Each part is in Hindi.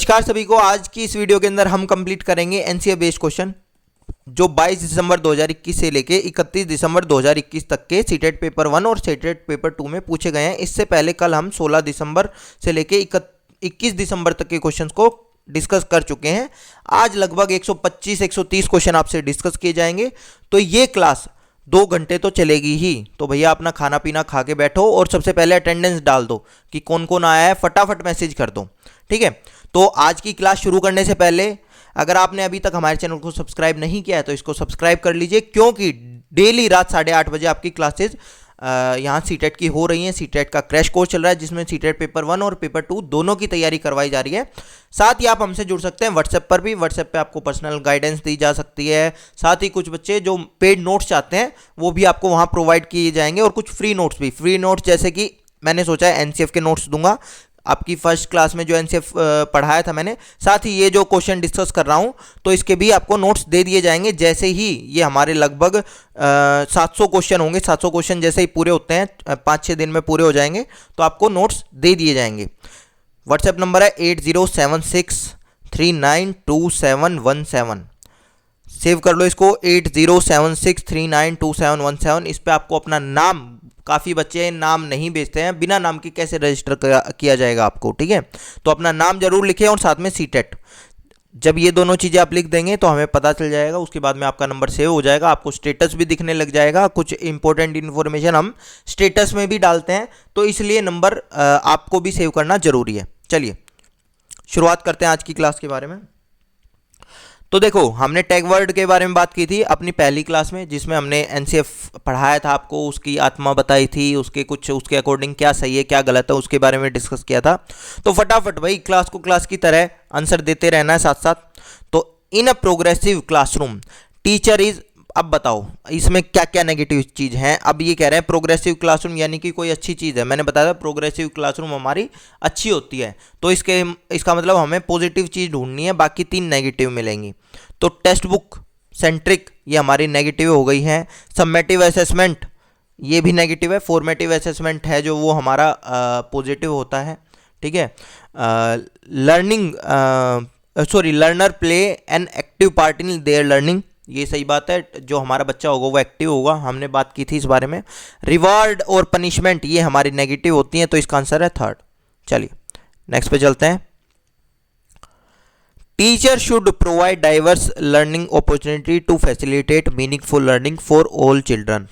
नमस्कार सभी को। आज की इस वीडियो के अंदर हम कंप्लीट करेंगे एनसीए बेस्ड क्वेश्चन जो 22 दिसंबर 2021 से लेके 31 दिसंबर 2021 तक के सीटेट पेपर 1 और सीटेट पेपर 2 में पूछे गए हैं। इससे पहले कल हम 16 दिसंबर से लेके 21 दिसंबर तक के क्वेश्चंस को डिस्कस कर चुके हैं। आज लगभग 125-130 क्वेश्चन आपसे डिस्कस किए जाएंगे। तो ये क्लास 2 घंटे तो चलेगी ही। तो भैया अपना खाना पीना खा के बैठो और सबसे पहले अटेंडेंस डाल दो कि कौन कौन आया है, फटाफट मैसेज कर दो, ठीक है। तो आज की क्लास शुरू करने से पहले अगर आपने अभी तक हमारे चैनल को सब्सक्राइब नहीं किया है तो इसको सब्सक्राइब कर लीजिए, क्योंकि डेली रात 8:30 बजे आपकी क्लासेज यहाँ सीटेट की हो रही हैं। सीटेट का क्रैश कोर्स चल रहा है जिसमें सीटेट पेपर 1 और पेपर 2 दोनों की तैयारी करवाई जा रही है। साथ ही आप हमसे जुड़ सकते हैं व्हाट्सएप पर भी। व्हाट्सएप पे आपको पर्सनल गाइडेंस दी जा सकती है। साथ ही कुछ बच्चे जो पेड नोट्स चाहते हैं वो भी आपको वहाँ प्रोवाइड किए जाएंगे, और कुछ फ्री नोट्स भी। फ्री नोट्स जैसे कि मैंने सोचा है एनसीएफ के नोट्स दूंगा, आपकी फर्स्ट क्लास में जो एनसीएफ पढ़ाया था मैंने। साथ ही ये जो क्वेश्चन डिस्कस कर रहा हूँ तो इसके भी आपको नोट्स दे दिए जाएंगे जैसे ही ये हमारे लगभग 700 क्वेश्चन होंगे। 700 क्वेश्चन जैसे ही पूरे होते हैं, 5-6 दिन में पूरे हो जाएंगे, तो आपको नोट्स दे दिए जाएंगे। व्हाट्सएप नंबर है 8076392717। सेव कर लो इसको, 8076392717। इस पर आपको अपना नाम, काफ़ी बच्चे नाम नहीं भेजते हैं, बिना नाम के कैसे रजिस्टर किया जाएगा आपको, ठीक है। तो अपना नाम जरूर लिखें और साथ में सीटेट। जब ये दोनों चीज़ें आप लिख देंगे तो हमें पता चल जाएगा। उसके बाद में आपका नंबर सेव हो जाएगा, आपको स्टेटस भी दिखने लग जाएगा। कुछ इंपॉर्टेंट इन्फॉर्मेशन हम स्टेटस में भी डालते हैं, तो इसलिए नंबर आपको भी सेव करना जरूरी है। चलिए शुरुआत करते हैं आज की क्लास के बारे में। तो देखो, हमने टैग वर्ड के बारे में बात की थी अपनी पहली क्लास में, जिसमें हमने एनसीएफ पढ़ाया था, आपको उसकी आत्मा बताई थी, उसके अकॉर्डिंग क्या सही है क्या गलत है उसके बारे में डिस्कस किया था। तो फटाफट भाई क्लास को क्लास की तरह आंसर देते रहना है साथ साथ। तो in a progressive classroom teacher is, अब बताओ इसमें क्या क्या नेगेटिव चीज़ हैं। अब ये कह रहे हैं प्रोग्रेसिव क्लासरूम यानी कि कोई अच्छी चीज़ है। मैंने बताया था प्रोग्रेसिव क्लासरूम हमारी अच्छी होती है, तो इसका मतलब हमें पॉजिटिव चीज़ ढूंढनी है, बाकी 3 नेगेटिव मिलेंगी। तो टेक्स्ट बुक सेंट्रिक ये हमारी नेगेटिव हो गई है। समेटिव असेसमेंट ये भी नेगेटिव है। फॉर्मेटिव असेसमेंट है जो वो हमारा पॉजिटिव होता है, ठीक है। Learner play an active part in their learning, ये सही बात है। जो हमारा बच्चा होगा वो एक्टिव होगा, हमने बात की थी इस बारे में। रिवार्ड और पनिशमेंट ये हमारी नेगेटिव होती हैं, तो इसका आंसर है 3rd। चलिए नेक्स्ट पे चलते हैं। Teacher should provide diverse learning opportunity to facilitate meaningful learning for all children.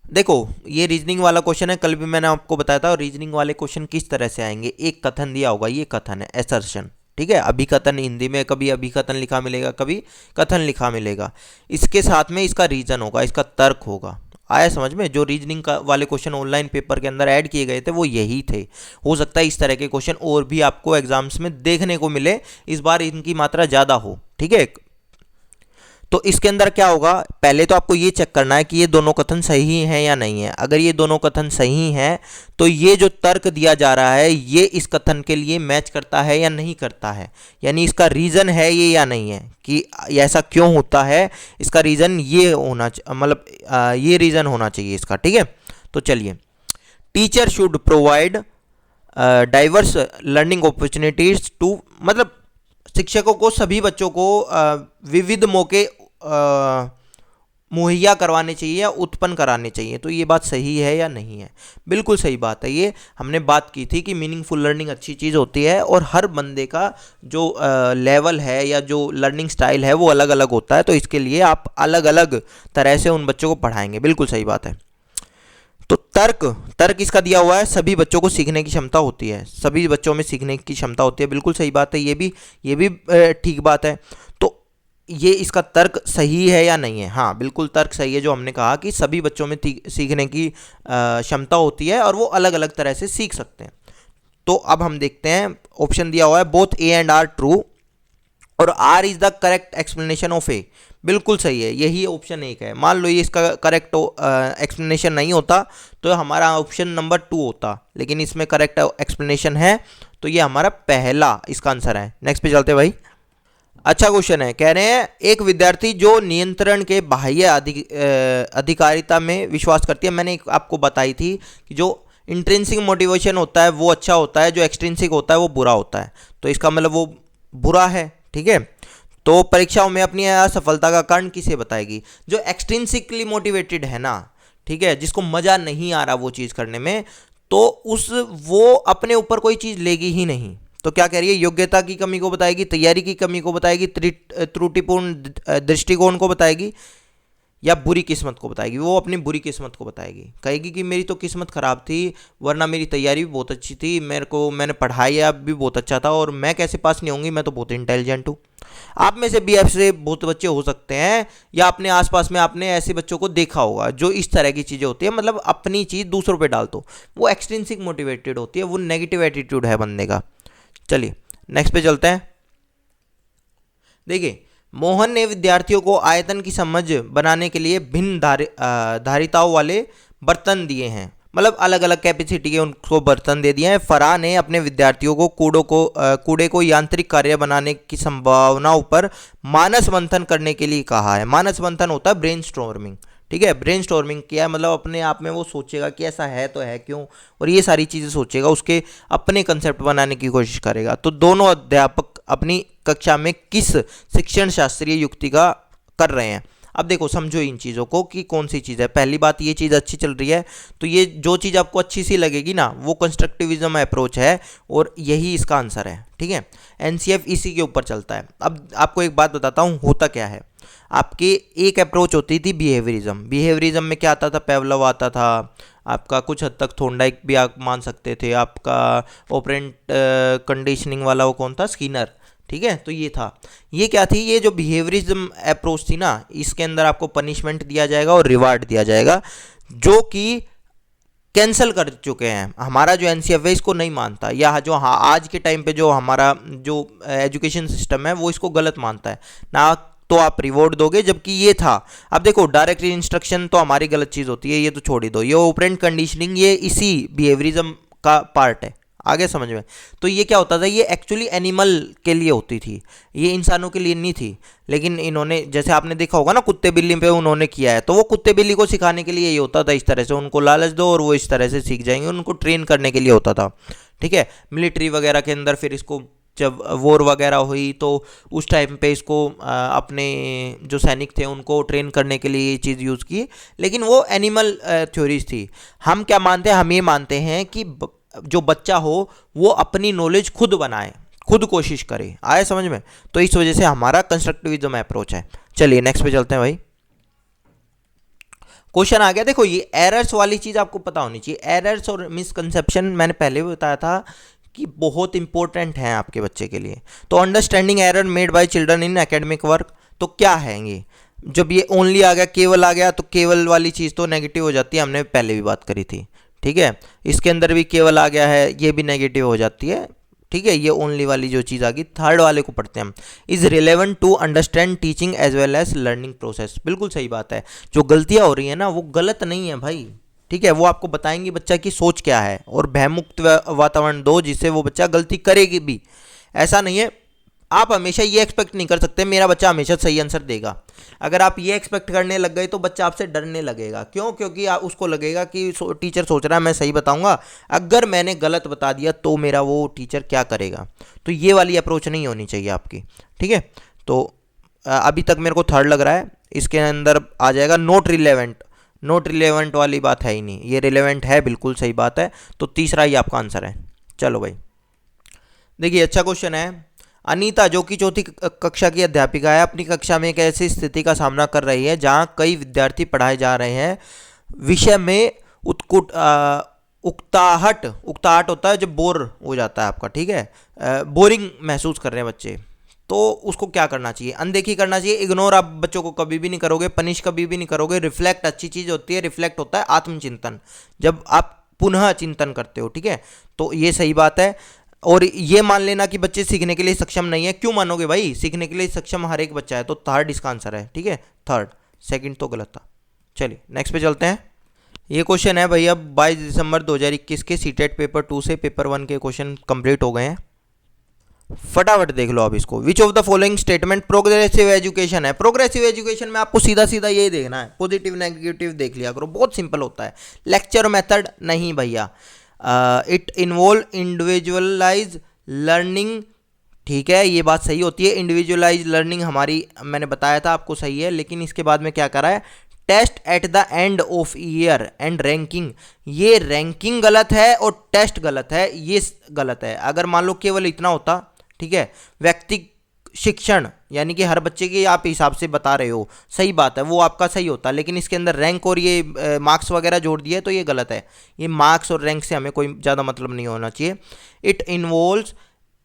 देखो ये रीजनिंग वाला क्वेश्चन है, कल भी मैंने आपको बताया था। और रीजनिंग वाले क्वेश्चन किस तरह से आएंगे, एक कथन दिया होगा, ये कथन है एसर्शन, ठीक है। अभिकथन हिंदी में कभी अभिकथन लिखा मिलेगा, कभी कथन लिखा मिलेगा। इसके साथ में इसका रीजन होगा, इसका तर्क होगा। आया समझ में? जो रीजनिंग का वाले क्वेश्चन ऑनलाइन पेपर के अंदर ऐड किए गए थे वो यही थे। हो सकता है इस तरह के क्वेश्चन और भी आपको एग्जाम्स में देखने को मिले, इस बार इनकी मात्रा ज़्यादा हो, ठीक है। तो इसके अंदर क्या होगा, पहले तो आपको ये चेक करना है कि ये दोनों कथन सही हैं या नहीं है। अगर ये दोनों कथन सही हैं तो ये जो तर्क दिया जा रहा है ये इस कथन के लिए मैच करता है या नहीं करता है, यानी इसका रीज़न है ये या नहीं है कि ऐसा क्यों होता है। इसका रीज़न ये होना, मतलब ये रीज़न होना चाहिए इसका, ठीक है। तो चलिए, teacher should provide diverse learning opportunities to, मतलब शिक्षकों को सभी बच्चों को विविध मौके मुहैया करवाने चाहिए या उत्पन्न कराने चाहिए। तो ये बात सही है या नहीं है? बिल्कुल सही बात है। ये हमने बात की थी कि मीनिंगफुल लर्निंग अच्छी चीज़ होती है, और हर बंदे का जो लेवल है या जो लर्निंग स्टाइल है वो अलग अलग होता है। तो इसके लिए आप अलग अलग तरह से उन बच्चों को पढ़ाएंगे, बिल्कुल सही बात है। तो तर्क इसका दिया हुआ है, सभी बच्चों को सीखने की क्षमता होती है, सभी बच्चों में सीखने की क्षमता होती है, बिल्कुल सही बात है। ये भी ठीक बात है। तो ये इसका तर्क सही है या नहीं है? हाँ बिल्कुल तर्क सही है, जो हमने कहा कि सभी बच्चों में सीखने की क्षमता होती है और वो अलग अलग तरह से सीख सकते हैं। तो अब हम देखते हैं, ऑप्शन दिया हुआ है both A and R true और R is the correct explanation of A. बिल्कुल सही है, यही ऑप्शन 1 है। मान लो ये इसका करेक्ट एक्सप्लेनेशन नहीं होता तो हमारा ऑप्शन नंबर 2 होता, लेकिन इसमें करेक्ट एक्सप्लेनेशन है, तो ये हमारा पहला इसका आंसर है। नेक्स्ट पे चलते भाई। अच्छा क्वेश्चन है, कह रहे हैं एक विद्यार्थी जो नियंत्रण के बाह्य अधिकारिता में विश्वास करती है। मैंने आपको बताई थी कि जो इंट्रिंसिक मोटिवेशन होता है वो अच्छा होता है, जो एक्सट्रिंसिक होता है वो बुरा होता है। तो इसका मतलब वो बुरा है। ठीक है, तो परीक्षाओं में अपनी असफलता का कारण किसे बताएगी? जो एक्सट्रिंसिकली मोटिवेटेड है ना, ठीक है, जिसको मजा नहीं आ रहा वो चीज़ करने में, तो वो अपने ऊपर कोई चीज़ लेगी ही नहीं। तो क्या कह रही है? योग्यता की कमी को बताएगी, तैयारी की कमी को बताएगी, त्रुटिपूर्ण दृष्टिकोण को बताएगी, या बुरी किस्मत को बताएगी। वो अपनी बुरी किस्मत को बताएगी, कहेगी कि मेरी तो किस्मत खराब थी, वरना मेरी तैयारी भी बहुत अच्छी थी, मैंने पढ़ाया भी बहुत अच्छा था, और मैं कैसे पास नहीं होंगी, मैं तो बहुत इंटेलिजेंट हूँ। आप में से भी ऐसे बहुत बच्चे हो सकते हैं, या अपने आसपास में आपने ऐसे बच्चों को देखा होगा जो इस तरह की चीज़ें होती है, मतलब अपनी चीज़ दूसरों पे डाल दो। वो एक्सट्रिंसिक मोटिवेटेड होती है, वो नेगेटिव एटीट्यूड है बंदे का। चलिए नेक्स्ट पे चलते हैं। देखिए, मोहन ने विद्यार्थियों को आयतन की समझ बनाने के लिए भिन्न धारिताओं वाले बर्तन दिए हैं, मतलब अलग अलग कैपेसिटी के उनको बर्तन दे दिए हैं। फराह ने अपने विद्यार्थियों को कूड़े को यांत्रिक कार्य बनाने की संभावनाओं पर मानस मंथन करने के लिए कहा है। मानस मंथन होता है ब्रेनस्टॉर्मिंग। ठीक है, ब्रेनस्टॉर्मिंग किया है, मतलब अपने आप में वो सोचेगा कि ऐसा है तो है क्यों, और ये सारी चीज़ें सोचेगा, उसके अपने कंसेप्ट बनाने की कोशिश करेगा। तो दोनों अध्यापक अपनी कक्षा में किस शिक्षण शास्त्रीय युक्ति का कर रहे हैं? अब देखो, समझो इन चीज़ों को कि कौन सी चीज़ है। पहली बात, ये चीज़ अच्छी चल रही है, तो ये जो चीज़ आपको अच्छी सी लगेगी ना, वो कंस्ट्रक्टिविज्म अप्रोच है, और यही इसका आंसर है। ठीक है, एनसीएफ इसी के ऊपर चलता है। अब आपको एक बात बताता हूँ, होता क्या है। आपकी एक अप्रोच होती थी बिहेवियरिज्म। बिहेवियरिज्म में क्या आता था? पेवलोव आता था, आपका कुछ हद तक थोंडाइक भी आप मान सकते थे, आपका ऑपरेंट कंडीशनिंग वाला वो कौन था? स्किनर। ठीक है, तो ये था, ये क्या थी? ये जो बिहेवियरिज्म अप्रोच थी ना, इसके अंदर आपको पनिशमेंट दिया जाएगा और रिवार्ड दिया जाएगा, जो कि कैंसिल कर चुके हैं। हमारा जो एनसीएफ है इसको नहीं मानता, या जो आज के टाइम पे जो हमारा जो एजुकेशन सिस्टम है वो इसको गलत मानता है ना। तो आप रिवॉर्ड दोगे, जबकि ये था। अब देखो, डायरेक्ट इंस्ट्रक्शन तो हमारी गलत चीज़ होती है, ये तो छोड़ ही दो। ये ऑपरेंट कंडीशनिंग ये इसी बिहेवियरिज्म का पार्ट है। आगे समझ में? तो ये क्या होता था? ये एक्चुअली एनिमल के लिए होती थी, ये इंसानों के लिए नहीं थी। लेकिन इन्होंने, जैसे आपने देखा होगा ना, कुत्ते बिल्ली पे उन्होंने किया है, तो वो कुत्ते बिल्ली को सिखाने के लिए ये होता था। इस तरह से उनको लालच दो और वो इस तरह से सीख जाएंगे, उनको ट्रेन करने के लिए होता था। ठीक है, मिलिट्री वगैरह के अंदर फिर इसको जब वॉर वगैरह हुई तो उस टाइम पे इसको अपने जो सैनिक थे उनको ट्रेन करने के लिए ये चीज़ यूज़ की। लेकिन वो एनिमल थ्योरीज थी। हम क्या मानते हैं? हम ये मानते हैं कि जो बच्चा हो वो अपनी नॉलेज खुद बनाए, खुद कोशिश करे। आए समझ में? तो इस वजह से हमारा कंस्ट्रक्टिविज्म अप्रोच है। चलिए नेक्स्ट पे चलते हैं भाई। क्वेश्चन आ गया, देखो ये एरर्स वाली चीज़ आपको पता होनी चाहिए। एरर्स और मिसकंसेप्शन मैंने पहले भी बताया था कि बहुत इंपॉर्टेंट है आपके बच्चे के लिए। तो understanding error made by children in academic work, तो क्या है ये? जब ये ओनली आ गया, केवल आ गया, तो केवल वाली चीज़ तो नेगेटिव हो जाती है, हमने पहले भी बात करी थी। ठीक है, इसके अंदर भी केवल आ गया है, ये भी नेगेटिव हो जाती है। ठीक है, ये ओनली वाली जो चीज़ आ गई। थर्ड वाले को पढ़ते हैं हम, is relevant to understand teaching as well as learning process. बिल्कुल सही बात है, जो गलतियां हो रही है ना वो गलत नहीं है भाई। ठीक है, वो आपको बताएंगे बच्चा की सोच क्या है, और भयमुक्त वातावरण दो जिससे वो बच्चा गलती करेगी भी। ऐसा नहीं है, आप हमेशा ये एक्सपेक्ट नहीं कर सकते मेरा बच्चा हमेशा सही आंसर देगा। अगर आप ये एक्सपेक्ट करने लग गए तो बच्चा आपसे डरने लगेगा। क्यों? क्योंकि उसको लगेगा कि टीचर सोच रहा है मैं सही बताऊंगा, अगर मैंने गलत बता दिया तो मेरा वो टीचर क्या करेगा। तो ये वाली अप्रोच नहीं होनी चाहिए आपकी। ठीक है, तो अभी तक मेरे को थर्ड लग रहा है, इसके अंदर आ जाएगा नोट रिलेवेंट। नोट रिलेवेंट वाली बात है ही नहीं, ये रिलेवेंट है, बिल्कुल सही बात है। तो तीसरा ही आपका आंसर है। चलो भाई देखिए, अच्छा क्वेश्चन है। अनीता जो कि चौथी कक्षा की अध्यापिका है, अपनी कक्षा में एक ऐसी स्थिति का सामना कर रही है जहां कई विद्यार्थी पढ़ाए जा रहे हैं, विषय में उकताहट होता है जब बोर हो जाता है आपका। ठीक है, बोरिंग महसूस कर रहे हैं बच्चे, तो उसको क्या करना चाहिए? अनदेखी करना चाहिए। इग्नोर आप बच्चों को कभी भी नहीं करोगे, पनिश कभी भी नहीं करोगे। रिफ्लेक्ट अच्छी चीज़ होती है, रिफ्लेक्ट होता है आत्मचिंतन, जब आप पुनः चिंतन करते हो। ठीक है, तो ये सही बात है। और ये मान लेना कि बच्चे सीखने के लिए सक्षम नहीं है, क्यों मानोगे भाई? सीखने के लिए सक्षम हर एक बच्चा है। तो थर्ड इसका आंसर है। ठीक है, थर्ड, सेकंड तो गलत था। चलिए नेक्स्ट पे चलते हैं। ये क्वेश्चन है भैया 22 दिसंबर 2021 के सीटेट पेपर 2 से पेपर 1 के क्वेश्चन कंप्लीट हो गए हैं। फटाफट देख लो आप इसको। विच of the following statement progressive education है? प्रोग्रेसिव एजुकेशन में आपको सीधा सीधा यही देखना है, पॉजिटिव नेगेटिव देख लिया करो, बहुत सिंपल होता है। लेक्चर मेथड नहीं भैया, इट इन्वॉल्व इंडिविजुअलाइज लर्निंग ठीक है, ये बात सही होती है। इंडिविजुअलाइज लर्निंग हमारी, मैंने बताया था आपको, सही है। लेकिन इसके बाद में क्या करा है, test at the end of year and ranking, ये रैंकिंग गलत है और टेस्ट गलत है, ये गलत है। अगर मान लो केवल इतना होता, ठीक है, व्यक्ति शिक्षण यानी कि हर बच्चे के आप हिसाब से बता रहे हो, सही बात है, वो आपका सही होता। लेकिन इसके अंदर रैंक और ये मार्क्स वगैरह जोड़ दिए तो ये गलत है। ये मार्क्स और रैंक से हमें कोई ज़्यादा मतलब नहीं होना चाहिए। It involves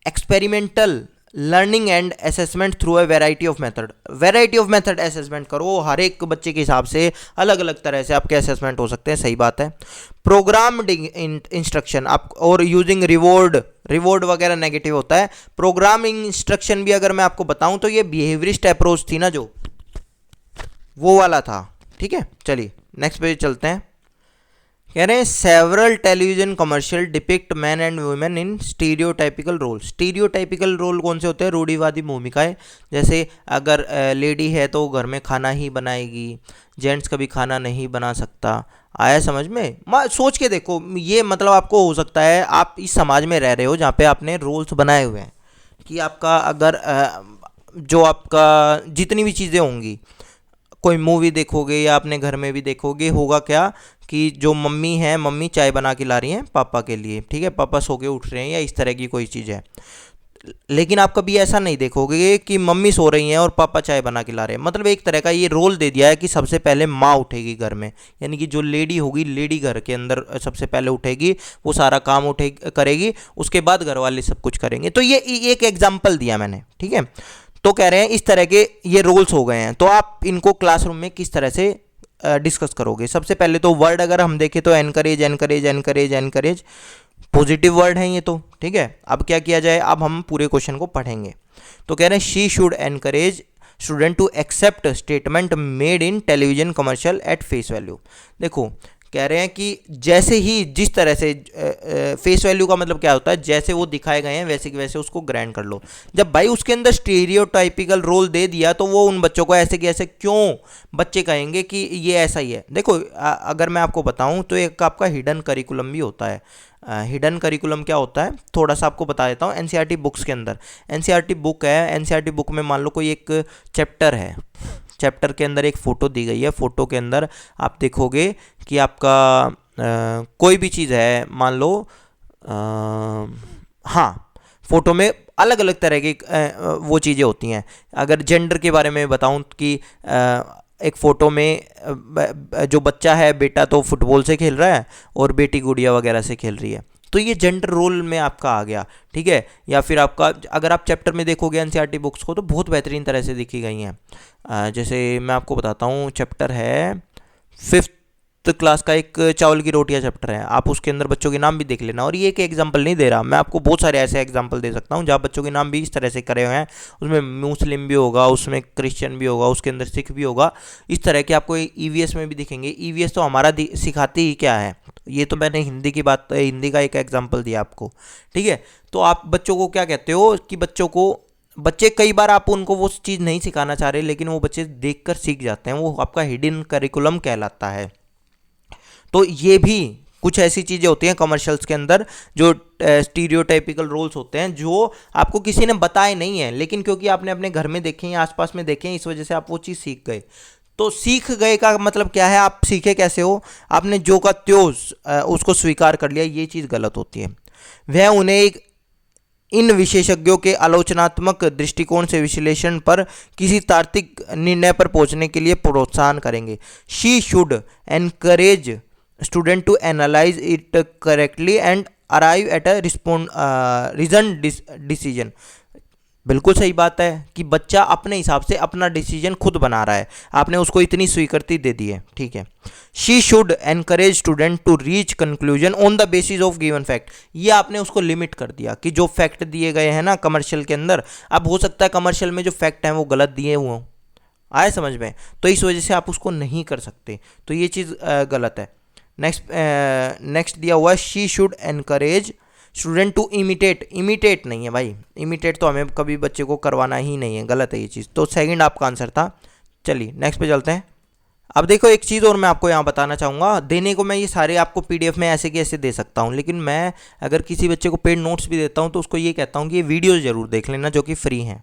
experimental learning and assessment through a variety of method. Variety of method assessment करो, हर एक बच्चे के हिसाब से अलग अलग तरह से आपके असेसमेंट हो सकते हैं, सही बात है। प्रोग्राम्ड इंस्ट्रक्शन आप और यूजिंग रिवॉर्ड, रिवॉर्ड वगैरह नेगेटिव होता है। प्रोग्रामिंग इंस्ट्रक्शन भी अगर मैं आपको बताऊं तो ये बिहेवियरिस्ट अप्रोच थी ना, जो वो वाला था। ठीक है, चलिए नेक्स्ट पेज चलते हैं। कह रहे हैं several television commercial depict man and women in stereotypical role. Stereotypical role कौन से होते हैं, रूढ़िवादी भूमिकाएं। जैसे अगर लेडी है तो घर में खाना ही बनाएगी, जेंट्स कभी खाना नहीं बना सकता। आया समझ में? सोच के देखो, ये मतलब आपको हो सकता है आप इस समाज में रह रहे हो जहाँ पे आपने रोल्स बनाए हुए हैं कि आपका अगर जो आपका जितनी भी चीज़ें होंगी, कोई मूवी देखोगे या अपने घर में भी देखोगे, होगा क्या कि जो मम्मी है, मम्मी चाय बना के ला रही हैं पापा के लिए, ठीक है, पापा सो के उठ रहे हैं या इस तरह की कोई चीज़ है। लेकिन आप कभी ऐसा नहीं देखोगे कि मम्मी सो रही हैं और पापा चाय बना के ला रहे हैं। मतलब एक तरह का ये रोल दे दिया है कि सबसे पहले माँ उठेगी घर में, यानी कि जो लेडी होगी, लेडी घर के अंदर सबसे पहले उठेगी, वो सारा काम करेगी, उसके बाद घर वाले सब कुछ करेंगे। तो ये एक एग्जाम्पल दिया मैंने, ठीक है। तो कह रहे हैं इस तरह के ये रोल्स हो गए हैं, तो आप इनको क्लासरूम में किस तरह से डिस्कस करोगे। सबसे पहले तो वर्ड अगर हम देखें तो encourage, encourage, encourage, encourage, positive word है ये तो, ठीक है। अब क्या किया जाए, अब हम पूरे क्वेश्चन को पढ़ेंगे। तो कह रहे हैं she should encourage student to accept statement made in television commercial at face value. देखो कह रहे हैं कि जैसे ही, जिस तरह से, फेस वैल्यू का मतलब क्या होता है, जैसे वो दिखाए गए हैं वैसे कि वैसे उसको ग्रैंड कर लो। जब भाई उसके अंदर स्टीरियोटाइपिकल रोल दे दिया तो वो उन बच्चों को ऐसे कि ऐसे क्यों बच्चे कहेंगे कि ये ऐसा ही है। देखो अगर मैं आपको बताऊं तो एक आपका हिडन करिकुलम भी होता है। हिडन करिकुलम क्या होता है, थोड़ा सा आपको बता देता हूँ। एनसीईआरटी बुक्स के अंदर, एनसीईआरटी बुक है, एनसीईआरटी बुक में मान लो कोई एक चैप्टर है, चैप्टर के अंदर एक फ़ोटो दी गई है। फ़ोटो के अंदर आप देखोगे कि आपका कोई भी चीज़ है, मान लो हाँ, फ़ोटो में अलग अलग तरह की वो चीज़ें होती हैं। अगर जेंडर के बारे में बताऊं कि एक फ़ोटो में जो बच्चा है, बेटा तो फुटबॉल से खेल रहा है और बेटी गुड़िया वगैरह से खेल रही है, तो ये जेंडर रोल में आपका आ गया, ठीक है। या फिर आपका अगर आप चैप्टर में देखोगे एनसीईआरटी बुक्स को तो बहुत बेहतरीन तरह से लिखी गई हैं। जैसे मैं आपको बताता हूँ, चैप्टर है 5th क्लास का, एक चावल की रोटियां चैप्टर है। आप उसके अंदर बच्चों के नाम भी देख लेना। और ये एक एग्जांपल नहीं दे रहा मैं आपको, बहुत सारे ऐसे एग्जांपल दे सकता हूँ जहाँ बच्चों के नाम भी इस तरह से करे हुए हैं। उसमें मुस्लिम भी होगा, उसमें क्रिश्चियन भी होगा, उसके अंदर सिख भी होगा, इस तरह के आपको ईवीएस में भी दिखेंगे। ईवीएस तो हमारा सिखाती ही क्या है, ये तो मैंने हिंदी की बात, हिंदी का एक एग्जाम्पल दिया आपको, ठीक है। तो आप बच्चों को क्या कहते हो कि बच्चे कई बार आप उनको वो चीज़ नहीं सिखाना चाह रहे, लेकिन वो बच्चे देखकर सीख जाते हैं, वो आपका हिडन करिकुलम कहलाता है। तो ये भी कुछ ऐसी चीज़ें होती हैं कमर्शियल्स के अंदर जो स्टीरियोटाइपिकल रोल्स होते हैं, जो आपको किसी ने बताए नहीं है, लेकिन क्योंकि आपने अपने घर में देखे हैं, आसपास में देखे हैं, इस वजह से आप वो चीज़ सीख गए। तो सीख गए का मतलब क्या है, आप सीखे कैसे हो, आपने जो का त्यों उसको स्वीकार कर लिया, ये चीज़ गलत होती है। वह उन्हें इन विशेषज्ञों के आलोचनात्मक दृष्टिकोण से विश्लेषण पर किसी तार्किक निर्णय पर पहुंचने के लिए प्रोत्साहन करेंगे। She should encourage student to analyse it correctly and arrive at a reason decision. बिल्कुल सही बात है कि बच्चा अपने हिसाब से अपना डिसीजन खुद बना रहा है, आपने उसको इतनी स्वीकृति दे दी है, ठीक है। She should encourage student to reach conclusion on the basis of given fact. ये आपने उसको लिमिट कर दिया कि जो फैक्ट दिए गए हैं ना कमर्शियल के अंदर, अब हो सकता है कमर्शियल में जो फैक्ट हैं वो गलत दिए हुए हों, आए समझ में, तो इस वजह से आप उसको नहीं कर सकते, तो ये चीज़ गलत है। नेक्स्ट दिया हुआ है she should encourage student to imitate नहीं है भाई, इमिटेट तो हमें कभी बच्चे को करवाना ही नहीं है, गलत है ये चीज़। तो सेकंड आपका आंसर था। चलिए नेक्स्ट पे चलते हैं। अब देखो एक चीज़ और मैं आपको यहाँ बताना चाहूँगा, देने को मैं ये सारे आपको पीडीएफ में ऐसे के ऐसे दे सकता हूँ, लेकिन मैं अगर किसी बच्चे को पेड नोट्स भी देता हूँ तो उसको ये कहता हूँ कि ये वीडियोज़ ज़रूर देख लेना जो कि फ्री हैं।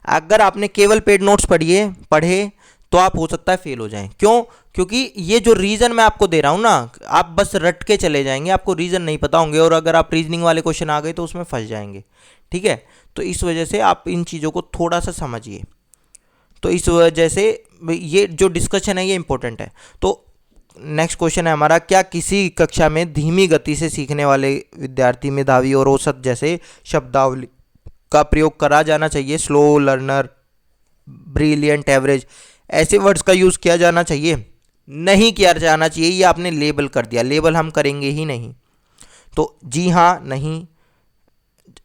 अगर आपने केवल पेड नोट्स पढ़े तो आप हो सकता है फेल हो जाएं। क्यों? क्योंकि ये जो रीज़न मैं आपको दे रहा हूँ ना, आप बस रट के चले जाएंगे, आपको रीज़न नहीं पता होंगे, और अगर आप रीजनिंग वाले क्वेश्चन आ गए तो उसमें फंस जाएंगे। ठीक है, तो इस वजह से आप इन चीज़ों को थोड़ा सा समझिए। तो इस वजह से ये जो डिस्कशन है ये इंपॉर्टेंट है। तो नेक्स्ट क्वेश्चन है हमारा, क्या किसी कक्षा में धीमी गति से सीखने वाले विद्यार्थी मेधावी और औसत जैसे शब्दावली का प्रयोग करा जाना चाहिए? स्लो लर्नर, ब्रिलियंट, एवरेज, ऐसे वर्ड्स का यूज़ किया जाना चाहिए? नहीं किया जाना चाहिए। ये आपने लेबल कर दिया, लेबल हम करेंगे ही नहीं। तो जी हाँ, नहीं।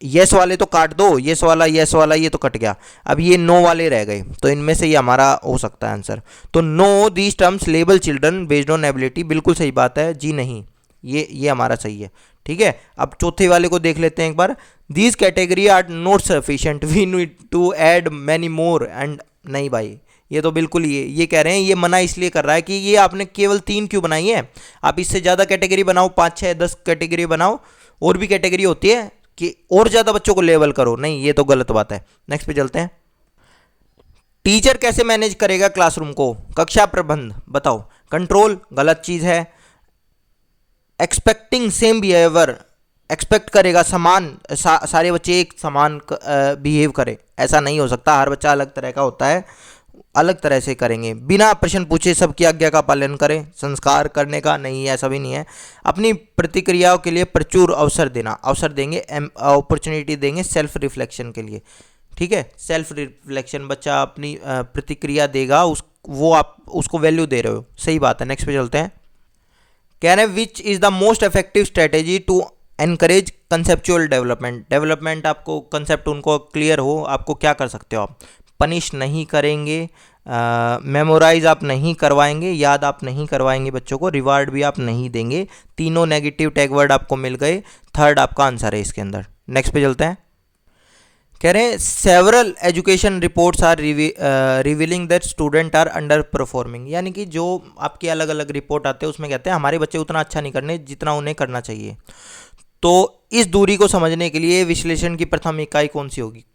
यस वाले तो काट दो, यस वाला ये तो कट गया। अब ये नो वाले रह गए, तो इनमें से ये हमारा हो सकता है आंसर। तो know these terms label children based on ability, बिल्कुल सही बात है। जी नहीं, ये हमारा सही है। ठीक है, अब चौथे वाले को देख लेते हैं एक बार। These category are not sufficient, we need to add many more and. नहीं भाई, ये तो बिल्कुल ये कह रहे हैं, ये मना इसलिए कर रहा है कि ये आपने केवल 3 क्यों बनाई है, आप इससे ज़्यादा कैटेगरी बनाओ, 5, 6, 10 कैटेगरी बनाओ, और भी कैटेगरी होती है कि और ज़्यादा बच्चों को लेवल करो। नहीं, ये तो गलत बात है। नेक्स्ट पे चलते हैं। टीचर कैसे मैनेज करेगा क्लासरूम को? कक्षा प्रबंध बताओ। कंट्रोल गलत चीज़ है। एक्सपेक्टिंग सेम बिहेवियर, एक्सपेक्ट करेगा समान सारे बच्चे एक समान बिहेव करें, ऐसा नहीं हो सकता। हर बच्चा अलग तरह का होता है, अलग तरह से करेंगे। बिना प्रश्न पूछे सबकी आज्ञा का पालन करें, संस्कार करने का नहीं, ऐसा भी नहीं है। अपनी प्रतिक्रियाओं के लिए प्रचुर अवसर देना, अवसर देंगे, अपॉर्चुनिटी देंगे सेल्फ रिफ्लेक्शन के लिए। ठीक है, सेल्फ रिफ्लेक्शन, बच्चा अपनी प्रतिक्रिया देगा, वो आप उसको वैल्यू दे रहे हो, सही बात है। नेक्स्ट पे चलते हैं। कह रहे हैं which is the most effective strategy to encourage conceptual development. आपको कंसेप्ट उनको क्लियर हो, आपको क्या कर सकते हो आप? पनिश नहीं करेंगे, मेमोराइज आप नहीं करवाएंगे, याद आप नहीं करवाएंगे बच्चों को, रिवार्ड भी आप नहीं देंगे। तीनों नेगेटिव टैग वर्ड आपको मिल गए, थर्ड आपका आंसर है इसके अंदर। नेक्स्ट पे चलते हैं। कह रहे हैं several education reports are revealing that student are underperforming, यानी कि जो आपके अलग अलग रिपोर्ट आते हैं उसमें कहते हैं हमारे बच्चे उतना अच्छा नहीं करने जितना उन्हें करना चाहिए। तो इस दूरी को समझने के लिए विश्लेषण की प्रथम इकाई कौन सी होगी?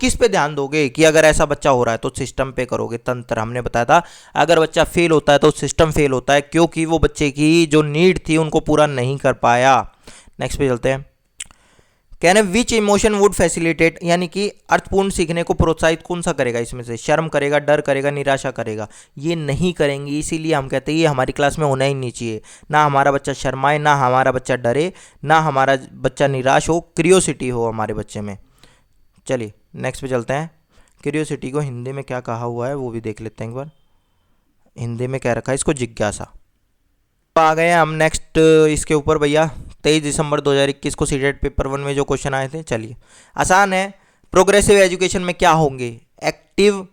किस पे ध्यान दोगे कि अगर ऐसा बच्चा हो रहा है तो सिस्टम पे करोगे। तंत्र हमने बताया था, अगर बच्चा फेल होता है तो सिस्टम फेल होता है, क्योंकि वो बच्चे की जो नीड थी उनको पूरा नहीं कर पाया। नेक्स्ट पे चलते हैं। कहने विच इमोशन वुड फैसिलिटेट, यानी कि अर्थपूर्ण सीखने को प्रोत्साहित कौन सा करेगा इसमें से? शर्म करेगा, डर करेगा, निराशा करेगा? ये नहीं करेंगी, इसीलिए हम कहते हैं ये हमारी क्लास में होना ही नहीं चाहिए। ना हमारा बच्चा शर्माए, ना हमारा बच्चा डरे, ना हमारा बच्चा निराश हो, क्रियोसिटी हो हमारे बच्चे में। चलिए नेक्स्ट पे चलते हैं। क्यूरियोसिटी को हिंदी में क्या कहा हुआ है वो भी देख लेते हैं एक बार। हिंदी में क्या रखा है इसको? जिज्ञासा। तो आ गए हम नेक्स्ट इसके ऊपर भैया। 23 दिसंबर 2021 को सीटेट पेपर 1 में जो क्वेश्चन आए थे, चलिए आसान है। प्रोग्रेसिव एजुकेशन में क्या होंगे? एक्टिव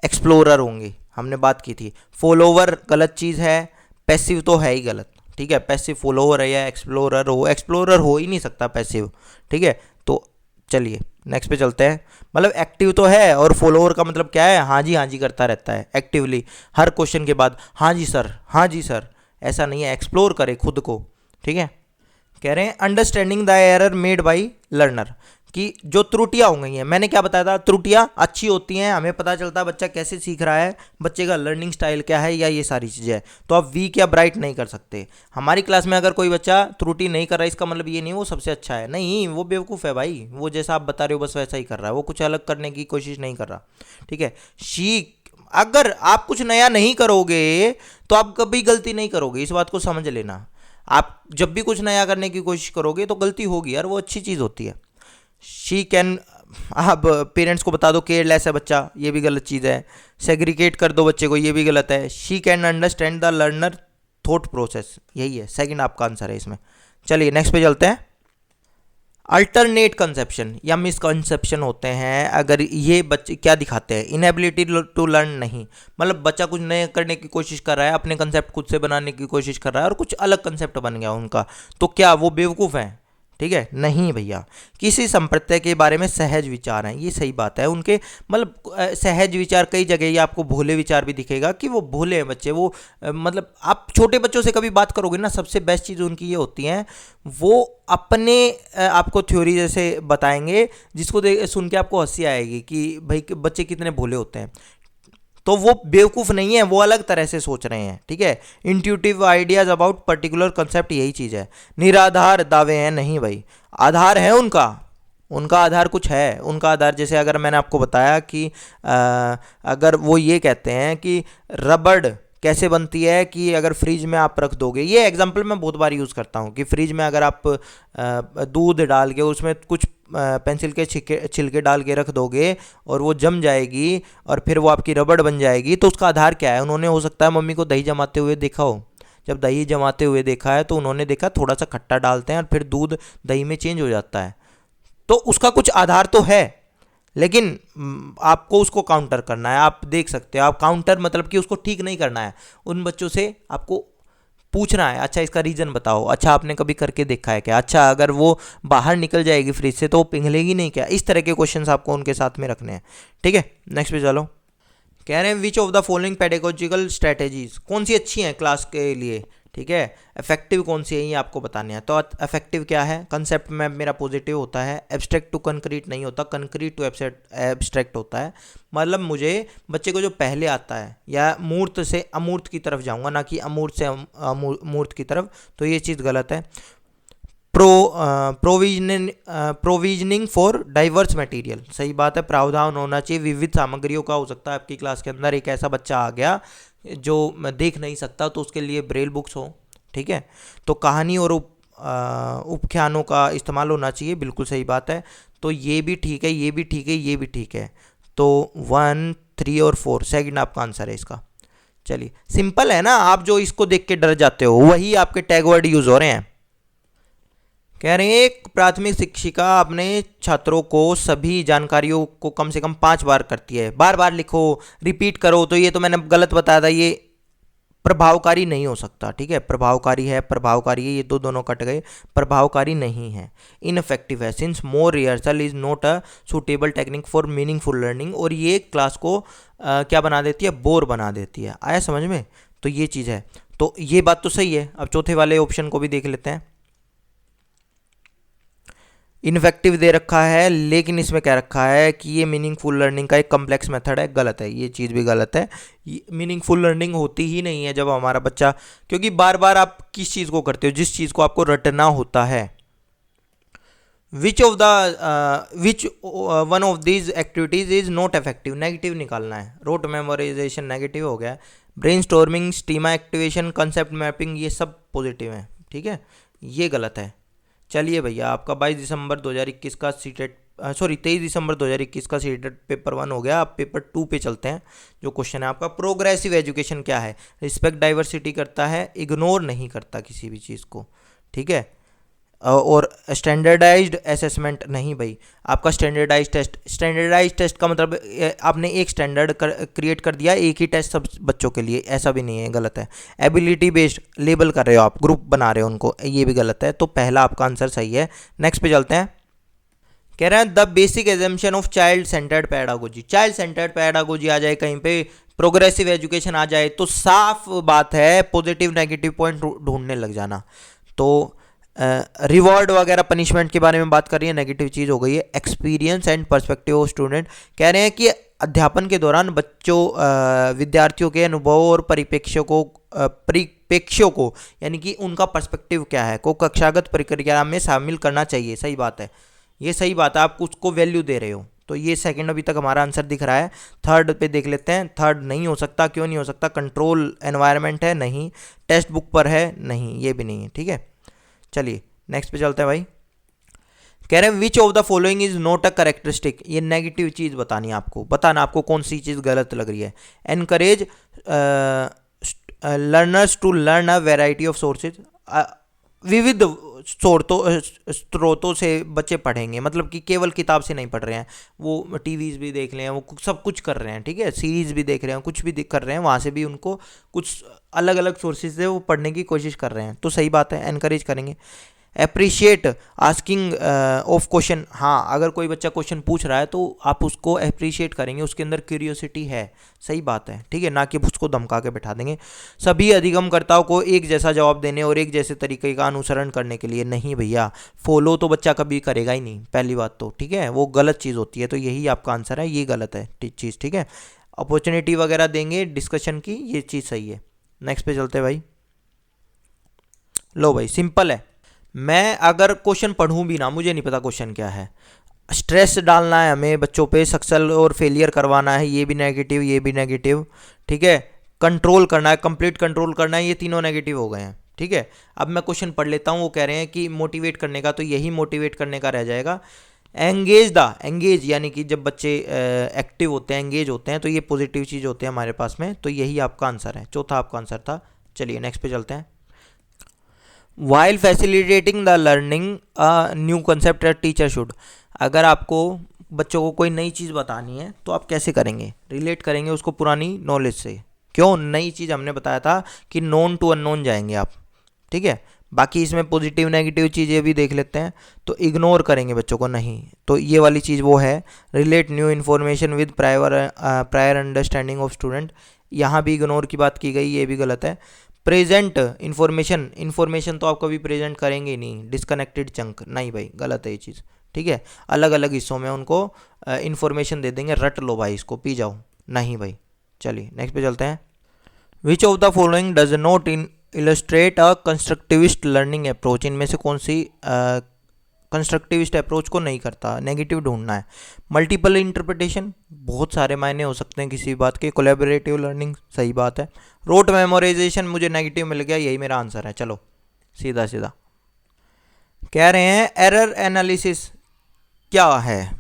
एक्सप्लोरर होंगे, हमने बात की थी। फॉलोवर गलत चीज़ है, पैसिव तो है ही गलत। ठीक है, पैसिव फॉलोवर है या एक्सप्लोरर हो ही नहीं सकता पैसिव। ठीक है, तो चलिए नेक्स्ट पे चलते हैं। मतलब एक्टिव तो है, और फॉलोअर का मतलब क्या है? हाँ जी करता रहता है एक्टिवली, हर क्वेश्चन के बाद हाँ जी सर, ऐसा नहीं है, एक्सप्लोर करे खुद को। ठीक है, कह रहे हैं understanding the error made by learner, कि जो त्रुटियां हो गई हैं, मैंने क्या बताया था, त्रुटियां अच्छी होती हैं, हमें पता चलता है बच्चा कैसे सीख रहा है, बच्चे का लर्निंग स्टाइल क्या है, या ये सारी चीज़ें हैं। तो आप वीक या ब्राइट नहीं कर सकते। हमारी क्लास में अगर कोई बच्चा त्रुटि नहीं कर रहा है, इसका मतलब ये नहीं वो सबसे अच्छा है, नहीं, वो बेवकूफ़ है भाई। वो जैसा आप बता रहे हो बस वैसा ही कर रहा है, वो कुछ अलग करने की कोशिश नहीं कर रहा। ठीक है, अगर आप कुछ नया नहीं करोगे तो आप कभी गलती नहीं करोगे, इस बात को समझ लेना। आप जब भी कुछ नया करने की कोशिश करोगे तो गलती होगी यार, वो अच्छी चीज़ होती है। शी कैन, आप पेरेंट्स को बता दो केयरलेस है बच्चा, ये भी गलत चीज़ है। सेग्रीगेट कर दो बच्चे को, ये भी गलत है। She can understand the learner thought process, यही है, सेकंड आपका आंसर है इसमें। चलिए नेक्स्ट पे चलते हैं। अल्टरनेट कंसेप्शन या मिसकंसेप्शन होते हैं, अगर ये बच्चे क्या दिखाते हैं? इनएबिलिटी टू लर्न नहीं, मतलब बच्चा कुछ नए करने की कोशिश कर रहा है, अपने कंसेप्ट खुद से बनाने की कोशिश कर रहा है और कुछ अलग कंसेप्ट बन गया उनका, तो क्या वो बेवकूफ़ है? ठीक है, नहीं भैया। किसी संप्रदाय के बारे में सहज विचार हैं, ये सही बात है। उनके मतलब सहज विचार, कई जगह ये आपको भोले विचार भी दिखेगा कि वो भोले हैं बच्चे। वो मतलब आप छोटे बच्चों से कभी बात करोगे ना, सबसे बेस्ट चीज़ उनकी ये होती है, वो अपने आपको थ्योरी जैसे बताएंगे जिसको सुन के आपको हंसी आएगी कि भाई बच्चे कितने भोले होते हैं। तो वो बेवकूफ़ नहीं है, वो अलग तरह से सोच रहे हैं, ठीक है। Intuitive ideas about particular concept, यही चीज़ है। निराधार दावे हैं, नहीं भाई, आधार है उनका, उनका आधार कुछ है। उनका आधार जैसे अगर मैंने आपको बताया कि अगर वो ये कहते हैं कि रबड़ कैसे बनती है, कि अगर फ्रिज में आप रख दोगे, ये एग्जांपल मैं बहुत बार यूज़ करता हूँ कि फ्रिज में अगर आप दूध डाल के उसमें कुछ पेंसिल के छिलके डाल के रख दोगे और वो जम जाएगी और फिर वो आपकी रबड़ बन जाएगी, तो उसका आधार क्या है? उन्होंने हो सकता है मम्मी को दही जमाते हुए देखा हो। जब दही जमाते हुए देखा है तो उन्होंने देखा थोड़ा सा खट्टा डालते हैं और फिर दूध दही में चेंज हो जाता है, तो उसका कुछ आधार तो है। लेकिन आपको उसको काउंटर करना है, आप देख सकते हो। आप काउंटर मतलब कि उसको ठीक नहीं करना है, उन बच्चों से आपको पूछना है, अच्छा इसका रीज़न बताओ, अच्छा आपने कभी करके देखा है क्या, अच्छा अगर वो बाहर निकल जाएगी फ्रिज से तो वो पिघलेगी नहीं क्या। इस तरह के क्वेश्चंस आपको उनके साथ में रखने हैं, ठीक है। नेक्स्ट पे चलो। कह रहे हैं which of the following pedagogical strategies, कौन सी अच्छी हैं क्लास के लिए, ठीक है। इफेक्टिव कौन सी है ये आपको बताने हैं। तो इफेक्टिव क्या है? कंसेप्ट मैप मेरा पॉजिटिव होता है, एब्स्ट्रैक्ट टू कंक्रीट नहीं होता, कंक्रीट टू एब्स्ट्रैक्ट होता है। मतलब मुझे बच्चे को जो पहले आता है, या मूर्त से अमूर्त की तरफ जाऊंगा, ना कि अमूर्त से मूर्त की तरफ, तो ये चीज़ गलत है। प्रोविजनिंग फॉर डाइवर्स मटेरियल, सही बात है, प्रावधान होना चाहिए विविध सामग्रियों का। हो सकता है आपकी क्लास के अंदर एक ऐसा बच्चा आ गया जो देख नहीं सकता, तो उसके लिए ब्रेल बुक्स हो, ठीक है। तो कहानी और उपख्यानों का इस्तेमाल होना चाहिए, बिल्कुल सही बात है। तो ये भी ठीक है, ये भी ठीक है, ये भी ठीक है। तो 1, 3 और 4 सेकंड आपका आंसर है इसका। चलिए, सिंपल है ना, आप जो इसको देख के डर जाते हो वही आपके टैग वर्ड यूज हो रहे हैं। कह रहे हैं एक प्राथमिक शिक्षिका अपने छात्रों को सभी जानकारियों को कम से कम 5 बार करती है। बार बार लिखो, रिपीट करो, तो ये तो मैंने गलत बताया था, ये प्रभावकारी नहीं हो सकता, ठीक है। प्रभावकारी है, प्रभावकारी है, ये तो दोनों कट गए, प्रभावकारी नहीं है। इनफेक्टिव है, since more rehearsal is not a suitable technique for meaningful learning, और ये क्लास को क्या बना देती है? बोर बना देती है। आया समझ में? तो ये चीज़ है, तो ये बात तो सही है। अब चौथे वाले ऑप्शन को भी देख लेते हैं। इनफेक्टिव दे रखा है, लेकिन इसमें क्या रखा है कि ये मीनिंगफुल लर्निंग का एक कम्प्लेक्स मेथड है। गलत है, ये चीज़ भी गलत है। मीनिंगफुल लर्निंग होती ही नहीं है जब हमारा बच्चा, क्योंकि बार बार आप किस चीज़ को करते हो? जिस चीज़ को आपको रटना होता है। Which one of these activities is not effective, negative निकालना है। रोट मेमोराइजेशन नेगेटिव हो गया, brainstorming, schema activation, concept mapping, ये सब पॉजिटिव हैं, ठीक है। ये गलत है। चलिए भैया, आपका 22 दिसंबर 2021 का सीटेट 23 दिसंबर 2021 का सीटेट पेपर 1 हो गया। आप पेपर 2 पे चलते हैं। जो क्वेश्चन है आपका, प्रोग्रेसिव एजुकेशन क्या है? रिस्पेक्ट डाइवर्सिटी करता है, इग्नोर नहीं करता किसी भी चीज़ को, ठीक है। और स्टैंडर्डाइज्ड असेसमेंट नहीं भाई। आपका स्टैंडर्डाइज्ड टेस्ट का मतलब आपने एक स्टैंडर्ड क्रिएट कर दिया, एक ही टेस्ट सब बच्चों के लिए, ऐसा भी नहीं है, गलत है। एबिलिटी बेस्ड लेबल कर रहे हो आप, ग्रुप बना रहे हो उनको, ये भी गलत है। तो पहला आपका आंसर सही है। नेक्स्ट पे चलते हैं। कह रहे हैं the basic assumption of child centered pedagogy, child centered pedagogy आ जाए कहीं पे, प्रोग्रेसिव एजुकेशन आ जाए, तो साफ बात है पॉजिटिव नेगेटिव पॉइंट ढूंढने लग जाना। तो रिवॉर्ड वगैरह पनिशमेंट के बारे में बात कर रही है, नेगेटिव चीज़ हो गई है। Experience and perspective of student, कह रहे हैं कि अध्यापन के दौरान विद्यार्थियों के अनुभव और परिप्रेक्ष्यों को यानी कि उनका पर्सपेक्टिव क्या है, को कक्षागत प्रक्रिया में शामिल करना चाहिए। सही बात है, ये सही बात है, आप उसको वैल्यू दे रहे हो। तो ये सेकंड अभी तक हमारा आंसर दिख रहा है। थर्ड पे देख लेते हैं। थर्ड नहीं हो सकता, क्यों नहीं हो सकता? कंट्रोल एनवायरनमेंट है, नहीं। टेक्स्ट बुक पर है, नहीं, ये भी नहीं है, ठीक है। चलिए नेक्स्ट पे चलते हैं भाई। कह रहे हैं which of the following is not a characteristic, ये नेगेटिव चीज़ बतानी है आपको, बताना आपको कौन सी चीज़ गलत लग रही है। Encourage learners to learn a variety of sources, विविध स्रोतों से बच्चे पढ़ेंगे, मतलब कि केवल किताब से नहीं पढ़ रहे हैं, वो टीवीज़ भी देख रहे हैं, वो सब कुछ कर रहे हैं, ठीक है। सीरीज़ भी देख रहे हैं, कुछ भी कर रहे हैं, वहाँ से भी उनको कुछ अलग अलग सोर्सेज से वो पढ़ने की कोशिश कर रहे हैं, तो सही बात है, एनकरेज करेंगे। Appreciate asking of question. हाँ, अगर कोई बच्चा क्वेश्चन पूछ रहा है तो आप उसको अप्रिशिएट करेंगे, उसके अंदर क्यूरियोसिटी है, सही बात है, ठीक है, ना कि उसको धमका के बैठा देंगे। सभी अधिगमकर्ताओं को एक जैसा जवाब देने और एक जैसे तरीके का अनुसरण करने के लिए नहीं भैया, फॉलो तो बच्चा कभी करेगा ही नहीं, पहली बात तो, ठीक है, वो गलत चीज़ होती है। तो यही आपका आंसर है, ये गलत है चीज़, ठीक है। अपॉर्चुनिटी वगैरह देंगे डिस्कशन की, ये चीज़ सही है। नेक्स्ट पे चलते हैं भाई। लो भाई, सिंपल है। मैं अगर क्वेश्चन पढ़ूं भी ना, मुझे नहीं पता क्वेश्चन क्या है, स्ट्रेस डालना है हमें बच्चों पे, सक्सेस और फेलियर करवाना है, ये भी नेगेटिव, ये भी नेगेटिव, ठीक है। कंट्रोल करना है, कंप्लीट कंट्रोल करना है, ये तीनों नेगेटिव हो गए हैं, ठीक है। अब मैं क्वेश्चन पढ़ लेता हूँ। वो कह रहे हैं कि मोटिवेट करने का, तो यही मोटिवेट करने का रह जाएगा। एंगेज यानी कि जब बच्चे एक्टिव होते हैं, एंगेज होते हैं, तो ये पॉजिटिव चीज़ होते हैं हमारे पास में, तो यही आपका आंसर है, चौथा आपका आंसर था। चलिए नेक्स्ट पे चलते हैं। While facilitating the learning a new concept teacher should. अगर आपको बच्चों को कोई नई चीज़ बतानी है तो आप कैसे करेंगे, रिलेट करेंगे उसको पुरानी नॉलेज से। क्यों, नई चीज़ हमने बताया था कि नोन टू अननोन जाएंगे आप, ठीक है। बाकी इसमें पॉजिटिव नेगेटिव चीज़ें भी देख लेते हैं, तो इग्नोर करेंगे बच्चों को, नहीं, तो ये वाली चीज़ वो है। Relate new information with prior understanding of student, यहाँ भी इग्नोर की बात की गई, ये भी गलत है। प्रेजेंट इन्फॉर्मेशन तो आप कभी प्रेजेंट करेंगे ही नहीं, डिस्कनेक्टेड चंक, नहीं भाई, गलत है ये चीज़, ठीक है। अलग अलग हिस्सों में उनको इन्फॉर्मेशन दे देंगे, रट लो भाई इसको, पी जाओ, नहीं भाई। चलिए नेक्स्ट पे चलते हैं। Which of the following does not illustrate a constructivist learning approach, इनमें से कौन सी कंस्ट्रक्टिविस्ट अप्रोच को नहीं करता, नेगेटिव ढूंढना है। मल्टीपल इंटरप्रिटेशन, बहुत सारे मायने हो सकते हैं किसी बात के। कोलैबोरेटिव लर्निंग, सही बात है। रोट मेमोराइजेशन, मुझे नेगेटिव मिल गया, यही मेरा आंसर है। चलो सीधा सीधा। कह रहे हैं एरर एनालिसिस क्या है,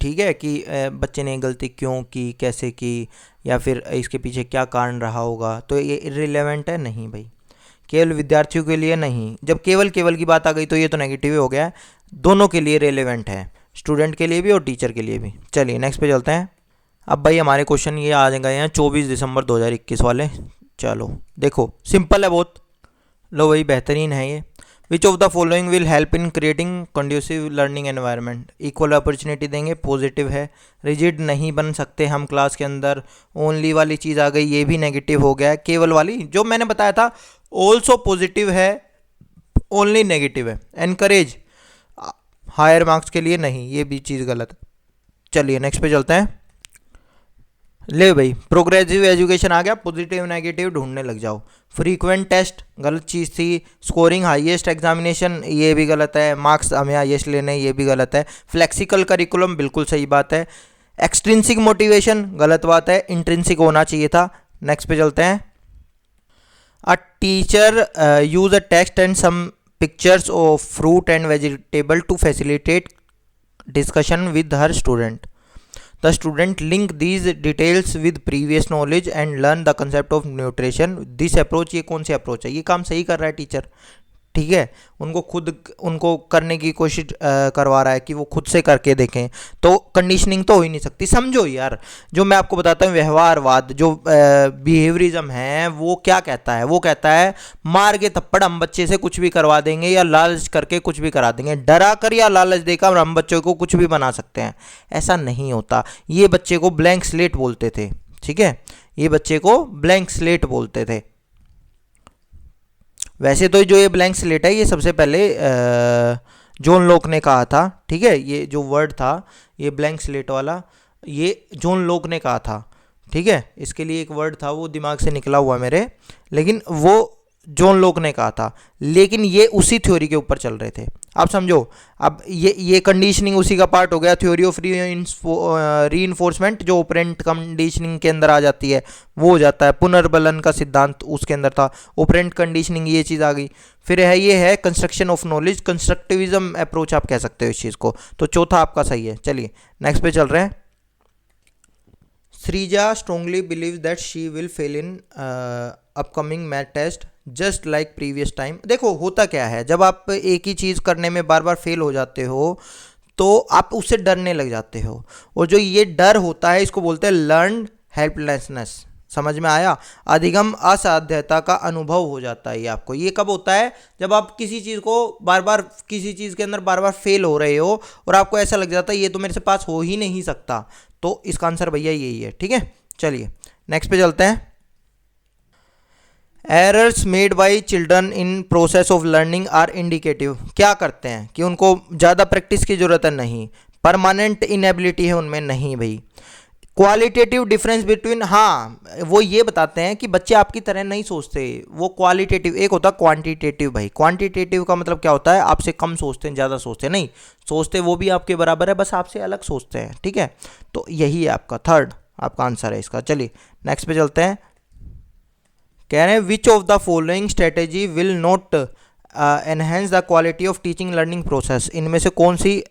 ठीक है, कि बच्चे ने गलती क्यों की, कैसे की, या फिर इसके पीछे क्या कारण रहा होगा, तो ये इररिलेवेंट है, नहीं भाई। केवल विद्यार्थियों के लिए नहीं, जब केवल की बात आ गई तो ये तो नेगेटिव हो गया है, दोनों के लिए रेलेवेंट है, स्टूडेंट के लिए भी और टीचर के लिए भी। चलिए नेक्स्ट पे चलते हैं। अब भाई हमारे क्वेश्चन ये आ गए हैं 24 दिसंबर 2021 वाले। चलो देखो, सिंपल है बहुत, लो भाई बेहतरीन है ये। विच of the following will help in creating conducive learning environment, equal opportunity देंगे, पॉजिटिव है। रिजिड नहीं बन सकते हम क्लास के अंदर, ओनली वाली चीज़ आ गई, ये भी नेगेटिव हो गया है। केवल वाली जो मैंने बताया था ऑल्सो पॉजिटिव है, ओनली नेगेटिव है। एनकरेज हायर मार्क्स के लिए नहीं, ये भी चीज़ गलत है। चलिए नेक्स्ट पे चलते हैं। ले भाई, प्रोग्रेसिव एजुकेशन आ गया, पॉजिटिव नेगेटिव ढूंढने लग जाओ। फ्रीक्वेंट टेस्ट गलत चीज़ थी। स्कोरिंग हाईएस्ट एग्जामिनेशन, ये भी गलत है। मार्क्स हमें हाईएस्ट लेने, ये भी गलत है। फ्लेक्सिकल करिकुलम, बिल्कुल सही बात है। एक्सट्रिंसिक मोटिवेशन, गलत बात है, इंट्रिंसिक होना चाहिए था। नेक्स्ट पे चलते हैं। A teacher use a text and some pictures of fruit and vegetable to facilitate discussion with her student. The student link these details with previous knowledge and learn the concept of nutrition. This approach, ये कौन सी अप्रोच है, ये काम सही कर रहा है टीचर, ठीक है। उनको करने की कोशिश करवा रहा है कि वो खुद से करके देखें, तो कंडीशनिंग तो हो ही नहीं सकती। समझो यार, जो मैं आपको बताता हूँ व्यवहारवाद, जो बिहेवियरिज्म है, वो क्या कहता है, वो कहता है मार के थप्पड़ हम बच्चे से कुछ भी करवा देंगे, या लालच करके कुछ भी करा देंगे। डरा कर या लालच देकर हम बच्चों को कुछ भी बना सकते हैं, ऐसा नहीं होता। ये बच्चे को ब्लैंक स्लेट बोलते थे, ठीक है, ये बच्चे को ब्लैंक स्लेट बोलते थे। वैसे तो जो ये ब्लैंक स्लेट है, ये सबसे पहले जॉन लॉक ने कहा था, ठीक है। ये जो वर्ड था, ये ब्लैंक स्लेट वाला, ये जॉन लॉक ने कहा था, ठीक है। इसके लिए एक वर्ड था, वो दिमाग से निकला हुआ मेरे, लेकिन वो जॉन लॉक ने कहा था, लेकिन ये उसी थ्योरी के ऊपर चल रहे थे। आप समझो, अब ये कंडीशनिंग उसी का पार्ट हो गया। थ्योरी ऑफ रीइंफोर्समेंट जो ऑपरेंट कंडीशनिंग के अंदर आ जाती है, वो हो जाता है। पुनर्बलन का सिद्धांत उसके अंदर था। ऑपरेंट कंडीशनिंग, ये चीज़ आ गई। फिर है ये है construction of knowledge, constructivism approach आप कह सकते हो इस चीज़ को, तो चौथा आपका सही है। चलिए नेक्स्ट पे चल रहे हैं। Shreeja strongly believe that she will fail in upcoming math test just like previous time. देखो होता क्या है, जब आप एक ही चीज़ करने में बार बार फेल हो जाते हो तो आप उससे डरने लग जाते हो, और जो ये डर होता है इसको बोलते हैं लर्न हेल्पलेसनेस, समझ में आया? अधिगम असाध्यता का अनुभव हो जाता है ये आपको। ये कब होता है? जब आप किसी चीज़ को बार बार, किसी चीज़ के अंदर बार बार फेल हो रहे हो और आपको ऐसा लग जाता है ये तो मेरे से पास हो ही नहीं सकता। तो इसका आंसर भैया यही है। ठीक है, चलिए नेक्स्ट पे चलते हैं। Errors made by children in process of learning are indicative. क्या करते हैं कि उनको ज़्यादा प्रैक्टिस की ज़रूरत है? नहीं। परमानेंट इनएबिलिटी है उनमें? नहीं भाई। क्वालिटेटिव डिफरेंस बिटवीन, हाँ वो ये बताते हैं कि बच्चे आपकी तरह नहीं सोचते, वो क्वालिटेटिव। एक होता है क्वांटिटेटिव भाई। क्वांटिटेटिव का मतलब क्या होता है? आपसे कम सोचते हैं, ज़्यादा सोचते हैं? नहीं, सोचते वो भी आपके बराबर है, बस आपसे अलग सोचते हैं। ठीक है, तो यही है आपका थर्ड, आपका आंसर है इसका। चलिए नेक्स्ट पे चलते हैं। कह रहे हैं which of the following strategy will not enhance the quality of teaching learning process. इनमें से कौन सी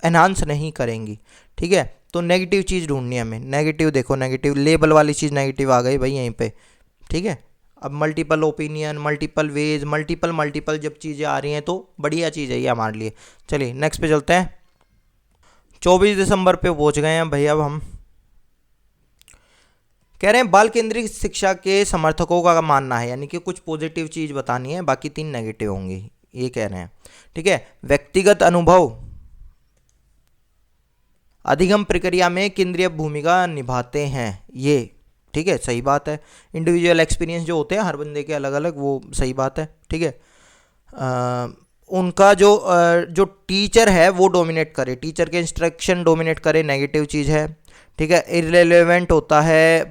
एनहांस नहीं करेंगी? ठीक है, तो नेगेटिव चीज़ ढूंढनी है हमें। नेगेटिव देखो, नेगेटिव लेबल वाली चीज़ नेगेटिव आ गई भाई यहीं पे। ठीक है, अब multiple opinion, multiple ways, multiple जब चीज़ें आ रही हैं तो बढ़िया चीज़ है ये हमारे लिए। चलिए नेक्स्ट पे चलते हैं। 24 दिसंबर पे पहुंच गए हैं भाई अब हम। कह रहे हैं बाल केंद्रित शिक्षा के समर्थकों का मानना है, यानी कि कुछ पॉजिटिव चीज़ बतानी है, बाकी 3 नेगेटिव होंगी, ये कह रहे हैं। ठीक है, व्यक्तिगत अनुभव अधिगम प्रक्रिया में केंद्रीय भूमिका निभाते हैं ये। ठीक है, सही बात है। इंडिविजुअल एक्सपीरियंस जो होते हैं हर बंदे के अलग अलग, वो सही बात है। ठीक है, उनका जो टीचर है वो डोमिनेट करे, टीचर के इंस्ट्रक्शन डोमिनेट करे, नेगेटिव चीज़ है। ठीक है, इररिलेवेंट होता है,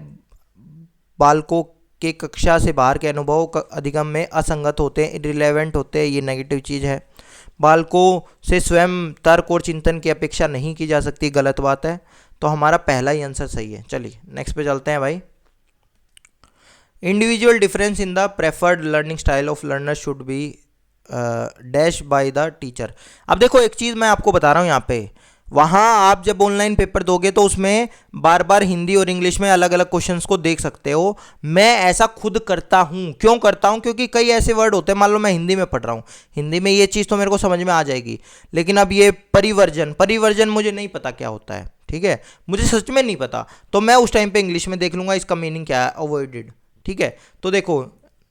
बालकों के कक्षा से बाहर के अनुभव अधिगम में असंगत होते हैं, इररिलेवेंट होते हैं, ये नेगेटिव चीज़ है। बालकों से स्वयं तर्क और चिंतन की अपेक्षा नहीं की जा सकती, गलत बात है। तो हमारा पहला ही आंसर सही है। चलिए नेक्स्ट पे चलते हैं भाई। Individual difference in the preferred learning style of learner should be dash by the teacher. अब देखो एक चीज़ मैं आपको बता रहा हूँ यहाँ पे, वहाँ आप जब ऑनलाइन पेपर दोगे तो उसमें बार बार हिंदी और इंग्लिश में अलग अलग क्वेश्चंस को देख सकते हो। मैं ऐसा खुद करता हूँ। क्यों करता हूँ? क्योंकि कई ऐसे वर्ड होते हैं, मान लो मैं हिंदी में पढ़ रहा हूँ, हिंदी में ये चीज़ तो मेरे को समझ में आ जाएगी, लेकिन अब ये परिवर्जन मुझे नहीं पता क्या होता है। ठीक है, मुझे सच में नहीं पता, तो मैं उस टाइम पे इंग्लिश में देख लूँगा इसका मीनिंग क्या है, अवॉइडेड। ठीक है, तो देखो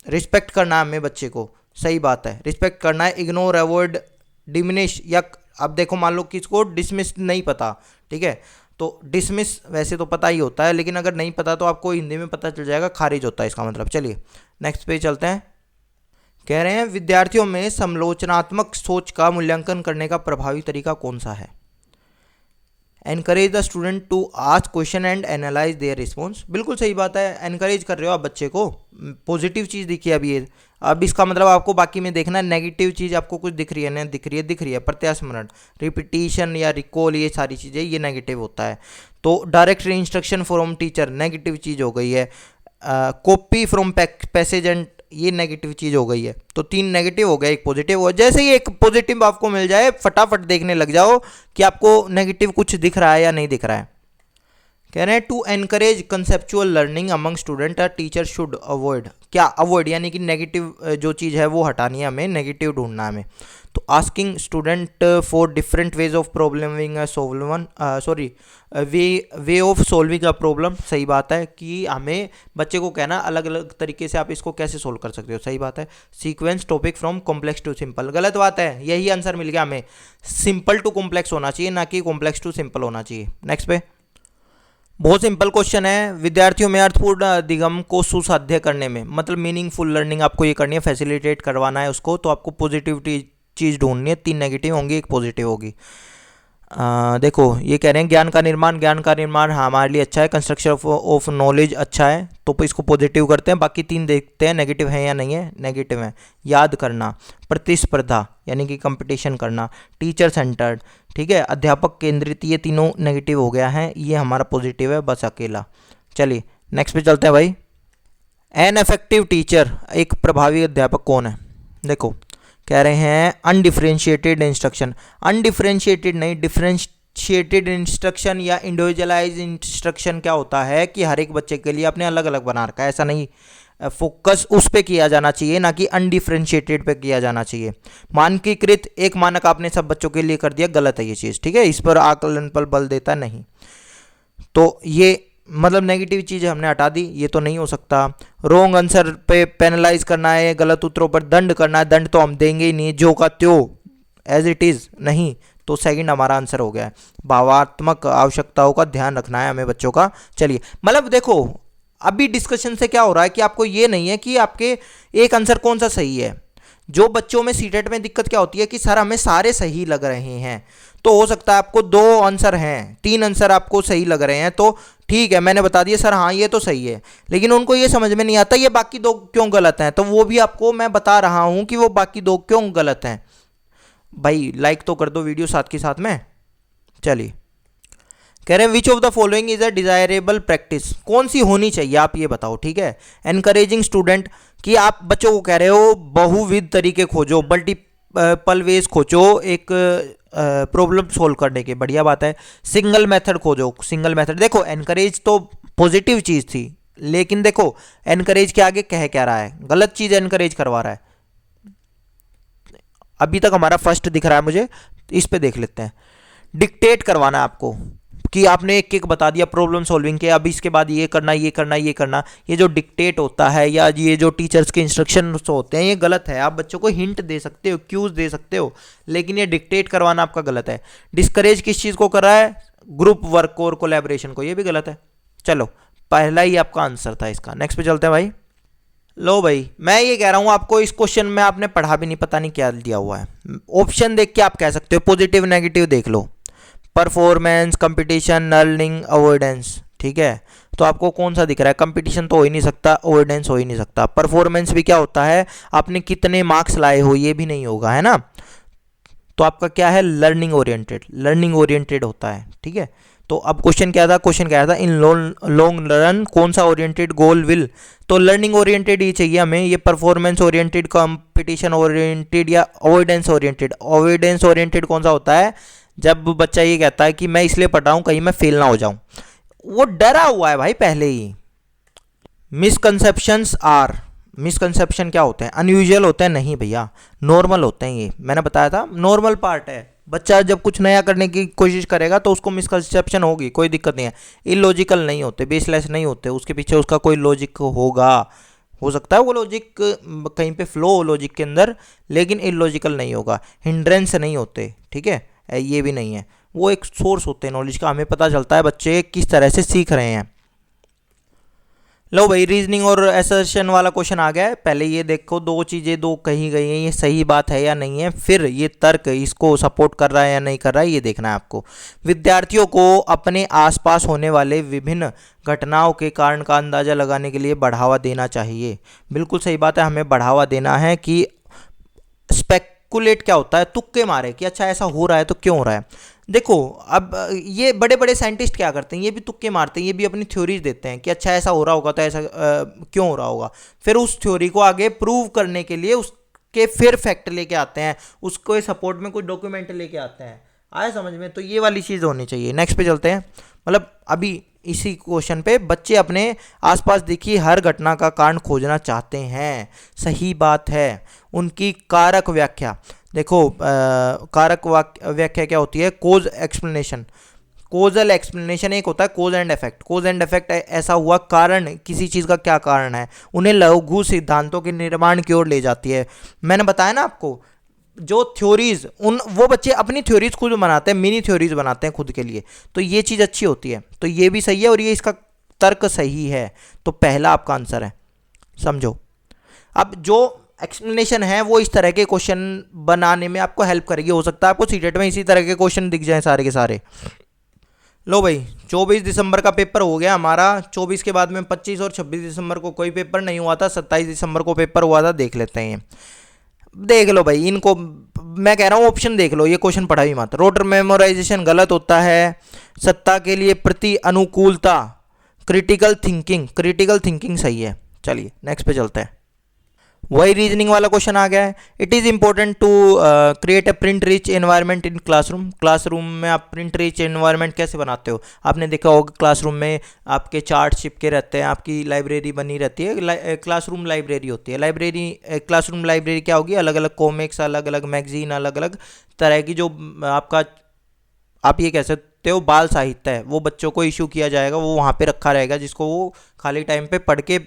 रिस्पेक्ट करना है हमें बच्चे को, सही बात है, रिस्पेक्ट करना है। इग्नोर, अवॉइड, डिमिनिश, या अब देखो मान लो किसको डिसमिस नहीं पता, ठीक है, तो डिसमिस वैसे तो पता ही होता है, लेकिन अगर नहीं पता तो आपको हिंदी में पता चल जाएगा, खारिज होता है इसका मतलब। चलिए नेक्स्ट पे चलते हैं। कह रहे हैं विद्यार्थियों में समालोचनात्मक सोच का मूल्यांकन करने का प्रभावी तरीका कौन सा है? Encourage the student to ask question and analyse their response. बिल्कुल सही बात है, एनकरेज कर रहे हो आप बच्चे को, पॉजिटिव चीज़ दिखी है अभी ये। अब इसका मतलब आपको बाकी में देखना है, नेगेटिव चीज़ आपको कुछ दिख रही है ना, दिख रही है प्रत्यास्मरण, रिपीटिशन या रिकॉल, ये सारी चीज़ें ये नेगेटिव होता है। तो direct instruction from teacher negative चीज़ हो गई है। कॉपी फ्रॉम पैसेज एंड, ये नेगेटिव चीज़ हो गई है। तो 3 नेगेटिव हो गया, एक पॉजिटिव हो। जैसे ही एक पॉजिटिव आपको मिल जाए फटाफट देखने लग जाओ कि आपको नेगेटिव कुछ दिख रहा है या नहीं दिख रहा है। कह रहे हैं to encourage conceptual learning among student a teacher should avoid. क्या अवॉइड? यानी कि नेगेटिव जो चीज़ है वो हटानी है हमें, नेगेटिव ढूंढना है हमें। तो asking student for different ways of problemming way of solving a problem, सही बात है कि हमें बच्चे को कहना अलग अलग तरीके से आप इसको कैसे सोल्व कर सकते हो, सही बात है। Sequence topic from complex to simple, गलत बात है, यही आंसर मिल गया हमें। सिंपल टू कॉम्प्लेक्स होना चाहिए, ना कि कॉम्प्लेक्स टू सिंपल होना चाहिए। नेक्स्ट पे बहुत सिंपल क्वेश्चन है। विद्यार्थियों में अर्थपूर्ण अधिगम को सुसाध्य करने में, मतलब मीनिंगफुल लर्निंग आपको ये करनी है, फैसिलिटेट करवाना है उसको, तो आपको पॉजिटिविटी चीज़ ढूंढनी है। 3 नेगेटिव होंगी, एक पॉजिटिव होगी। देखो ये कह रहे हैं ज्ञान का निर्माण हमारे लिए अच्छा है, कंस्ट्रक्शन ऑफ नॉलेज अच्छा है, तो इसको पॉजिटिव करते हैं। बाकी 3 देखते हैं नेगेटिव है या नहीं है, नेगेटिव है। याद करना, प्रतिस्पर्धा यानी कि कंपटीशन करना, टीचर सेंटर्ड, ठीक है, अध्यापक केंद्रित, ये तीनों नेगेटिव हो गया है, ये हमारा पॉजिटिव है बस अकेला। चलिए नेक्स्ट पे चलते हैं भाई। एन इफेक्टिव टीचर, एक प्रभावी अध्यापक कौन है? देखो कह रहे हैं अनडिफरेंशिएटेड इंस्ट्रक्शन, अनडिफरेंशिएटेड नहीं, डिफरेंशिएटेड इंस्ट्रक्शन या इंडिविजुअलाइज इंस्ट्रक्शन क्या होता है कि हर एक बच्चे के लिए आपने अलग अलग बना रखा है, ऐसा नहीं, फोकस उस पे किया जाना चाहिए, ना कि अनडिफरेंशिएटेड पे किया जाना चाहिए। मानकीकृत, एक मानक आपने सब बच्चों के लिए कर दिया, गलत है ये चीज़, ठीक है, इस पर आकलन पर बल देता नहीं। तो ये मतलब नेगेटिव चीज़ हमने हटा दी, ये तो नहीं हो सकता। रॉन्ग आंसर पे पेनलाइज करना है, गलत उत्तरों पर दंड करना है, दंड तो हम देंगे ही नहीं, जो का त्यो एज इट इज़ नहीं, तो सेकंड हमारा आंसर हो गया है। भावात्मक आवश्यकताओं का ध्यान रखना है हमें बच्चों का। चलिए, मतलब देखो अभी डिस्कशन से क्या हो रहा है कि आपको ये नहीं है कि आपके एक आंसर कौन सा सही है। जो बच्चों में सीटेट में दिक्कत क्या होती है कि सर हमें सारे सही लग रहे हैं, तो हो सकता है आपको 2 आंसर हैं, 3 आंसर आपको सही लग रहे हैं, तो ठीक है मैंने बता दिया सर हाँ ये तो सही है, लेकिन उनको ये समझ में नहीं आता ये बाकी 2 क्यों गलत हैं, तो वो भी आपको मैं बता रहा हूं कि वो बाकी 2 क्यों गलत हैं। भाई लाइक तो कर दो वीडियो साथ के साथ में। चलिए, कह रहे हैं which of the following is a desirable practice, कौन सी होनी चाहिए आप ये बताओ, ठीक है। एनकरेजिंग स्टूडेंट, कि आप बच्चों को कह रहे हो बहुविध तरीके खोजो, मल्टीपल वेज खोजो एक प्रॉब्लम सोल्व करने के, बढ़िया बात है। सिंगल मेथड खोजो, सिंगल मेथड, देखो एनकरेज तो पॉजिटिव चीज़ थी, लेकिन देखो एनकरेज के आगे कह क्या रहा है, गलत चीज़ एनकरेज करवा रहा है। अभी तक हमारा फर्स्ट दिख रहा है मुझे, इस पे देख लेते हैं। डिक्टेट करवाना है आपको, कि आपने एक एक बता दिया प्रॉब्लम सॉल्विंग के, अब इसके बाद ये करना ये करना ये करना, ये जो डिक्टेट होता है या ये जो टीचर्स के इंस्ट्रक्शन होते हैं ये गलत है। आप बच्चों को हिंट दे सकते हो, क्यूज दे सकते हो, लेकिन ये डिक्टेट करवाना आपका गलत है। डिस्करेज किस चीज़ को कर रहा है, ग्रुप वर्क और कोलैबोरेशन को, ये भी गलत है। चलो, पहला ही आपका आंसर था इसका। नेक्स्ट पे चलते हैं भाई। लो भाई, मैं ये कह रहा हूँ आपको इस क्वेश्चन में आपने पढ़ा भी नहीं, पता नहीं क्या दिया हुआ है। ऑप्शन देख के आप कह सकते हो, पॉजिटिव नेगेटिव देख लो, परफॉर्मेंस, कंपटीशन, लर्निंग, अवॉइडेंस, ठीक है। तो आपको कौन सा दिख रहा है, कंपटीशन तो हो ही नहीं सकता, अवॉइडेंस हो ही नहीं सकता, परफॉर्मेंस भी क्या होता है, आपने कितने मार्क्स लाए हो ये भी नहीं होगा, है ना। तो आपका क्या है, लर्निंग ओरिएंटेड, लर्निंग ओरिएंटेड होता है, ठीक है। तो अब क्वेश्चन क्या था, क्वेश्चन क्या था, इन लॉन्ग रन कौन सा ओरिएंटेड गोल विल, तो लर्निंग ओरिएंटेड ही चाहिए हमें, ये परफॉर्मेंस ओरिएंटेड, कंपटीशन ओरिएंटेड या अवॉइडेंस ओरिएंटेड। अवॉइडेंस ओरिएंटेड कौन सा होता है, जब बच्चा ये कहता है कि मैं इसलिए पढ़ रहा हूं कहीं मैं फेल ना हो जाऊं, वो डरा हुआ है भाई पहले ही। मिसकंसेप्शंस आर, मिसकंसेप्शन क्या होते हैं, अनयूजुअल होते हैं, नहीं भैया नॉर्मल होते हैं, ये मैंने बताया था नॉर्मल पार्ट है। बच्चा जब कुछ नया करने की कोशिश करेगा तो उसको मिसकंसेप्शन होगी, कोई दिक्कत नहीं है। इलॉजिकल नहीं होते, बेसलेस नहीं होते, उसके पीछे उसका कोई लॉजिक होगा, हो सकता है वो लॉजिक कहीं पे फ्लो हो लॉजिक के अंदर, लेकिन इलॉजिकल नहीं होगा। हिंड्रेंस नहीं होते, ठीक है, ये भी नहीं है, वो एक सोर्स होते हैं नॉलेज का, हमें पता चलता है बच्चे किस तरह से सीख रहे हैं। लो भाई, रीजनिंग और असर्शन वाला क्वेश्चन आ गया है। पहले ये देखो, 2 चीज़ें 2 कही गई हैं, ये सही बात है या नहीं है, फिर ये तर्क इसको सपोर्ट कर रहा है या नहीं कर रहा है, ये देखना है आपको। विद्यार्थियों को अपने आसपास होने वाले विभिन्न घटनाओं के कारण का अंदाज़ा लगाने के लिए बढ़ावा देना चाहिए। बिल्कुल सही बात है, हमें बढ़ावा देना है कि स्पेकुलेट क्या होता है, तुक्के मारे कि अच्छा ऐसा हो रहा है तो क्यों हो रहा है। देखो अब ये बड़े बड़े साइंटिस्ट क्या करते हैं, ये भी तुक्के मारते हैं, ये भी अपनी थ्योरीज देते हैं कि अच्छा ऐसा हो रहा होगा तो ऐसा क्यों हो रहा होगा, फिर उस थ्योरी को आगे प्रूव करने के लिए उसके फिर फैक्ट लेके आते हैं, उसको सपोर्ट में कुछ डॉक्यूमेंट लेके आते हैं। आया समझ में, तो ये वाली चीज़ होनी चाहिए। नेक्स्ट पे चलते हैं। मतलब अभी इसी क्वेश्चन पे बच्चे अपने आसपास दिखी हर घटना का कारण खोजना चाहते हैं, सही बात है। उनकी कारक व्याख्या देखो, कारक व्याख्या क्या होती है, कोज एक्सप्लेनेशन, कोजल एक्सप्लेनेशन एक होता है cause and effect. Cause and effect ऐसा हुआ, कारण किसी चीज़ का क्या कारण है, उन्हें लघु सिद्धांतों के निर्माण की ओर ले जाती है। मैंने बताया ना आपको, जो थ्योरीज वो बच्चे अपनी थ्योरीज खुद बनाते हैं, मिनी थ्योरीज बनाते हैं खुद के लिए, तो ये चीज़ अच्छी होती है। तो ये भी सही है और ये इसका तर्क सही है, तो पहला आपका आंसर है, समझो। अब जो एक्सप्लेनेशन है वो इस तरह के क्वेश्चन बनाने में आपको हेल्प करेगी, हो सकता है आपको सीटेट में इसी तरह के क्वेश्चन दिख जाएं सारे के सारे। लो भाई, 24 दिसंबर का पेपर हो गया हमारा, 24 के बाद में 25 और 26 दिसंबर को कोई पेपर नहीं हुआ था, 27 दिसंबर को पेपर हुआ था, देख लेते हैं। देख लो भाई, इनको मैं कह रहा हूँ ऑप्शन देख लो, ये क्वेश्चन पढ़ा ही मत। रोटर मेमोराइजेशन गलत होता है, सत्ता के लिए प्रति अनुकूलता, क्रिटिकल थिंकिंग सही है। चलिए नेक्स्ट पे चलते हैं। वही रीजनिंग वाला क्वेश्चन आ गया है। It is important to create a print rich environment in classroom. Classroom में आप प्रिंट रिच एनवायरनमेंट कैसे बनाते हो, आपने देखा होगा क्लासरूम में आपके चार्ट चिपके रहते हैं, आपकी लाइब्रेरी बनी रहती है, क्लासरूम लाइब्रेरी होती है। क्लासरूम लाइब्रेरी क्या होगी, अलग अलग कॉमिक्स, अलग अलग मैगजीन, अलग अलग तरह की जो आपका, आप ये कह सकते हो बाल साहित्य है, वो बच्चों को इशू किया जाएगा, वो वहाँ पे रखा रहेगा जिसको वो खाली टाइम पे पढ़ के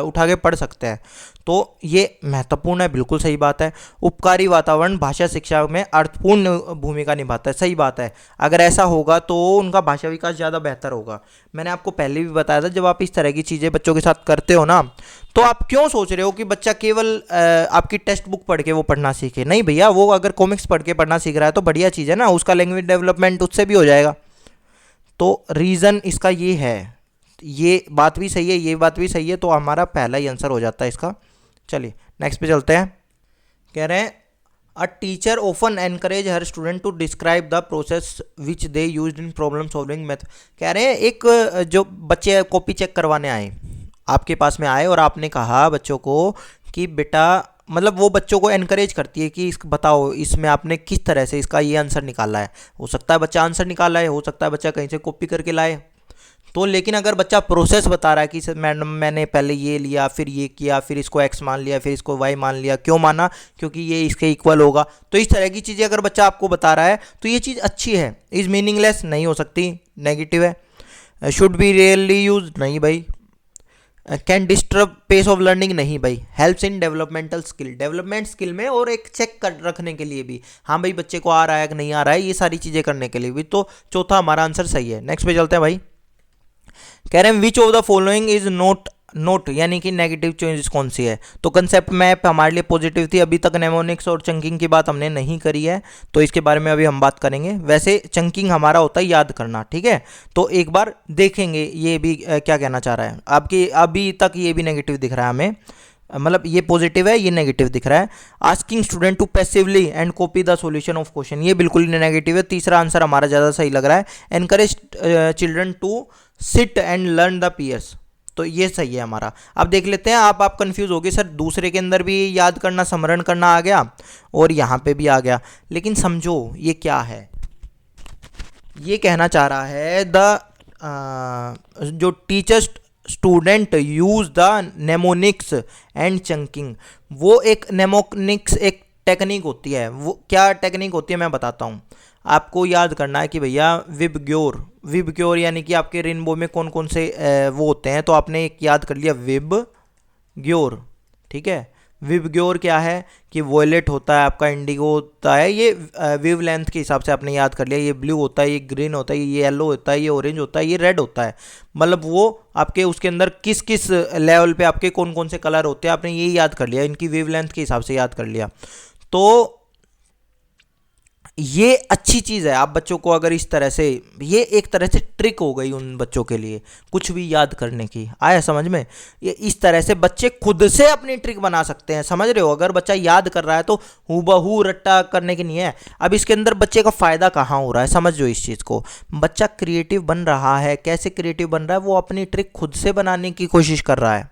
उठा के पढ़ सकते हैं। तो ये महत्वपूर्ण है, बिल्कुल सही बात है। उपकारी वातावरण भाषा शिक्षा में अर्थपूर्ण भूमिका निभाता है, सही बात है। अगर ऐसा होगा तो उनका भाषा विकास ज़्यादा बेहतर होगा। मैंने आपको पहले भी बताया था, जब आप इस तरह की चीज़ें बच्चों के साथ करते हो ना, तो आप क्यों सोच रहे हो कि बच्चा केवल आपकी टेक्स्ट बुक पढ़ के वो पढ़ना सीखे। नहीं भैया, वो अगर कॉमिक्स पढ़ के पढ़ना सीख रहा है तो बढ़िया चीज़ है ना, उसका लैंग्वेज डेवलपमेंट उससे भी हो जाएगा। तो रीज़न इसका ये है, ये बात भी सही है, ये बात भी सही है, तो हमारा पहला ही आंसर हो जाता है इसका। चलिए नेक्स्ट पे चलते हैं। कह रहे हैं a teacher often encourage her student to describe the process which they used in problem solving method. कह रहे हैं एक जो बच्चे कॉपी चेक करवाने आए, आपके पास में आए और आपने कहा बच्चों को कि बेटा, मतलब वो बच्चों को एनकरेज करती है कि बताओ इसमें आपने किस तरह से इसका ये आंसर निकाला है। हो सकता है बच्चा आंसर निकाला है, हो सकता है बच्चा कहीं से कॉपी करके लाए। तो लेकिन अगर बच्चा प्रोसेस बता रहा है कि सर मैडम मैंने पहले ये लिया, फिर ये किया, फिर इसको एक्स मान लिया, फिर इसको वाई मान लिया, क्यों माना, क्योंकि ये इसके इक्वल होगा। तो इस तरह की चीज़ें अगर बच्चा आपको बता रहा है तो ये चीज़ अच्छी है। इज़ मीनिंगलेस नहीं हो सकती, नेगेटिव है। शुड बी रियली यूज, नहीं भाई। Can disturb pace of learning, नहीं भाई। Helps in developmental skill, development skill में और एक चेक कर रखने के लिए भी, हाँ भाई बच्चे को आ रहा है कि नहीं आ रहा है, ये सारी चीज़ें करने के लिए भी। तो चौथा हमारा आंसर सही है। नेक्स्ट पे चलते हैं भाई। कह रहे हैं which of the following is note यानी कि नेगेटिव चेंजेस कौन सी है। तो कंसेप्ट मैप हमारे लिए पॉजिटिव थी, अभी तक नेमोनिक्स और चंकिंग की बात हमने नहीं करी है, तो इसके बारे में अभी हम बात करेंगे। वैसे चंकिंग हमारा होता है याद करना, ठीक है, तो एक बार देखेंगे ये भी क्या कहना चाह रहा है। आपकी अभी तक ये भी नेगेटिव दिख रहा है हमें, मतलब ये पॉजिटिव है, ये नेगेटिव दिख रहा है। Asking student to passively and copy the solution of question, ये बिल्कुल नेगेटिव है। तीसरा आंसर हमारा ज़्यादा सही लग रहा है। Encourage children to sit and learn the peers, तो ये सही है हमारा। अब देख लेते हैं, आप कंफ्यूज हो गए सर, दूसरे के अंदर भी याद करना स्मरण करना आ गया और यहाँ पे भी आ गया, लेकिन समझो ये क्या है। ये कहना चाह रहा है जो teachers student use the mnemonics and chunking, वो एक नेमोनिक्स एक टेक्निक होती है। वो क्या टेक्निक होती है मैं बताता हूँ। आपको याद करना है कि भैया विबग्योर यानी कि आपके रेनबो में कौन कौन से वो होते हैं, तो आपने एक याद कर लिया विबग्योर, ठीक है। विबग्योर क्या है कि वॉयलेट होता है आपका, इंडिगो होता है, ये वेव लेंथ के हिसाब से आपने याद कर लिया। ये ब्लू होता है, ये ग्रीन होता है, ये येलो होता है, ये ऑरेंज होता है, ये रेड होता है। मतलब वो आपके उसके अंदर किस किस लेवल पे आपके कौन कौन से कलर होते हैं, आपने ये याद कर लिया, इनकी वेव लेंथ के हिसाब से याद कर लिया। तो ये अच्छी चीज़ है। आप बच्चों को अगर इस तरह से, ये एक तरह से ट्रिक हो गई उन बच्चों के लिए कुछ भी याद करने की, आया समझ में। ये इस तरह से बच्चे खुद से अपनी ट्रिक बना सकते हैं, समझ रहे हो। अगर बच्चा याद कर रहा है तो हूबहू रट्टा करने की नहीं है। अब इसके अंदर बच्चे का फ़ायदा कहाँ हो रहा है, समझो इस चीज़ को। बच्चा क्रिएटिव बन रहा है। कैसे क्रिएटिव बन रहा है, वो अपनी ट्रिक खुद से बनाने की कोशिश कर रहा है।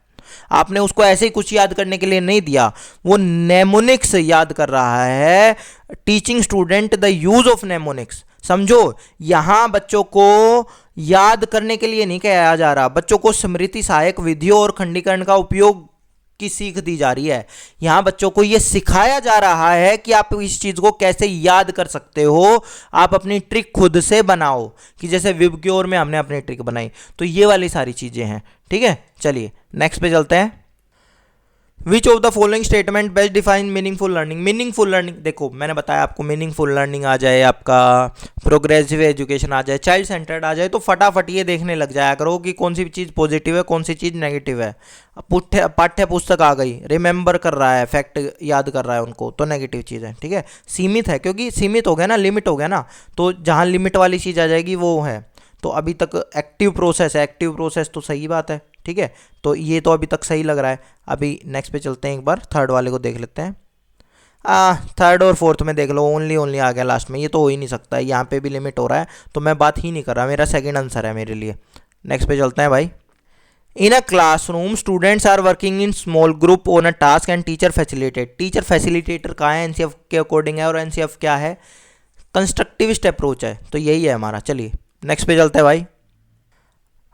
आपने उसको ऐसे ही कुछ याद करने के लिए नहीं दिया, वो नेमोनिक्स याद कर रहा है। Teaching student the use of mnemonics, समझो यहां बच्चों को याद करने के लिए नहीं कहा जा रहा, बच्चों को स्मृति सहायक विधियों और खंडीकरण का उपयोग की सीख दी जा रही है। यहां बच्चों को यह सिखाया जा रहा है कि आप इस चीज को कैसे याद कर सकते हो। आप अपनी ट्रिक खुद से बनाओ, कि जैसे विबग्योर में हमने अपनी ट्रिक बनाई, तो ये वाली सारी चीजें हैं, ठीक है। चलिए नेक्स्ट पे चलते हैं। Which of the following statement best define meaningful learning. Meaningful learning, देखो मैंने बताया आपको, मीनिंगफुल लर्निंग आ जाए, आपका प्रोग्रेसिव एजुकेशन आ जाए, चाइल्ड सेंटर्ड आ जाए, तो फटाफट ये देखने लग जाया करो कि कौन सी चीज़ पॉजिटिव है, कौन सी चीज़ नेगेटिव है। पाठ्य पुस्तक आ गई, रिमेंबर कर रहा है, फैक्ट याद कर रहा है उनको, तो नेगेटिव चीज़ है, ठीक है। सीमित है, क्योंकि सीमित हो गया ना, लिमिट हो गया ना, तो जहाँ लिमिट वाली चीज़ आ जाएगी वो है। तो अभी तक एक्टिव प्रोसेस है, एक्टिव प्रोसेस तो सही बात है, ठीक है। तो ये तो अभी तक सही लग रहा है। अभी नेक्स्ट पे चलते हैं, एक बार थर्ड वाले को देख लेते हैं। थर्ड और फोर्थ में देख लो, ओनली आ गया लास्ट में, ये तो हो ही नहीं सकता है, यहाँ पे भी लिमिट हो रहा है, तो मैं बात ही नहीं कर रहा, मेरा सेकंड आंसर है मेरे लिए। नेक्स्ट पे चलते हैं भाई। In a classroom students are working in small group on a task and teacher facilitate. Teacher facilitator कहाँ है, एनसीएफ के अकॉर्डिंग है, और एनसीएफ क्या है, कंस्ट्रक्टिविस्ट अप्रोच है, तो यही है हमारा। चलिए नेक्स्ट पे चलते हैं भाई।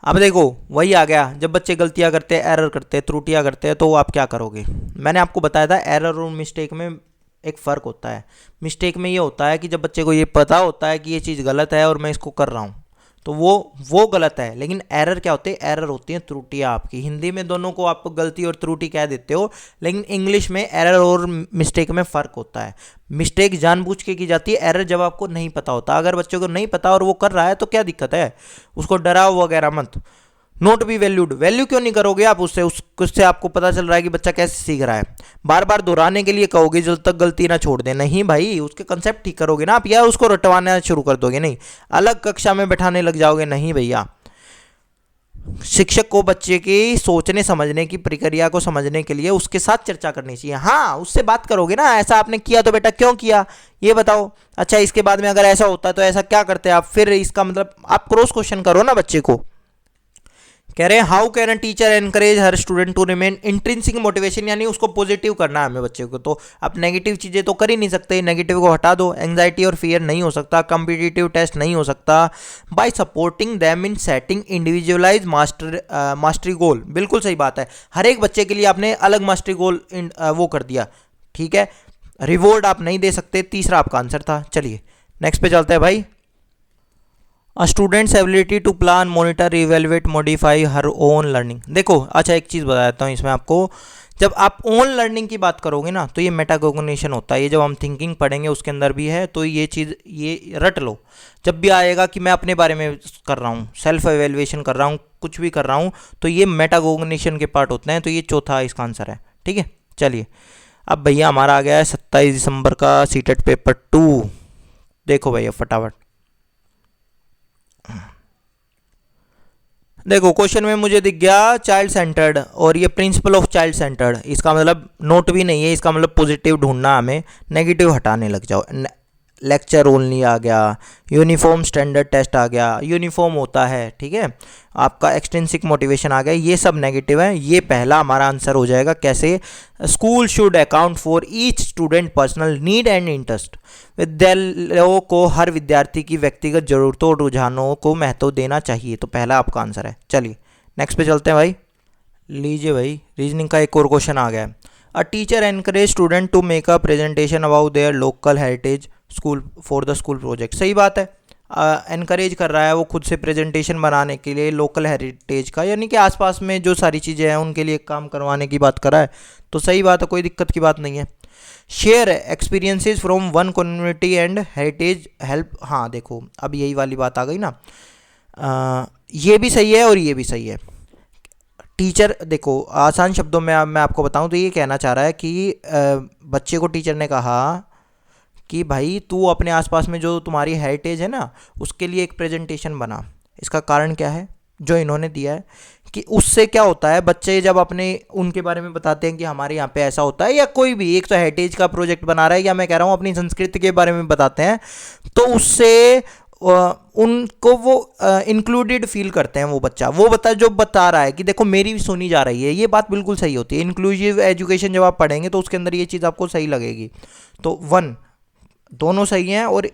अब देखो वही आ गया, जब बच्चे गलतियां करते हैं, एरर करते हैं, त्रुटियां करते हैं, तो आप क्या करोगे। मैंने आपको बताया था एरर और मिस्टेक में एक फ़र्क होता है। मिस्टेक में ये होता है कि जब बच्चे को ये पता होता है कि ये चीज़ गलत है और मैं इसको कर रहा हूँ, तो वो गलत है। लेकिन एरर क्या होते हैं? एरर होती हैं त्रुटियाँ आपकी। हिंदी में दोनों को आप गलती और त्रुटि कह देते हो, लेकिन इंग्लिश में एरर और मिस्टेक में फ़र्क होता है। मिस्टेक जानबूझ के की जाती है, एरर जब आपको नहीं पता होता। अगर बच्चे को नहीं पता और वो कर रहा है तो क्या दिक्कत है? उसको डराओ वगैरह मत। नोट बी वैल्यूड, वैल्यू क्यों नहीं करोगे आप उससे? उससे आपको पता चल रहा है कि बच्चा कैसे सीख रहा है। बार बार दोहराने के लिए कहोगे जब तक गलती ना छोड़ दे? नहीं भाई, उसके कंसेप्ट ठीक करोगे ना आप, या उसको रटवाना शुरू कर दोगे? नहीं। अलग कक्षा में बैठाने लग जाओगे? नहीं भैया। शिक्षक को बच्चे की सोचने समझने की प्रक्रिया को समझने के लिए उसके साथ चर्चा करनी चाहिए। हाँ, उससे बात करोगे ना, ऐसा आपने किया तो बेटा क्यों किया ये बताओ। अच्छा, इसके बाद में अगर ऐसा होता है तो ऐसा क्या करते हैं आप? फिर इसका मतलब आप क्रॉस क्वेश्चन करो ना बच्चे को। कह रहे हैं how can a teacher encourage her student to remain intrinsic motivation, यानी उसको पॉजिटिव करना है हमें बच्चे को। तो आप नेगेटिव चीज़ें तो कर ही नहीं सकते, नेगेटिव को हटा दो। एंग्जाइटी और फियर नहीं हो सकता, कम्पिटिटिव टेस्ट नहीं हो सकता। By supporting them in setting individualize mastery goal, बिल्कुल सही बात है। हर एक बच्चे के लिए आपने अलग मास्टरी गोल वो कर दिया, ठीक है। रिवॉर्ड आप नहीं दे सकते, तीसरा आपका आंसर था। चलिए नेक्स्ट पे चलते हैं भाई। A student's ability to plan, monitor, evaluate, modify her own learning. देखो, अच्छा एक चीज़ बता देता हूँ इसमें आपको। जब आप ओन लर्निंग की बात करोगे ना, तो ये मेटाकोग्निशन होता है। ये जब हम थिंकिंग पढ़ेंगे उसके अंदर भी है, तो ये चीज़ ये रट लो। जब भी आएगा कि मैं अपने बारे में कर रहा हूँ, सेल्फ एवेल्युएशन कर रहा हूँ, कुछ भी कर रहा हूँ, तो ये मेटाकोग्निशन के पार्ट होते हैं। तो ये चौथा इसका आंसर है, ठीक है। चलिए अब भैया हमारा आ गया है 27 दिसंबर का सीटेट पेपर 2। देखो भैया फटाफट देखो, क्वेश्चन में मुझे दिख गया चाइल्ड सेंटर्ड, और ये प्रिंसिपल ऑफ चाइल्ड सेंटर्ड। इसका मतलब नोट भी नहीं है, इसका मतलब पॉजिटिव ढूंढना हमें, नेगेटिव हटाने लग जाओ। लेक्चर ओनली आ गया, यूनिफॉर्म स्टैंडर्ड टेस्ट आ गया, यूनिफॉर्म होता है, ठीक है। आपका एक्सट्रिंसिक मोटिवेशन आ गया, ये सब नेगेटिव है। ये पहला हमारा आंसर हो जाएगा। कैसे? School should account for each student personal need and interest. विद्यालयों को हर विद्यार्थी की व्यक्तिगत जरूरतों और रुझानों को महत्व देना चाहिए। तो पहला आपका आंसर है। चलिए नेक्स्ट पे चलते हैं भाई। लीजिए भाई, रीजनिंग का एक और क्वेश्चन आ गया है। A teacher encourage student to make a presentation about their local heritage school for the school project. सही बात है, एनकरेज कर रहा है वो खुद से प्रेजेंटेशन बनाने के लिए लोकल हेरिटेज का, यानी कि आसपास में जो सारी चीज़ें हैं उनके लिए काम करवाने की बात कर रहा है। तो सही बात है, कोई दिक्कत की बात नहीं है। Share experiences from one community and heritage help. हाँ देखो, अब यही वाली बात आ गई ना। ये भी सही है और ये भी सही है। टीचर देखो, आसान शब्दों में मैं आपको बताऊं तो ये कहना चाह रहा है कि बच्चे को टीचर ने कहा कि भाई तू अपने आसपास में जो तुम्हारी हेरिटेज है ना, उसके लिए एक प्रेजेंटेशन बना। इसका कारण क्या है जो इन्होंने दिया है कि उससे क्या होता है, बच्चे जब अपने उनके बारे में बताते हैं कि हमारे यहाँ पे ऐसा होता है, या कोई भी एक तो हेरिटेज का प्रोजेक्ट बना रहा है, या मैं कह रहा हूँ अपनी संस्कृति के बारे में बताते हैं, तो उससे उनको वो इंक्लूडेड फील करते हैं। वो बच्चा जो बता रहा है कि देखो मेरी भी सुनी जा रही है, ये बात बिल्कुल सही होती है। इंक्लूसिव एजुकेशन जब आप पढ़ेंगे तो उसके अंदर ये चीज़ आपको सही लगेगी। तो वन दोनों सही हैं और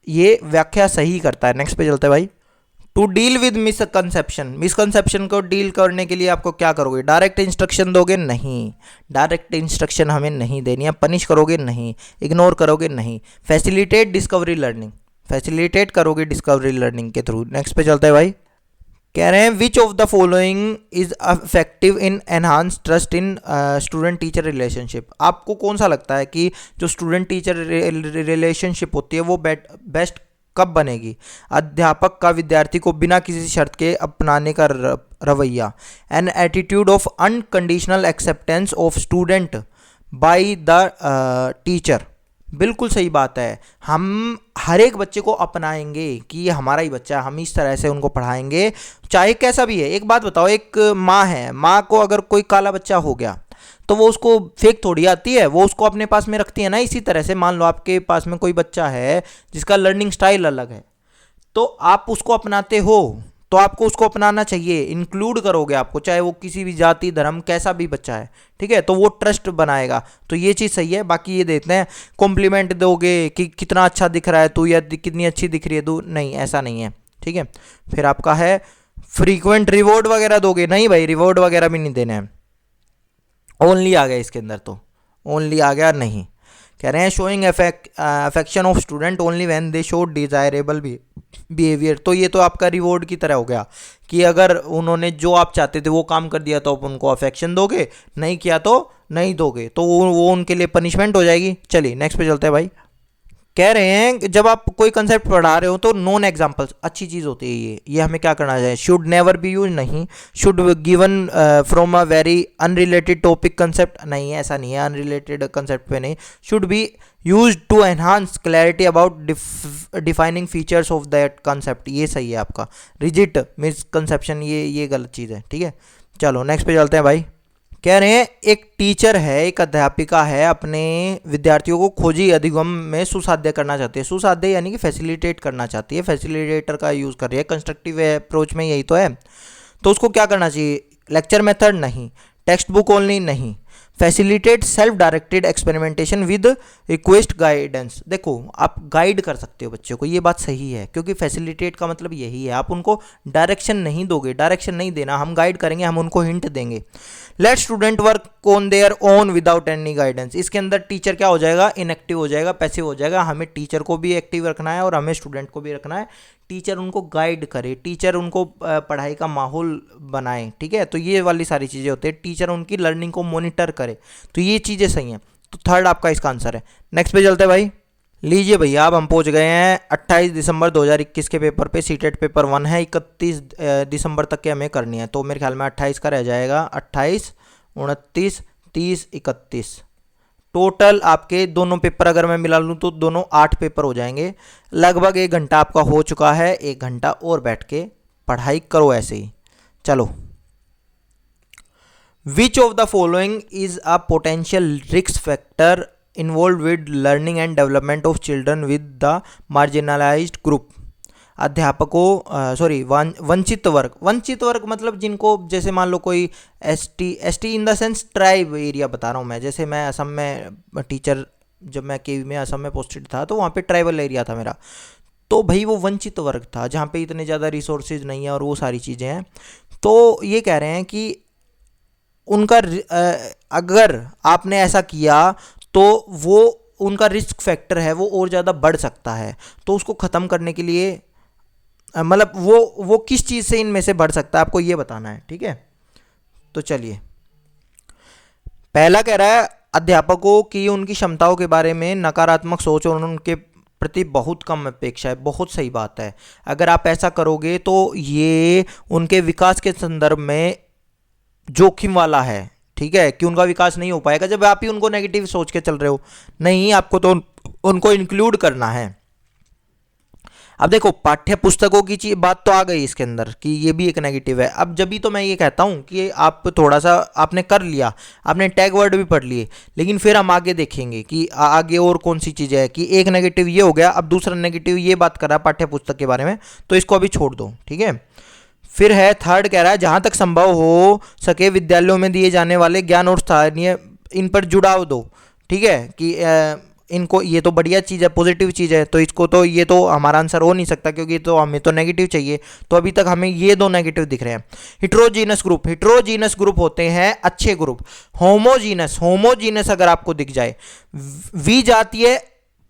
ये व्याख्या सही करता है। नेक्स्ट पे चलते हैं भाई। टू डील विद मिसकंसेप्शन को डील करने के लिए आपको क्या करोगे? डायरेक्ट इंस्ट्रक्शन दोगे? नहीं, डायरेक्ट इंस्ट्रक्शन हमें नहीं देनी है। पनिश करोगे? नहीं। इग्नोर करोगे? नहीं। फैसिलिटेट डिस्कवरी लर्निंग, फैसिलिटेट करोगे डिस्कवरी लर्निंग के थ्रू। नेक्स्ट पे चलते हैं भाई। कह रहे हैं which of the following is effective in enhance trust in student teacher relationship. आपको कौन सा लगता है कि जो स्टूडेंट टीचर रिलेशनशिप होती है वो बेस्ट कब बनेगी? अध्यापक का विद्यार्थी को बिना किसी शर्त के अपनाने का रवैया, an attitude of unconditional acceptance of student by the teacher. बिल्कुल सही बात है, हम हर एक बच्चे को अपनाएंगे कि ये हमारा ही बच्चा है, हम इस तरह से उनको पढ़ाएंगे चाहे कैसा भी है। एक बात बताओ, एक माँ है, माँ को अगर कोई काला बच्चा हो गया तो वो उसको फेक थोड़ी आती है, वो उसको अपने पास में रखती है ना। इसी तरह से मान लो आपके पास में कोई बच्चा है जिसका लर्निंग स्टाइल अलग है, तो आप उसको अपनाते हो तो आपको उसको अपनाना चाहिए, इंक्लूड करोगे आपको, चाहे वो किसी भी जाति धर्म कैसा भी बच्चा है, ठीक है। तो वो ट्रस्ट बनाएगा, तो ये चीज़ सही है। बाकी ये देते हैं कॉम्प्लीमेंट दोगे कि कितना अच्छा दिख रहा है तू, या कितनी अच्छी दिख रही है तू, नहीं ऐसा नहीं है, ठीक है। फिर आपका है फ्रीक्वेंट रिवॉर्ड वगैरह दोगे? नहीं भाई, रिवॉर्ड वगैरह भी नहीं देने हैं। ओनली आ गया इसके अंदर, तो ओनली आ गया नहीं। कह रहे हैं showing affection of student only when they show desirable behaviour. तो ये तो आपका रिवॉर्ड की तरह हो गया कि अगर उन्होंने जो आप चाहते थे वो काम कर दिया तो आप उनको अफेक्शन दोगे, नहीं किया तो नहीं दोगे, तो वो उनके लिए पनिशमेंट हो जाएगी। चलिए नेक्स्ट पे चलते हैं भाई। कह रहे हैं कि जब आप कोई कंसेप्ट पढ़ा रहे हो तो नॉन एग्जाम्पल्स अच्छी चीज़ होती है। ये हमें क्या करना चाहिए? शुड नेवर बी यूज, नहीं। Should given from a very unrelated topic concept, नहीं ऐसा नहीं है, अनरिलेटेड कंसेप्ट पे नहीं। Should be use to enhance clarity about defining features of that concept, ये सही है आपका। रिजिट मिसकंसेप्शन, ये गलत चीज़ है, ठीक है। चलो नेक्स्ट पे चलते हैं भाई। कह रहे हैं एक टीचर है, एक अध्यापिका है, अपने विद्यार्थियों को खोजी अधिगम में सुसाध्य करना चाहती है। सुसाध्य यानी कि फैसिलिटेट करना चाहती है, फैसिलिटेटर का यूज़ कर रही है। कंस्ट्रक्टिव अप्रोच में यही तो है। तो उसको क्या करना चाहिए? लेक्चर मेथड नहीं, टेक्स्ट बुक ओनली नहीं, facilitate self directed experimentation with request guidance. देखो आप गाइड कर सकते हो बच्चों को, ये बात सही है, क्योंकि फैसिलिटेट का मतलब यही है, आप उनको डायरेक्शन नहीं दोगे, डायरेक्शन नहीं देना, हम गाइड करेंगे, हम उनको हिंट देंगे। Let student work on their own without any guidance. इसके अंदर टीचर क्या हो जाएगा? इनएक्टिव हो जाएगा, पैसिव हो जाएगा। हमें टीचर को भी एक्टिव रखना है और हमें स्टूडेंट को भी रखना है। टीचर उनको गाइड करे, टीचर उनको पढ़ाई का माहौल बनाए, ठीक है। तो ये वाली सारी चीज़ें होती है, टीचर उनकी लर्निंग को मॉनिटर करे, तो ये चीज़ें सही हैं। तो थर्ड आपका इसका आंसर है। नेक्स्ट पे चलते हैं भाई। लीजिए भैया अब हम पहुंच गए हैं 28 दिसंबर 2021 के पेपर पे। सीटेट पेपर 1 है, 31 दिसंबर तक के हमें करनी है, तो मेरे ख्याल में 28 का रह जाएगा। 28, 29, 30, 31 टोटल आपके दोनों पेपर अगर मैं मिला लूँ तो दोनों 8 पेपर हो जाएंगे। लगभग 1 घंटा आपका हो चुका है, 1 घंटा और बैठ के पढ़ाई करो ऐसे ही। चलो, विच of the following is a potential risk factor involve with learning and development of children with the marginalised group. अध्यापकों वंचित वर्ग मतलब जिनको, जैसे मान लो कोई ST in the sense tribe area बता रहा हूँ मैं। जैसे मैं असम में टीचर, जब मैं केवी में असम में पोस्टेड था तो वहाँ पे ट्राइबल एरिया था मेरा, तो भाई वो वंचित वर्ग था जहाँ पे इतने ज़्यादा रिसोर्सेज नहीं है और वो सारी चीज़ें हैं। तो ये कह रहे हैं कि उनका अगर आपने ऐसा किया तो वो उनका रिस्क फैक्टर है वो और ज़्यादा बढ़ सकता है। तो उसको ख़त्म करने के लिए मतलब वो किस चीज़ से इनमें से बढ़ सकता है आपको ये बताना है, ठीक है। तो चलिए, पहला कह रहा है अध्यापकों की उनकी क्षमताओं के बारे में नकारात्मक सोच और उनके प्रति बहुत कम अपेक्षा है। बहुत सही बात है, अगर आप ऐसा करोगे तो ये उनके विकास के संदर्भ में जोखिम वाला है, ठीक है, कि उनका विकास नहीं हो पाएगा जब आप ही उनको नेगेटिव सोच के चल रहे हो। नहीं, आपको तो उनको इंक्लूड करना है। अब देखो पाठ्य पुस्तकों की बात तो आ गई इसके अंदर कि ये भी एक नेगेटिव है। अब जब भी तो मैं ये कहता हूँ कि आप थोड़ा सा आपने कर लिया, आपने टैग वर्ड भी पढ़ लिए, लेकिन फिर हम आगे देखेंगे कि आगे और कौन सी चीज़ें है। कि एक नेगेटिव ये हो गया, अब दूसरा नेगेटिव ये बात कर रहा है पाठ्य पुस्तक के बारे में, तो इसको अभी छोड़ दो, ठीक है। फिर है थर्ड, कह रहा है जहाँ तक संभव हो सके विद्यालयों में दिए जाने वाले ज्ञान और स्थानीय इन पर जुड़ाव दो, ठीक है। कि इनको, ये तो बढ़िया चीज़ है, पॉजिटिव चीज़ है, तो इसको तो ये तो हमारा आंसर हो नहीं सकता क्योंकि तो हमें तो नेगेटिव चाहिए। तो अभी तक हमें ये 2 नेगेटिव दिख रहे हैं। हिट्रोजीनस ग्रुप होते हैं अच्छे ग्रुप। होमोजीनस अगर आपको दिख जाए, वी जाती है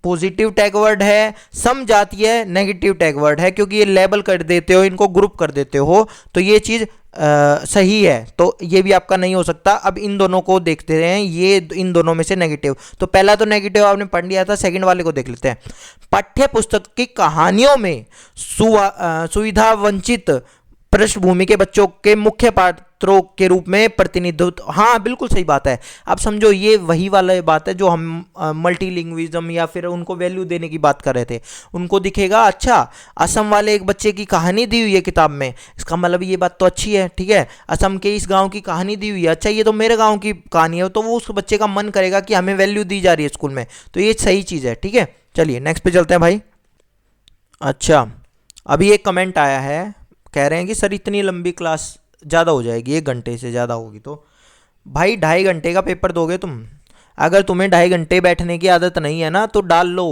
पॉजिटिव टैग वर्ड है, सम जाती है नेगेटिव टैग वर्ड है, क्योंकि ये लेबल कर देते हो, इनको ग्रुप कर देते हो, तो ये चीज़ सही है। तो ये भी आपका नहीं हो सकता। अब इन दोनों को देखते हैं, ये इन दोनों में से नेगेटिव, तो पहला तो नेगेटिव आपने पढ़ लिया था, सेकंड वाले को देख लेते हैं। पाठ्य पुस्तक की कहानियों में सुविधा वंचित पृष्ठभूमि के बच्चों के मुख्य पात्रों के रूप में प्रतिनिधित्व। हाँ बिल्कुल सही बात है। आप समझो ये वही वाला बात है जो हम मल्टीलिंग्विज्म या फिर उनको वैल्यू देने की बात कर रहे थे। उनको दिखेगा अच्छा असम वाले एक बच्चे की कहानी दी हुई है किताब में, इसका मतलब ये बात तो अच्छी है, ठीक है। असम के इस गाँव की कहानी दी हुई है, अच्छा ये तो मेरे गाँव की कहानी है, तो वो उस बच्चे का मन करेगा कि हमें वैल्यू दी जा रही है स्कूल में, तो ये सही चीज़ है, ठीक है। चलिए नेक्स्ट पे चलते हैं भाई। अच्छा, अभी एक कमेंट आया है, कह रहे हैं कि सर इतनी लंबी क्लास ज़्यादा हो जाएगी, 1 घंटे से ज़्यादा होगी। तो भाई 2.5 घंटे का पेपर दोगे तुम? अगर तुम्हें 2.5 घंटे बैठने की आदत नहीं है ना तो डाल लो,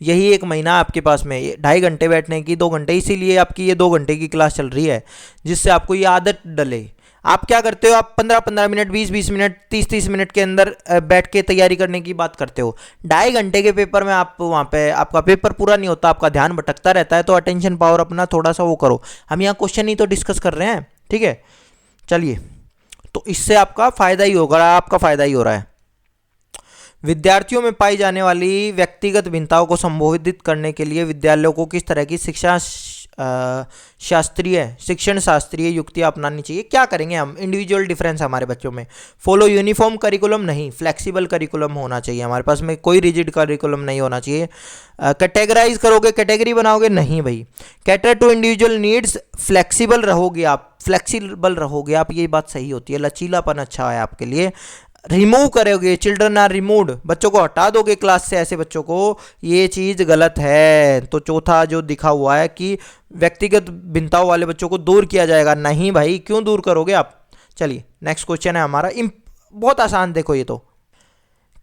यही 1 महीना आपके पास में 2.5 घंटे बैठने की, 2 घंटे, इसीलिए आपकी ये 2 घंटे की क्लास चल रही है, जिससे आपको ये आदत डले। आप क्या करते हो, आप 15-15 मिनट, 20-20 मिनट, 30-30 मिनट के अंदर बैठ के तैयारी करने की बात करते हो। 2.5 घंटे के पेपर में आप वहाँ पे आपका पेपर पूरा नहीं होता, आपका ध्यान भटकता रहता है। तो अटेंशन पावर अपना थोड़ा सा वो करो। हम यहाँ क्वेश्चन ही तो डिस्कस कर रहे हैं, ठीक है। चलिए, तो इससे आपका फायदा ही होगा, आपका फायदा ही हो रहा है। विद्यार्थियों में पाई जाने वाली व्यक्तिगत भिन्नताओं को संबोधित करने के लिए विद्यालयों को किस तरह की शिक्षण शास्त्रीय युक्तियां अपनानी चाहिए? क्या करेंगे हम? इंडिविजुअल डिफरेंस हमारे बच्चों में। फॉलो यूनिफॉर्म करिकुलम नहीं, फ्लेक्सिबल करिकुलम होना चाहिए हमारे पास में, कोई रिजिड करिकुलम नहीं होना चाहिए। कैटेगराइज करोगे, कैटेगरी बनाओगे नहीं भाई। Cater to individual needs, flexible रहोगे आप, फ्लेक्सिबल रहोगे आप, ये बात सही होती है, लचीलापन अच्छा है आपके लिए। रिमूव करोगे, चिल्ड्रन आर रिमूव्ड, बच्चों को हटा दोगे क्लास से, ऐसे बच्चों को, ये चीज़ गलत है। तो चौथा जो दिखा हुआ है कि व्यक्तिगत भिन्नताओं वाले बच्चों को दूर किया जाएगा, नहीं भाई, क्यों दूर करोगे आप। चलिए नेक्स्ट क्वेश्चन है हमारा, बहुत आसान, देखो ये तो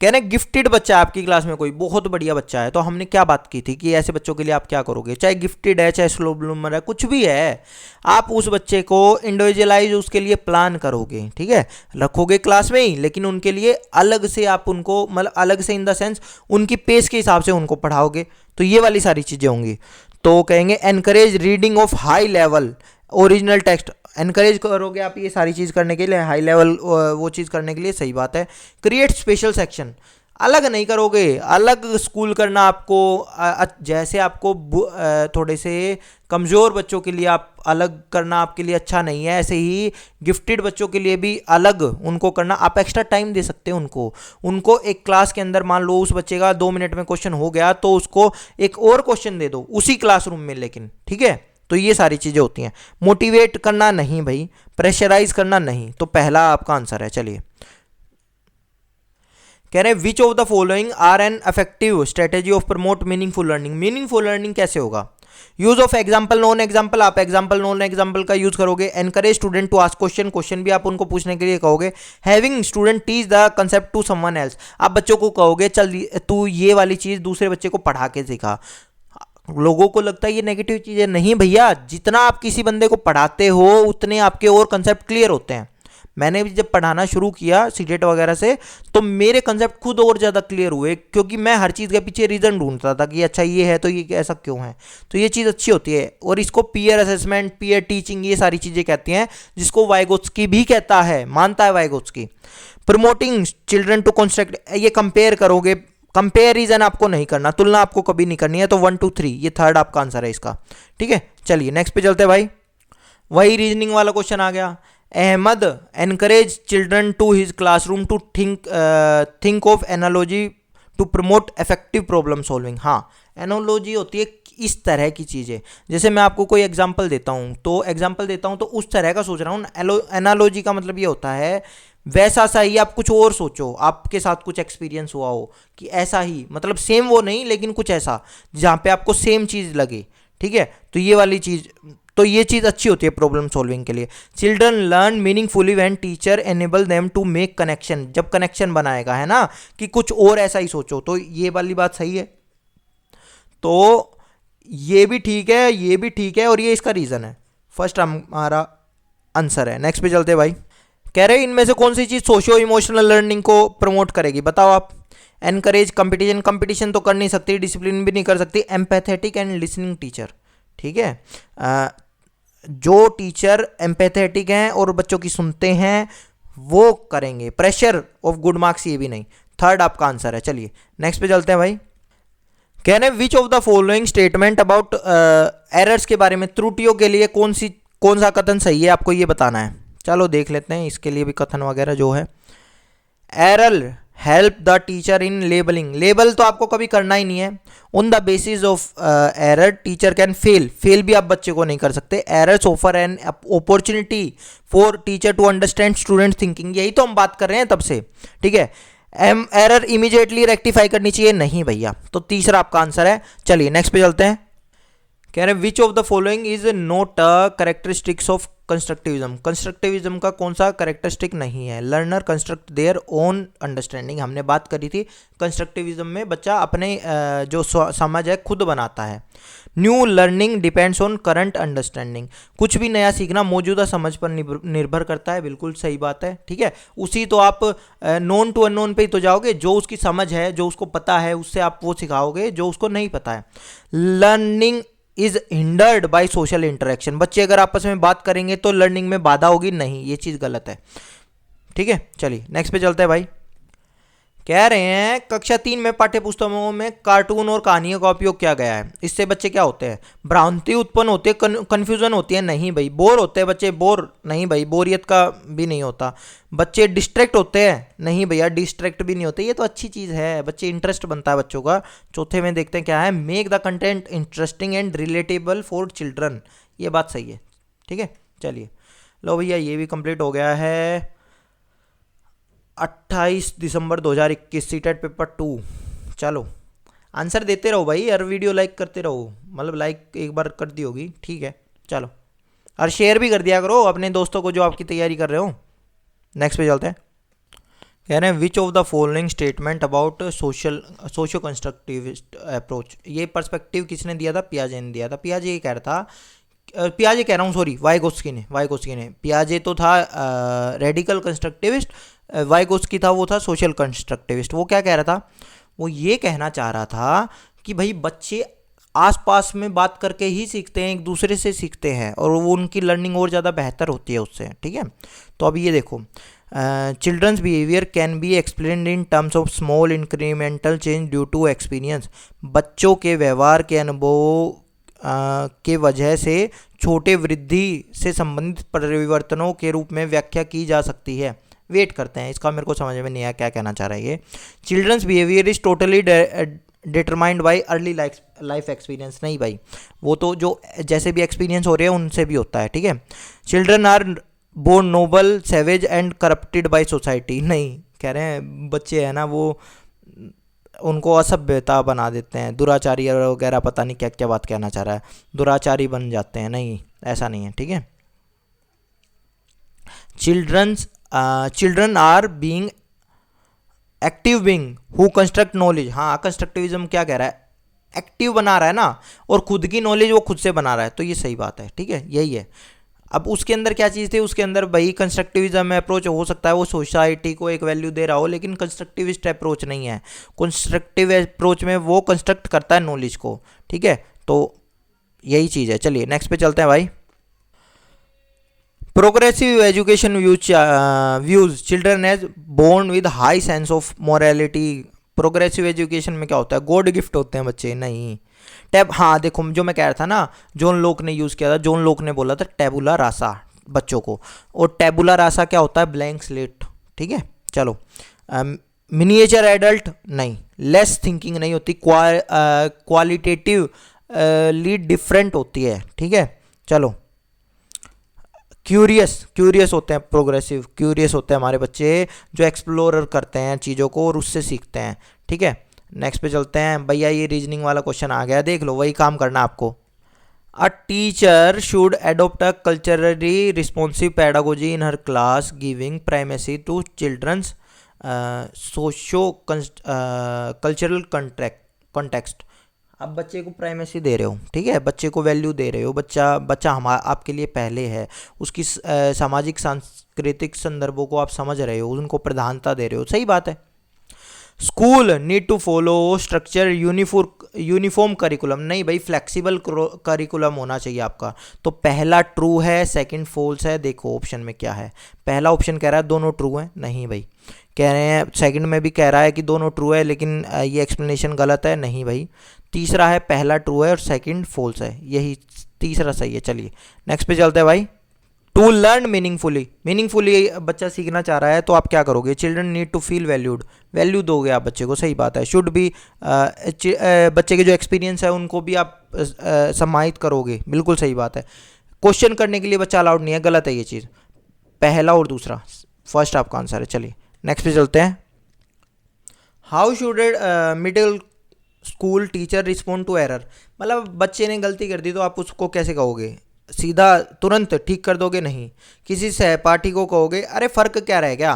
कह रहे गिफ्टेड बच्चा है आपकी क्लास में, कोई बहुत बढ़िया बच्चा है, तो हमने क्या बात की थी कि ऐसे बच्चों के लिए आप क्या करोगे, चाहे गिफ्टेड है, चाहे स्लो ब्लूमर है, कुछ भी है, आप उस बच्चे को इंडिविजुअलाइज उसके लिए प्लान करोगे, ठीक है, रखोगे क्लास में ही, लेकिन उनके लिए अलग से आप उनको, मतलब अलग से इन द सेंस उनकी पेस के हिसाब से उनको पढ़ाओगे। तो ये वाली सारी चीज़ें होंगी। तो कहेंगे encourage reading of high level original text, encourage करोगे आप ये सारी चीज़ करने के लिए, हाई लेवल वो चीज़ करने के लिए, सही बात है। क्रिएट स्पेशल सेक्शन, अलग नहीं करोगे, अलग स्कूल करना आपको, जैसे आपको थोड़े से कमज़ोर बच्चों के लिए आप अलग करना आपके लिए अच्छा नहीं है, ऐसे ही गिफ्टेड बच्चों के लिए भी अलग उनको करना, आप एक्स्ट्रा टाइम दे सकते हो उनको एक क्लास के अंदर, मान लो उस बच्चे का 2 मिनट में क्वेश्चन हो गया, तो उसको एक और क्वेश्चन दे दो उसी क्लासरूम में, लेकिन ठीक है। तो ये सारी चीज़ें होती हैं। मोटिवेट करना नहीं भाई, प्रेशराइज करना नहीं, तो पहला आपका आंसर है। चलिए, कह रहे हैं which of the following are an effective strategy of promote meaningful learning. Meaningful learning कैसे होगा? Use of example non example, आप एग्जाम्पल नॉन एग्जाम्पल का यूज करोगे। Encourage student to ask question, question भी आप उनको पूछने के लिए कहोगे। Having student teach the concept to someone else, आप बच्चों को कहोगे चल तू ये वाली चीज़ दूसरे बच्चे को पढ़ा के सिखा। लोगों को लगता है ये नेगेटिव चीज़ है, नहीं भैया, जितना आप किसी बंदे को पढ़ाते हो उतने आपके और कंसेप्ट क्लियर होते हैं। मैंने भी जब पढ़ाना शुरू किया सीटेट वगैरह से, तो मेरे कंसेप्ट खुद और ज़्यादा क्लियर हुए, क्योंकि मैं हर चीज़ के पीछे रीज़न ढूंढता था कि अच्छा ये है तो ये ऐसा क्यों है। तो ये चीज़ अच्छी होती है, और इसको पीयर असेसमेंट, पीयर टीचिंग, ये सारी चीज़ें कहती हैं, जिसको वाइगोत्स्की भी कहता है, मानता है Vygotsky. Promoting children to construct, ये कंपेयर करोगे, कंपेरिजन आपको नहीं करना, तुलना आपको कभी नहीं करनी है। तो 1 2 3 ये थर्ड आपका आंसर है इसका, ठीक है। चलिए नेक्स्ट पे चलते हैं भाई, वही रीजनिंग वाला क्वेश्चन आ गया। Ahmed encourage children to his classroom to think of analogy to promote effective problem solving. हाँ, एनालॉजी होती है इस तरह की चीज़ें, जैसे मैं आपको कोई एग्जांपल देता हूँ तो उस तरह का सोच रहा हूँ। एनालॉजी का मतलब ये होता है वैसा सा ही आप कुछ और सोचो, आपके साथ कुछ एक्सपीरियंस हुआ हो कि ऐसा ही, मतलब सेम वो नहीं लेकिन कुछ ऐसा जहाँ पे आपको सेम चीज़ लगे, ठीक है। तो ये वाली चीज़, तो ये चीज़ अच्छी होती है प्रॉब्लम सॉल्विंग के लिए। Children learn meaningfully when teacher enable them to make connection, जब कनेक्शन बनाएगा, है ना, कि कुछ और ऐसा ही सोचो, तो ये वाली बात सही है। तो ये भी ठीक है, ये भी ठीक है, और ये इसका रीज़न है, फर्स्ट हमारा आंसर है। नेक्स्ट पे चलते हैं भाई, कह रहे हैं इनमें से कौन सी चीज़ सोशियो इमोशनल लर्निंग को प्रमोट करेगी, बताओ आप। एनकरेज कंपटीशन, कंपटीशन तो कर नहीं सकती, डिसिप्लिन भी नहीं कर सकती। एम्पैथेटिक एंड लिसनिंग टीचर, ठीक है, जो टीचर एम्पैथेटिक हैं और बच्चों की सुनते हैं वो करेंगे। प्रेशर ऑफ गुड मार्क्स, ये भी नहीं, थर्ड आपका आंसर है। चलिए नेक्स्ट पे चलते हैं भाई, कह रहे हैं which of the following statement about errors के बारे में, त्रुटियों के लिए कौन सा कथन सही है, आपको ये बताना है। चलो देख लेते हैं इसके लिए भी कथन वगैरह जो है। Error help the teacher in labelling, label तो आपको कभी करना ही नहीं है। On the basis of error teacher can fail भी आप बच्चे को नहीं कर सकते। Errors offer an opportunity for teacher to understand student thinking, यही तो हम बात कर रहे हैं तब से, ठीक है। एरर इमीडिएटली रेक्टिफाई करनी चाहिए, नहीं भैया, तो तीसरा आपका आंसर है। चलिए नेक्स्ट पे चलते हैं, कह रहे हैं which of the following is not characteristics of constructivism, constructivism का कौन सा कैरेक्टरिस्टिक नहीं है। Learner construct their own understanding, हमने बात करी थी कंस्ट्रक्टिविज्म में बच्चा अपने जो समझ है खुद बनाता है। New learning depends on current understanding, कुछ भी नया सीखना मौजूदा समझ पर निर्भर करता है, बिल्कुल सही बात है, ठीक है। उसी तो आप नोन टू अननोन पे ही तो जाओगे, जो उसकी समझ है, जो उसको पता है, उससे आप वो सिखाओगे जो उसको नहीं पता है। Learning is hindered by social interaction, बच्चे अगर आपस में बात करेंगे तो लर्निंग में बाधा होगी, नहीं, ये चीज़ गलत है, ठीक है। चलिए नेक्स्ट पे चलते हैं भाई। कह रहे हैं कक्षा 3 में पाठ्य पुस्तकों में कार्टून और कहानियों का उपयोग किया गया है, इससे बच्चे क्या होते हैं, भ्रांति उत्पन्न होती है, कन्फ्यूजन होती है, नहीं भाई। बोर होते हैं बच्चे, बोर नहीं भाई, बोरियत का भी नहीं होता। बच्चे डिस्ट्रैक्ट होते हैं, नहीं भैया डिस्ट्रैक्ट भी नहीं होते, ये तो अच्छी चीज़ है, बच्चे इंटरेस्ट बनता है बच्चों का। चौथे में देखते हैं क्या है, make the content interesting and relatable for children, ये बात सही है, ठीक है। चलिए लो भैया ये भी कंप्लीट हो गया है। 28 दिसंबर 2021 सीटेट पेपर 2। चलो आंसर देते रहो भाई, हर वीडियो लाइक करते रहो, मतलब लाइक एक बार कर दी होगी, ठीक है। चलो और शेयर भी कर दिया करो अपने दोस्तों को जो आपकी तैयारी कर रहे हो। नेक्स्ट पे चलते हैं। कह रहे हैं which of the following statement about socio constructivist approach, ये पर्सपेक्टिव किसने दिया था, पियाजे ने दिया था। पियाजे ये कह रहा था, पियाजे कह रहा हूँ सॉरी, वाइगोस्की ने। पियाजे तो था रेडिकल कंस्ट्रक्टिविस्ट, वाइगोस्की था वो था सोशल कंस्ट्रक्टिविस्ट। वो क्या कह रहा था, वो ये कहना चाह रहा था कि भाई बच्चे आसपास में बात करके ही सीखते हैं, एक दूसरे से सीखते हैं, और वो उनकी लर्निंग और ज़्यादा बेहतर होती है उससे, ठीक है। तो अभी ये देखो, children's behaviour can be explained in terms of small incremental change due to experience, बच्चों के व्यवहार के अनुभव के वजह से छोटे वृद्धि से संबंधित परिवर्तनों के रूप में व्याख्या की जा सकती है। वेट करते हैं, इसका मेरे को समझ में नहीं आया क्या कहना चाह रहा है ये। Children's behaviour is totally determined by early life experience, नहीं भाई, वो तो जो जैसे भी एक्सपीरियंस हो रहे हैं उनसे भी होता है, ठीक है। Children are born noble savage and corrupted by society, नहीं, कह रहे हैं बच्चे हैं ना वो उनको असभ्यता बना देते हैं, दुराचारी वगैरह, पता नहीं क्या क्या बात कहना चाह रहा है, दुराचारी बन जाते हैं, नहीं ऐसा नहीं है, ठीक है। Children are being active being who construct knowledge, हाँ कंस्ट्रक्टिविज्म क्या कह रहा है, एक्टिव बना रहा है ना, और खुद की नॉलेज वो खुद से बना रहा है, तो ये सही बात है, ठीक है, यही है। अब उसके अंदर क्या चीज़ थी, उसके अंदर भाई कंस्ट्रक्टिविज्म अप्रोच हो सकता है वो सोसाइटी को एक वैल्यू दे रहा हो, लेकिन कंस्ट्रक्टिविस्ट अप्रोच नहीं है। कंस्ट्रक्टिव अप्रोच में वो कंस्ट्रक्ट करता है नॉलेज को, ठीक है, तो यही चीज़ है। चलिए नेक्स्ट पे चलते हैं भाई। Progressive education views children as born with high sense of morality, progressive education में क्या होता है, गॉड गिफ्ट होते हैं बच्चे, नहीं। टैब, हाँ देखो जो मैं कह रहा था ना, जॉन लोक ने यूज़ किया था, जॉन लोक ने बोला था टेबुला रासा बच्चों को, और टेबुला रासा क्या होता है, ब्लैंक स्लेट, ठीक है। चलो मिनिएचर एडल्ट नहीं, लेस थिंकिंग नहीं होती, क्वालिटेटिव लीड डिफरेंट होती है, ठीक है। चलो क्यूरियस होते हैं, प्रोग्रेसिव क्यूरियस होते हैं हमारे बच्चे, जो एक्सप्लोर करते हैं चीज़ों को और उससे सीखते हैं, ठीक है। नेक्स्ट पे चलते हैं भैया, ये रीजनिंग वाला क्वेश्चन आ गया, देख लो, वही काम करना आपको। A teacher should adopt a culturally responsive pedagogy in her class giving primacy to children's socio cultural context. अब बच्चे को प्राइमेसी दे रहे हो, ठीक है, बच्चे को वैल्यू दे रहे हो, बच्चा आपके लिए पहले है, उसकी सामाजिक सांस्कृतिक संदर्भों को आप समझ रहे हो, उनको प्रधानता दे रहे हो, सही बात है। School need to follow structure uniform curriculum, नहीं भाई, फ्लेक्सिबल करिकुलम होना चाहिए आपका। तो पहला ट्रू है, सेकंड फॉल्स है, देखो ऑप्शन में क्या है। पहला ऑप्शन कह रहा है दोनों ट्रू हैं, नहीं भाई, कह रहे हैं सेकंड में भी कह रहा है कि दोनों ट्रू है, लेकिन ये एक्सप्लेनेशन गलत है, नहीं भाई। तीसरा है पहला ट्रू है और सेकंड फॉल्स है, यही तीसरा सही है। चलिए नेक्स्ट पे चलते हैं भाई। टू लर्न मीनिंगफुली बच्चा सीखना चाह रहा है, तो आप क्या करोगे, children need to feel valued, value दोगे आप बच्चे को, सही बात है। शुड भी बच्चे के जो एक्सपीरियंस है उनको भी आप सम्मानित करोगे, बिल्कुल सही बात है। क्वेश्चन करने के लिए बच्चा अलाउड नहीं है, गलत है ये चीज़, पहला और दूसरा, फर्स्ट आपका आंसर है। चलिए नेक्स्ट पे चलते हैं। How should middle school teacher respond to error, मतलब बच्चे ने गलती कर दी तो आप उसको कैसे कहोगे, सीधा तुरंत ठीक कर दोगे, नहीं, किसी सहपाठी को कहोगे, अरे फ़र्क क्या रह गया,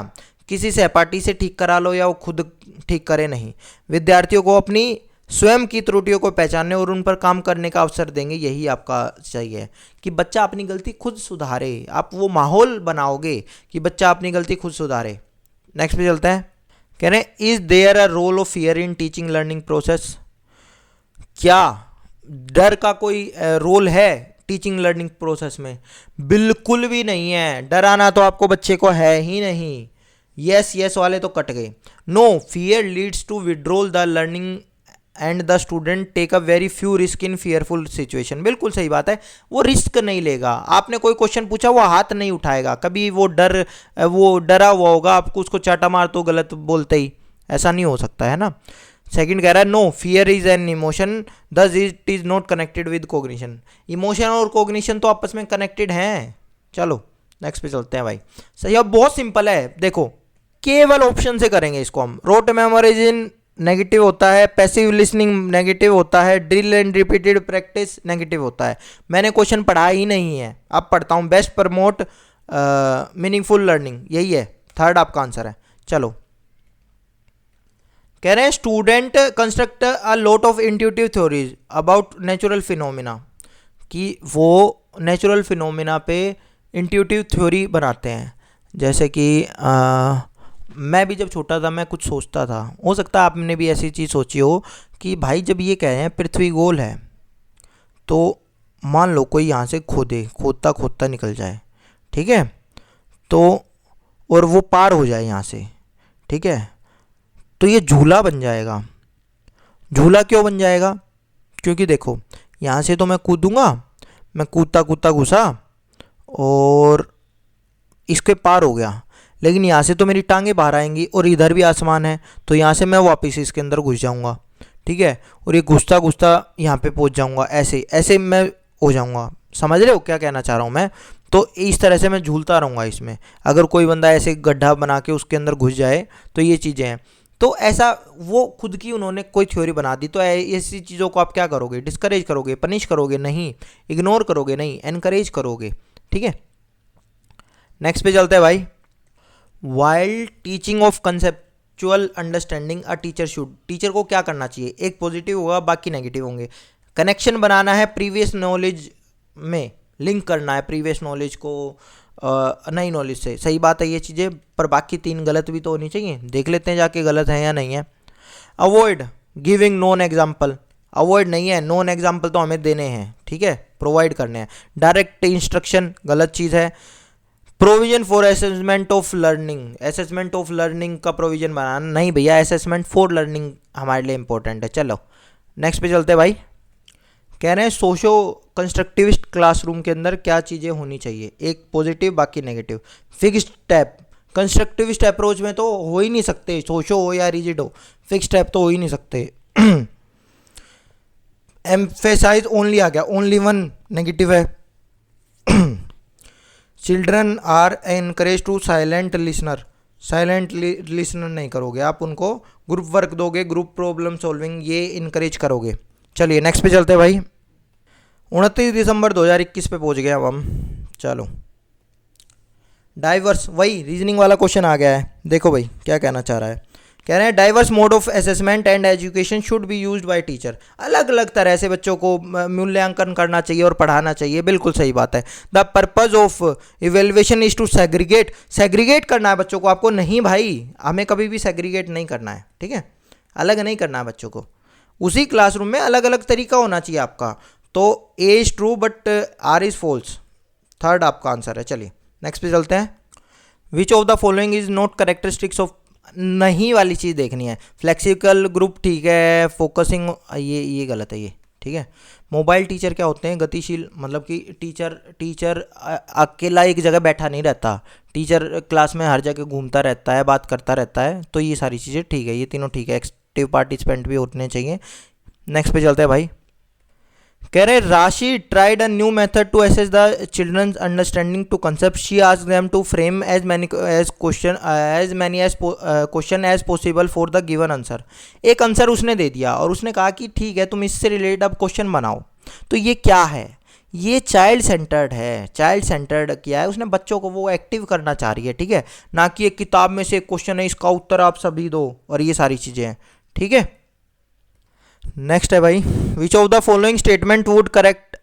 किसी सहपाठी से ठीक करा लो या वो खुद ठीक करे, नहीं। विद्यार्थियों को अपनी स्वयं की त्रुटियों को पहचानने और उन पर काम करने का अवसर देंगे, यही आपका चाहिए कि बच्चा अपनी गलती खुद सुधारे। आप वो माहौल बनाओगे कि बच्चा अपनी गलती खुद सुधारे। नेक्स्ट पे चलते हैं। कह रहे हैं is there a role of fear in teaching learning process, क्या डर का कोई रोल है टीचिंग लर्निंग प्रोसेस में? बिल्कुल भी नहीं है, डराना तो आपको बच्चे को है ही नहीं। यस यस वाले तो कट गए। No fear leads to withdrawal the learning and the student take a very few risk in fearful situation. बिल्कुल सही बात है, वो रिस्क नहीं लेगा। आपने कोई क्वेश्चन पूछा वो हाथ नहीं उठाएगा कभी, वो डरा हुआ होगा, आपको उसको चाटा मार तो गलत बोलते ही, ऐसा नहीं हो सकता है ना। सेकंड कह रहा है no fear is an emotion thus it is not connected with cognition. Emotion और कोग्निशन तो आपस में कनेक्टेड हैं। चलो नेक्स्ट पे चलते हैं भाई। सही, अब बहुत सिंपल है, देखो केवल ऑप्शन से करेंगे इसको हम। रोट मेमोराइजिंग नेगेटिव होता है, पैसिव लिसनिंग नेगेटिव होता है, drill and repeated practice negative होता है। मैंने क्वेश्चन पढ़ा ही नहीं है, अब पढ़ता हूँ। बेस्ट प्रमोट मीनिंगफुल लर्निंग, यही है, थर्ड आपका आंसर है। चलो कह रहे हैं student construct a lot of intuitive theories about natural phenomena, कि वो नेचुरल फिनोमिना पे इंट्यूटिव थ्योरी बनाते हैं। जैसे कि मैं भी जब छोटा था मैं कुछ सोचता था, हो सकता है आपने भी ऐसी चीज़ सोची हो कि भाई जब ये कह रहे हैं पृथ्वी गोल है तो मान लो कोई यहाँ से खोदता खोदता निकल जाए, ठीक है, तो और वो पार हो जाए यहाँ से, ठीक है, तो ये झूला बन जाएगा। झूला क्यों बन जाएगा? क्योंकि देखो यहाँ से तो मैं कूदूंगा, मैं कूदता कूदता घुसा और इसके पार हो गया, लेकिन यहाँ से तो मेरी टांगें बाहर आएंगी और इधर भी आसमान है, तो यहाँ से मैं वापस इसके अंदर घुस जाऊँगा, ठीक है, और ये घुसता घुसता यहाँ पे पहुँच जाऊँगा, ऐसे ऐसे मैं हो जाऊँगा। समझ रहे हो क्या कहना चाह रहा हूँ मैं? तो इस तरह से मैं झूलता रहूँगा इसमें। अगर कोई बंदा ऐसे गड्ढा बना के उसके अंदर घुस जाए तो ये चीज़ें हैं। तो ऐसा वो खुद की उन्होंने कोई थ्योरी बना दी, तो ऐसी चीज़ों को आप क्या करोगे? डिस्करेज करोगे, पनिश करोगे? नहीं। इग्नोर करोगे? नहीं, एनकरेज करोगे, ठीक है। नेक्स्ट पे चलते हैं भाई। While teaching of conceptual understanding a teacher should, teacher को क्या करना चाहिए? एक पॉजिटिव होगा, बाकी नेगेटिव होंगे। कनेक्शन बनाना है प्रीवियस नॉलेज में, लिंक करना है प्रीवियस नॉलेज को नई नॉलेज से। सही बात है ये चीज़ें, पर बाकी तीन गलत भी तो होनी चाहिए। देख लेते हैं जाके गलत है या नहीं है। Avoid giving non example, avoid नहीं है, नॉन एग्जाम्पल तो हमें देने हैं, ठीक है, प्रोवाइड करने हैं। डायरेक्ट इंस्ट्रक्शन गलत चीज़ है। Provision for assessment of learning, assessment of learning का प्रोविजन बनाना नहीं भैया, असेसमेंट फॉर लर्निंग हमारे लिए इंपॉर्टेंट है। चलो नेक्स्ट पे चलते हैं भाई। कह रहे हैं सोशो कंस्ट्रक्टिविस्ट क्लासरूम के अंदर क्या चीज़ें होनी चाहिए? एक पॉजिटिव, बाकी negative. Fixed type, constructivist approach में तो हो ही नहीं सकते, सोशो हो या रिजिड हो, फिक्स्ड टाइप तो हो ही नहीं सकते। एम्फेसाइज ओनली आ गया, ओनली वन नेगेटिव है। Children are encourage to silent listener, silent listener नहीं करोगे आप उनको, ग्रुप वर्क दोगे, ग्रुप प्रॉब्लम सॉल्विंग ये इनकरेज करोगे। चलिए नेक्स्ट पे चलते हैं भाई। 29 दिसंबर 2021 पे पहुंच गए अब हम। चलो डाइवर्स, वही रीजनिंग वाला क्वेश्चन आ गया है। देखो भाई क्या कहना चाह रहा है। कह रहे हैं diverse mode of assessment and education should be used by teacher, अलग अलग तरह से बच्चों को मूल्यांकन करना चाहिए और पढ़ाना चाहिए। बिल्कुल सही बात है। The purpose of evaluation is to segregate, segregate करना है बच्चों को आपको। नहीं भाई, हमें कभी भी सेग्रीगेट नहीं करना है, ठीक है, अलग नहीं करना है बच्चों को। उसी क्लासरूम में अलग अलग तरीका होना चाहिए आपका। तो A is true but R is false, third आपका आंसर है। चलिए नेक्स्ट पे चलते हैं। Which of the following is not characteristics of, नहीं वाली चीज़ देखनी है। फ्लेक्सिबल ग्रुप ठीक है, फोकसिंग ये गलत है ये, ठीक है। मोबाइल टीचर क्या होते हैं? गतिशील, मतलब कि टीचर अकेला एक जगह बैठा नहीं रहता, टीचर क्लास में हर जगह घूमता रहता है, बात करता रहता है। तो ये सारी चीज़ें ठीक है, ये तीनों ठीक है। एक्टिव पार्टिसिपेंट भी होने चाहिए। नेक्स्ट पे चलते हैं भाई। कह रहे Rashi tried a new method to assess the children's understanding to concept. She asked them to frame as many question as possible for the given answer. एक आंसर उसने दे दिया और उसने कहा कि ठीक है तुम इससे रिलेटेड अब क्वेश्चन बनाओ। तो ये क्या है? ये चाइल्ड सेंटर्ड है। चाइल्ड सेंटर्ड किया है उसने, बच्चों को वो एक्टिव करना चाह रही है, ठीक है, ना कि एक किताब में से एक क्वेश्चन है इसका उत्तर आप सभी दो और ये सारी चीज़ें हैं, ठीक है। नेक्स्ट है भाई, which of the following statement would correct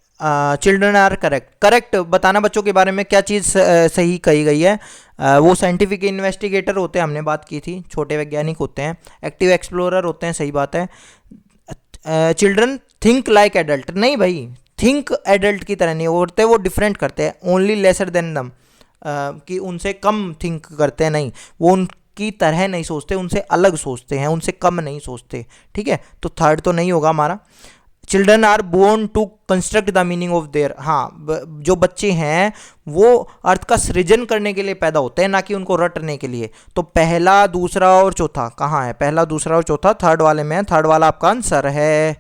children are correct. Correct बताना बच्चों के बारे में क्या चीज़ सही कही गई है। वो साइंटिफिक इन्वेस्टिगेटर होते हैं, हमने बात की थी, छोटे वैज्ञानिक होते हैं, एक्टिव एक्सप्लोरर होते हैं, सही बात है। चिल्ड्रन थिंक लाइक एडल्ट, नहीं भाई, थिंक एडल्ट की तरह नहीं होते, वो डिफरेंट करते हैं, ओनली लेसर देन दम, कि उनसे कम थिंक करते हैं, नहीं, वो उनकी तरह नहीं सोचते, उनसे अलग सोचते हैं, उनसे कम नहीं सोचते, ठीक है। तो थर्ड तो नहीं होगा हमारा। Children are born to construct the meaning of their, हाँ, जो बच्चे हैं वो अर्थ का सृजन करने के लिए पैदा होते हैं, ना कि उनको रटने के लिए। तो पहला, दूसरा और चौथा कहाँ है? पहला, दूसरा और चौथा थर्ड वाले में है, थर्ड वाला आपका आंसर है।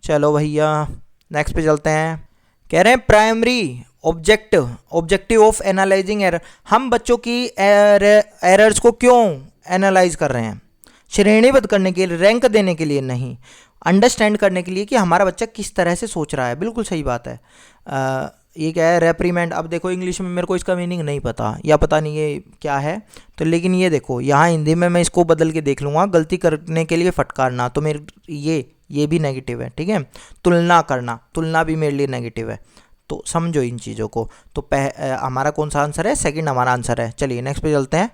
चलो भैया नेक्स्ट पे चलते हैं। कह रहे हैं primary objective of analysing error. हम बच्चों की एरर्स को क्यों एनालाइज कर रहे हैं? श्रेणीबद्ध करने के लिए, रैंक देने के लिए नहीं, अंडरस्टैंड करने के लिए कि हमारा बच्चा किस तरह से सोच रहा है। बिल्कुल सही बात है। ये क्या है? रेप्रीमेंड। अब देखो इंग्लिश में मेरे को इसका मीनिंग नहीं पता, या पता नहीं ये क्या है, तो लेकिन ये देखो यहाँ हिंदी में मैं इसको बदल के देख लूँगा, गलती करने के लिए फटकारना, तो मेरे ये भी नेगेटिव है, ठीक है। तुलना करना, तुलना भी मेरे लिए नेगेटिव है, तो समझो इन चीज़ों को। तो हमारा कौन सा आंसर है? सेकंड हमारा आंसर है। चलिए नेक्स्ट पे चलते हैं।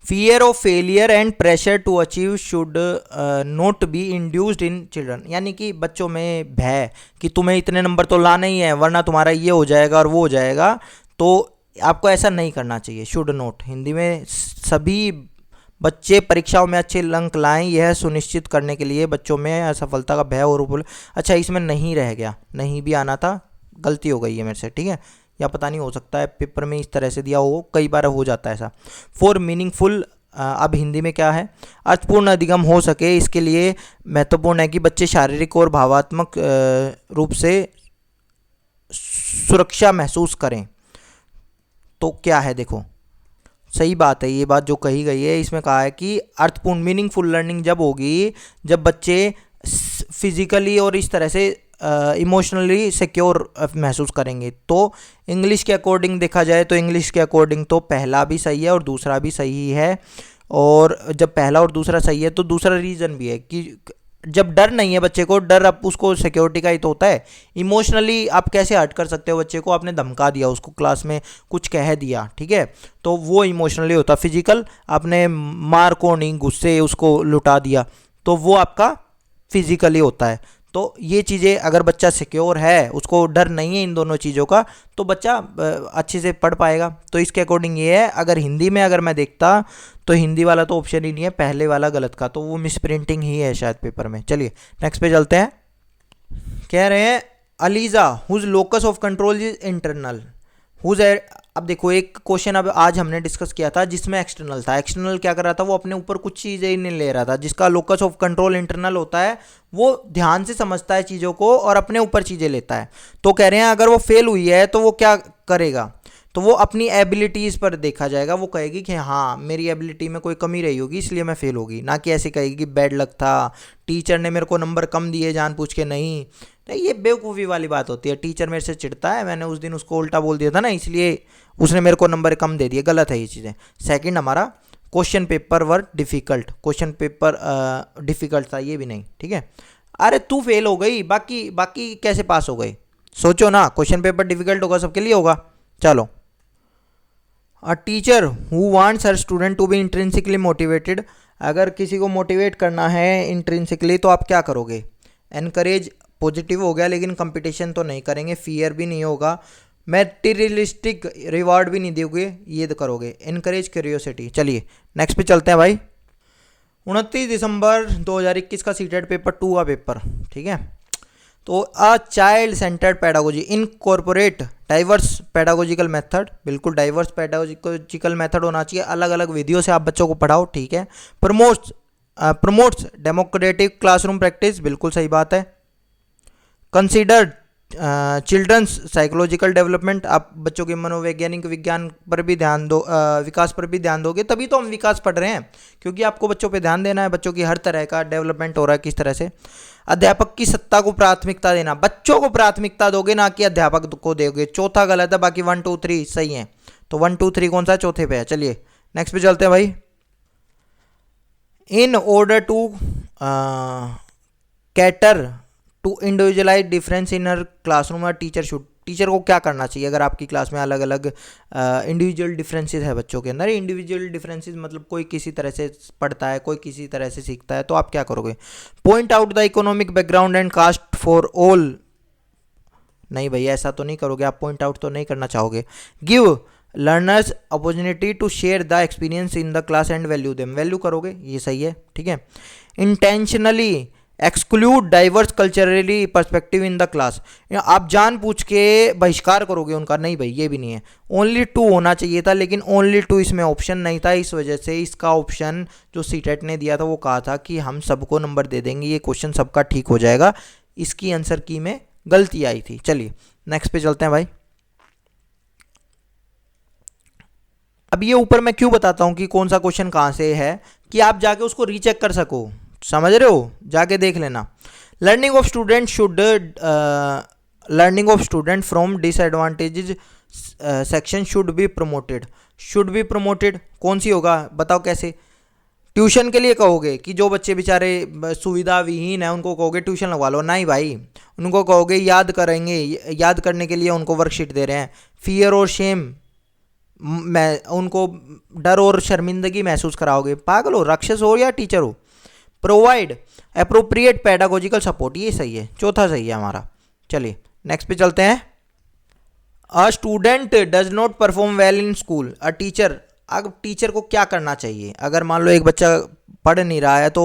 Fear of failure and pressure to achieve should not be induced in children, यानी कि बच्चों में भय कि तुम्हें इतने नंबर तो लाना ही है वरना तुम्हारा ये हो जाएगा और वो हो जाएगा, तो आपको ऐसा नहीं करना चाहिए। शुड नॉट, हिंदी में सभी बच्चे परीक्षाओं में अच्छे अंक लाएं, यह सुनिश्चित करने के लिए बच्चों में असफलता का भय और अच्छा, इसमें नहीं रह गया, नहीं भी आना था, गलती हो गई है मेरे से, ठीक है, या पता नहीं, हो सकता है पेपर में इस तरह से दिया हो, कई बार हो जाता है ऐसा। फॉर मीनिंगफुल, अब हिंदी में क्या है? अर्थपूर्ण अधिगम हो सके, इसके लिए महत्वपूर्ण है कि बच्चे शारीरिक और भावात्मक रूप से सुरक्षा महसूस करें। तो क्या है? देखो सही बात है, ये बात जो कही गई है इसमें कहा है कि अर्थपूर्ण मीनिंगफुल लर्निंग जब होगी जब बच्चे फिजिकली और इस तरह से इमोशनली सिक्योर महसूस करेंगे। तो इंग्लिश के अकॉर्डिंग देखा जाए तो इंग्लिश के अकॉर्डिंग तो पहला भी सही है और दूसरा भी सही है, और जब पहला और दूसरा सही है तो दूसरा रीज़न भी है कि जब डर नहीं है बच्चे को, डर अब उसको सिक्योरिटी का ही तो होता है। इमोशनली आप कैसे हर्ट कर सकते हो बच्चे को? आपने धमका दिया उसको, क्लास में कुछ कह दिया, ठीक है, तो वो इमोशनली होता। फिजिकल, आपने मार को नहीं, गुस्से उसको लुटा दिया, तो वो आपका फिजिकली होता है। तो ये चीज़ें अगर बच्चा सिक्योर है, उसको डर नहीं है इन दोनों चीज़ों का, तो बच्चा अच्छे से पढ़ पाएगा। तो इसके अकॉर्डिंग ये है। अगर हिंदी में अगर मैं देखता तो हिंदी वाला तो ऑप्शन ही नहीं है, पहले वाला गलत का, तो वो मिस प्रिंटिंग ही है शायद पेपर में। चलिए नेक्स्ट पे चलते हैं। कह रहे हैं Aliza whose locus of control is internal, whose. अब देखो एक क्वेश्चन अब आज हमने डिस्कस किया था जिसमें एक्सटर्नल था। एक्सटर्नल क्या कर रहा था? वो अपने ऊपर कुछ चीज़ें ही नहीं ले रहा था। जिसका लोकस ऑफ कंट्रोल इंटरनल होता है वो ध्यान से समझता है चीज़ों को और अपने ऊपर चीज़ें लेता है। तो कह रहे हैं अगर वो फेल हुई है तो वो क्या करेगा? तो वो अपनी एबिलिटीज़ पर देखा जाएगा। वो कहेगी कि हाँ मेरी एबिलिटी में कोई कमी रही होगी इसलिए मैं फेल होगी, ना कि ऐसे कहेगी कि बैड लक था, टीचर ने मेरे को नंबर कम दिए जानबूझ के। नहीं, ये बेवकूफ़ी वाली बात होती है। टीचर मेरे से चिढ़ता है, मैंने उस दिन उसको उल्टा बोल दिया था ना, इसलिए उसने मेरे को नंबर कम दे दिए। गलत है ये चीज़ें। सेकंड हमारा क्वेश्चन पेपर वर डिफ़िकल्ट, क्वेश्चन पेपर डिफ़िकल्ट था, ये भी नहीं, ठीक है। अरे तू फेल हो गई, बाकी कैसे पास हो गए? सोचो ना, क्वेश्चन पेपर डिफ़िकल्ट होगा सबके लिए होगा। चलो, a teacher who wants her student to be intrinsically motivated, अगर किसी को मोटिवेट करना है इंट्रिंसिकली तो आप क्या करोगे? एनकरेज, पॉजिटिव हो गया, लेकिन कंपटीशन तो नहीं करेंगे, फियर भी नहीं होगा, मैटेरियलिस्टिक रिवार्ड भी नहीं दोगे, ये तो करोगे। Encourage curiosity. चलिए नेक्स्ट पे चलते हैं भाई। 29 दिसंबर 2021 का सीटेट पेपर 2 का पेपर, ठीक है। तो a child centred pedagogy incorporate diverse pedagogical method, बिल्कुल डाइवर्स पेडागोजिकल मेथड होना चाहिए, अलग अलग विधियों से आप बच्चों को पढ़ाओ, ठीक है। प्रमोट्स डेमोक्रेटिक क्लासरूम प्रैक्टिस, बिल्कुल सही बात है। कंसीडर्ड चिल्ड्रंस साइकोलॉजिकल डेवलपमेंट, आप बच्चों के मनोवैज्ञानिक विज्ञान पर भी ध्यान दो, विकास पर भी ध्यान दोगे, तभी तो हम विकास पढ़ रहे हैं, क्योंकि आपको बच्चों पे ध्यान देना है, बच्चों की हर तरह का डेवलपमेंट हो रहा है किस तरह से। अध्यापक की सत्ता को प्राथमिकता देना, बच्चों को प्राथमिकता दोगे ना कि अध्यापक को दोगे। चौथा गलत है, बाकी 1 2 3 सही है। तो 1 2 3 कौन सा? चौथे पे है। चलिए नेक्स्ट पे चलते हैं भाई। In order to cater to individualise difference in her classroom, teacher को क्या करना चाहिए अगर आपकी क्लास में अलग अलग इंडिविजुअल डिफरेंसेस है बच्चों के अंदर। इंडिविजुअल डिफरेंसेस मतलब कोई किसी तरह से पढ़ता है, कोई किसी तरह से सीखता है, तो आप क्या करोगे? Point out the economic background and caste for all. नहीं भैया, ऐसा तो नहीं करोगे, आप पॉइंट आउट तो नहीं करना चाहोगे। Give learners opportunity to share the experience in the class and value them, value करोगे, ये सही है, ठीक है। Intentionally exclude diverse culturally perspective in the class, आप जानबूझ के बहिष्कार करोगे उनका, नहीं भाई ये भी नहीं है। ओनली 2 होना चाहिए था, लेकिन ओनली 2 इसमें ऑप्शन नहीं था, इस वजह से इसका ऑप्शन जो सीटेट ने दिया था वो कहा था कि हम सबको नंबर दे देंगे, ये क्वेश्चन सबका ठीक हो जाएगा, इसकी आंसर की में गलती आई थी। चलिए नेक्स्ट पे चलते हैं भाई। अब ये ऊपर मैं क्यों बताता हूं कि कौन सा क्वेश्चन कहां से है, कि आप जाके उसको रीचेक कर सको, समझ रहे हो, जाके देख लेना। Learning of student from disadvantages section should be promoted, कौन सी होगा बताओ कैसे? ट्यूशन के लिए कहोगे कि जो बच्चे बेचारे सुविधा विहीन है उनको कहोगे ट्यूशन लगवा लो, नहीं भाई, उनको कहोगे याद करने के लिए उनको वर्कशीट दे रहे हैं। फियर और शेम, उनको डर और शर्मिंदगी महसूस कराओगे, पागल हो, राक्षस हो या टीचर हो। प्रोवाइड अप्रोप्रिएट पेडागोजिकल सपोर्ट, ये सही है, चौथा सही है हमारा। चलिए नेक्स्ट पे चलते हैं। A student does not perform well in school, a teacher, अब टीचर को क्या करना चाहिए? अगर मान लो एक बच्चा पढ़ नहीं रहा है तो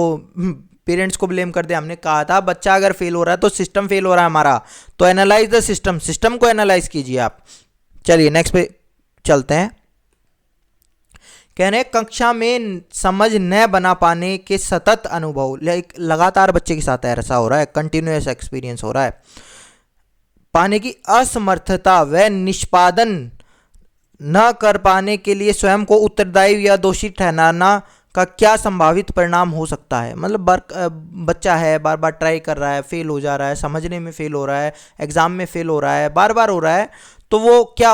पेरेंट्स को ब्लेम कर दे, हमने कहा था बच्चा अगर फेल हो रहा है तो सिस्टम फेल हो रहा है हमारा, तो एनालाइज द सिस्टम को एनालाइज कीजिए आप। चलिए नेक्स्ट पे चलते हैं। कह रहे कक्षा में समझ न बना पाने के सतत अनुभव, लगातार बच्चे के साथ ऐसा हो रहा है, कंटिन्यूअस एक्सपीरियंस हो रहा है। पाने की असमर्थता व निष्पादन न कर पाने के लिए स्वयं को उत्तरदायी या दोषी ठहराना का क्या संभावित परिणाम हो सकता है? मतलब बच्चा है, बार बार ट्राई कर रहा है, फेल हो जा रहा है, समझने में फेल हो रहा है, एग्जाम में फेल हो रहा है, बार बार हो रहा है, तो वो क्या,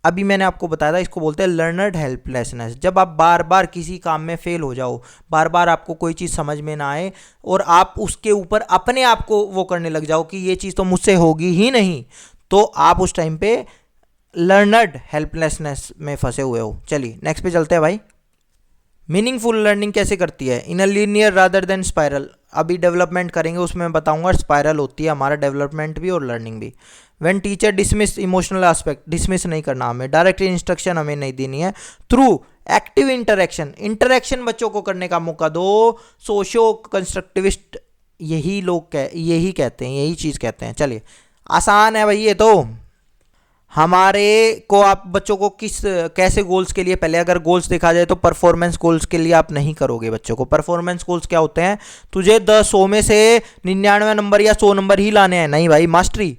अभी मैंने आपको बताया था, इसको बोलते हैं लर्नर्ड हेल्पलेसनेस। जब आप बार बार किसी काम में फेल हो जाओ, बार बार आपको कोई चीज़ समझ में ना आए और आप उसके ऊपर अपने आप को वो करने लग जाओ कि ये चीज़ तो मुझसे होगी ही नहीं, तो आप उस टाइम पे लर्नर्ड हेल्पलेसनेस में फंसे हुए हो। चलिए नेक्स्ट पे चलते हैं भाई। मीनिंगफुल लर्निंग कैसे करती है? In a linear rather than spiral, अभी डेवलपमेंट करेंगे उसमें मैं बताऊंगा, स्पाइरल होती है हमारा डेवलपमेंट भी और लर्निंग भी। When teacher dismiss emotional aspect, dismiss नहीं करना हमें, डायरेक्ट इंस्ट्रक्शन हमें नहीं देनी है, थ्रू एक्टिव इंटरेक्शन बच्चों को करने का मौका दो। सोशो कंस्ट्रक्टिविस्ट यही कहते हैं, यही चीज़ कहते हैं। चलिए आसान है भाई ये तो। हमारे को आप बच्चों को कैसे गोल्स के लिए, पहले अगर गोल्स देखा जाए तो परफॉर्मेंस गोल्स के लिए आप नहीं करोगे बच्चों को। परफॉर्मेंस गोल्स क्या होते हैं? तुझे 100 में से 99 नंबर या 100 नंबर ही लाने हैं, नहीं भाई मास्टरी।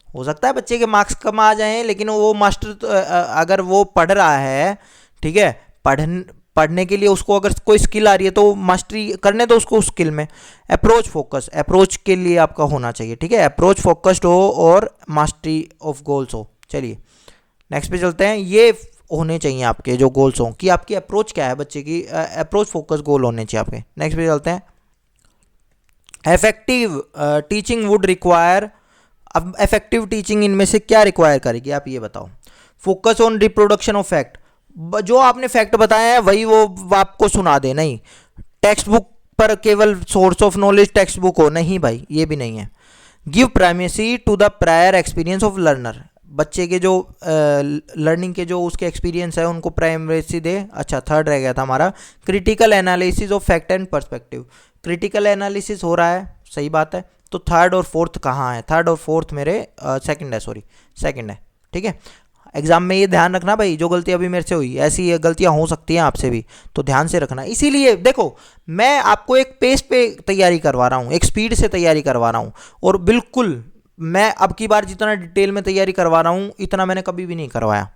हो सकता है बच्चे के मार्क्स कम आ जाएं, लेकिन वो मास्टर अगर वो पढ़ रहा है, ठीक है, पढ़ने के लिए उसको अगर कोई स्किल आ रही है तो मास्टरी करने दो उसको उस स्किल में। अप्रोच के लिए आपका होना चाहिए, ठीक है, अप्रोच फोकस्ड हो और मास्टरी ऑफ गोल्स हो। चलिए नेक्स्ट पे चलते हैं। ये होने चाहिए आपके जो गोल्स हों कि आपकी अप्रोच क्या है, बच्चे की अप्रोच फोकस गोल होने चाहिए आपके। नेक्स्ट पे चलते हैं। इफेक्टिव टीचिंग वुड रिक्वायर, अब इफेक्टिव टीचिंग इनमें से क्या रिक्वायर करेगी आप ये बताओ? Focus on reproduction of fact, जो आपने फैक्ट बताया है वही वो आपको सुना दे, नहीं टेक्स्ट बुक पर केवल source of knowledge textbook हो, नहीं भाई ये भी नहीं है। Give primacy to the prior experience of learner, बच्चे के जो लर्निंग के जो उसके एक्सपीरियंस है उनको प्राइमेसी दे। अच्छा थर्ड रह गया था हमारा, critical analysis of fact and perspective, critical analysis हो रहा है, सही बात है, तो थर्ड और फोर्थ कहाँ है? थर्ड और फोर्थ मेरे सेकंड है, ठीक है। एग्जाम में ये ध्यान रखना भाई, जो गलती अभी मेरे से हुई ऐसी ये गलतियां हो सकती हैं आपसे भी, तो ध्यान से रखना। इसीलिए देखो मैं आपको एक पेस पे तैयारी करवा रहा हूँ, एक स्पीड से तैयारी करवा रहा हूँ, और बिल्कुल मैं अब की बार जितना डिटेल में तैयारी करवा रहा हूँ इतना मैंने कभी भी नहीं करवाया।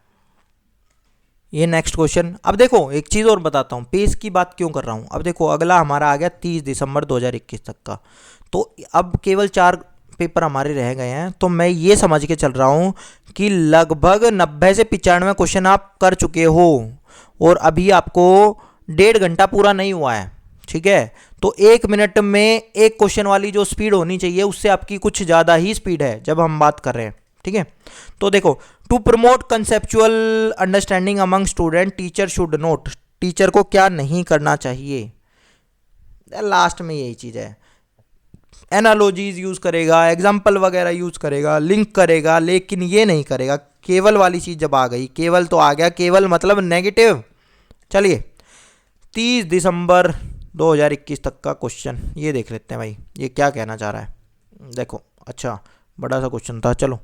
ये नेक्स्ट क्वेश्चन, अब देखो एक चीज़ और बताता हूँ, पेस की बात क्यों कर रहा हूँ। अब देखो अगला हमारा आ गया 30 दिसंबर 2021 तक का, तो अब केवल 4 पेपर हमारे रह गए हैं, तो मैं ये समझ के चल रहा हूँ कि लगभग 90 से 95 क्वेश्चन आप कर चुके हो और अभी आपको 1.5 घंटा पूरा नहीं हुआ है, ठीक है। तो 1 मिनट में एक क्वेश्चन वाली जो स्पीड होनी चाहिए उससे आपकी कुछ ज़्यादा ही स्पीड है जब हम बात कर रहे हैं, ठीक है। तो देखो, to promote conceptual understanding among student teacher should note, teacher को क्या नहीं करना चाहिए, लास्ट में यही चीज़ है। एनालॉजीज यूज़ करेगा, एग्जाम्पल वगैरह यूज़ करेगा, लिंक करेगा, लेकिन ये नहीं करेगा। केवल वाली चीज़ जब आ गई, केवल तो आ गया, केवल मतलब नेगेटिव। चलिए 30 दिसंबर 2021 तक का क्वेश्चन ये देख लेते हैं भाई, ये क्या कहना चाह रहा है। देखो, अच्छा बड़ा सा क्वेश्चन था। चलो,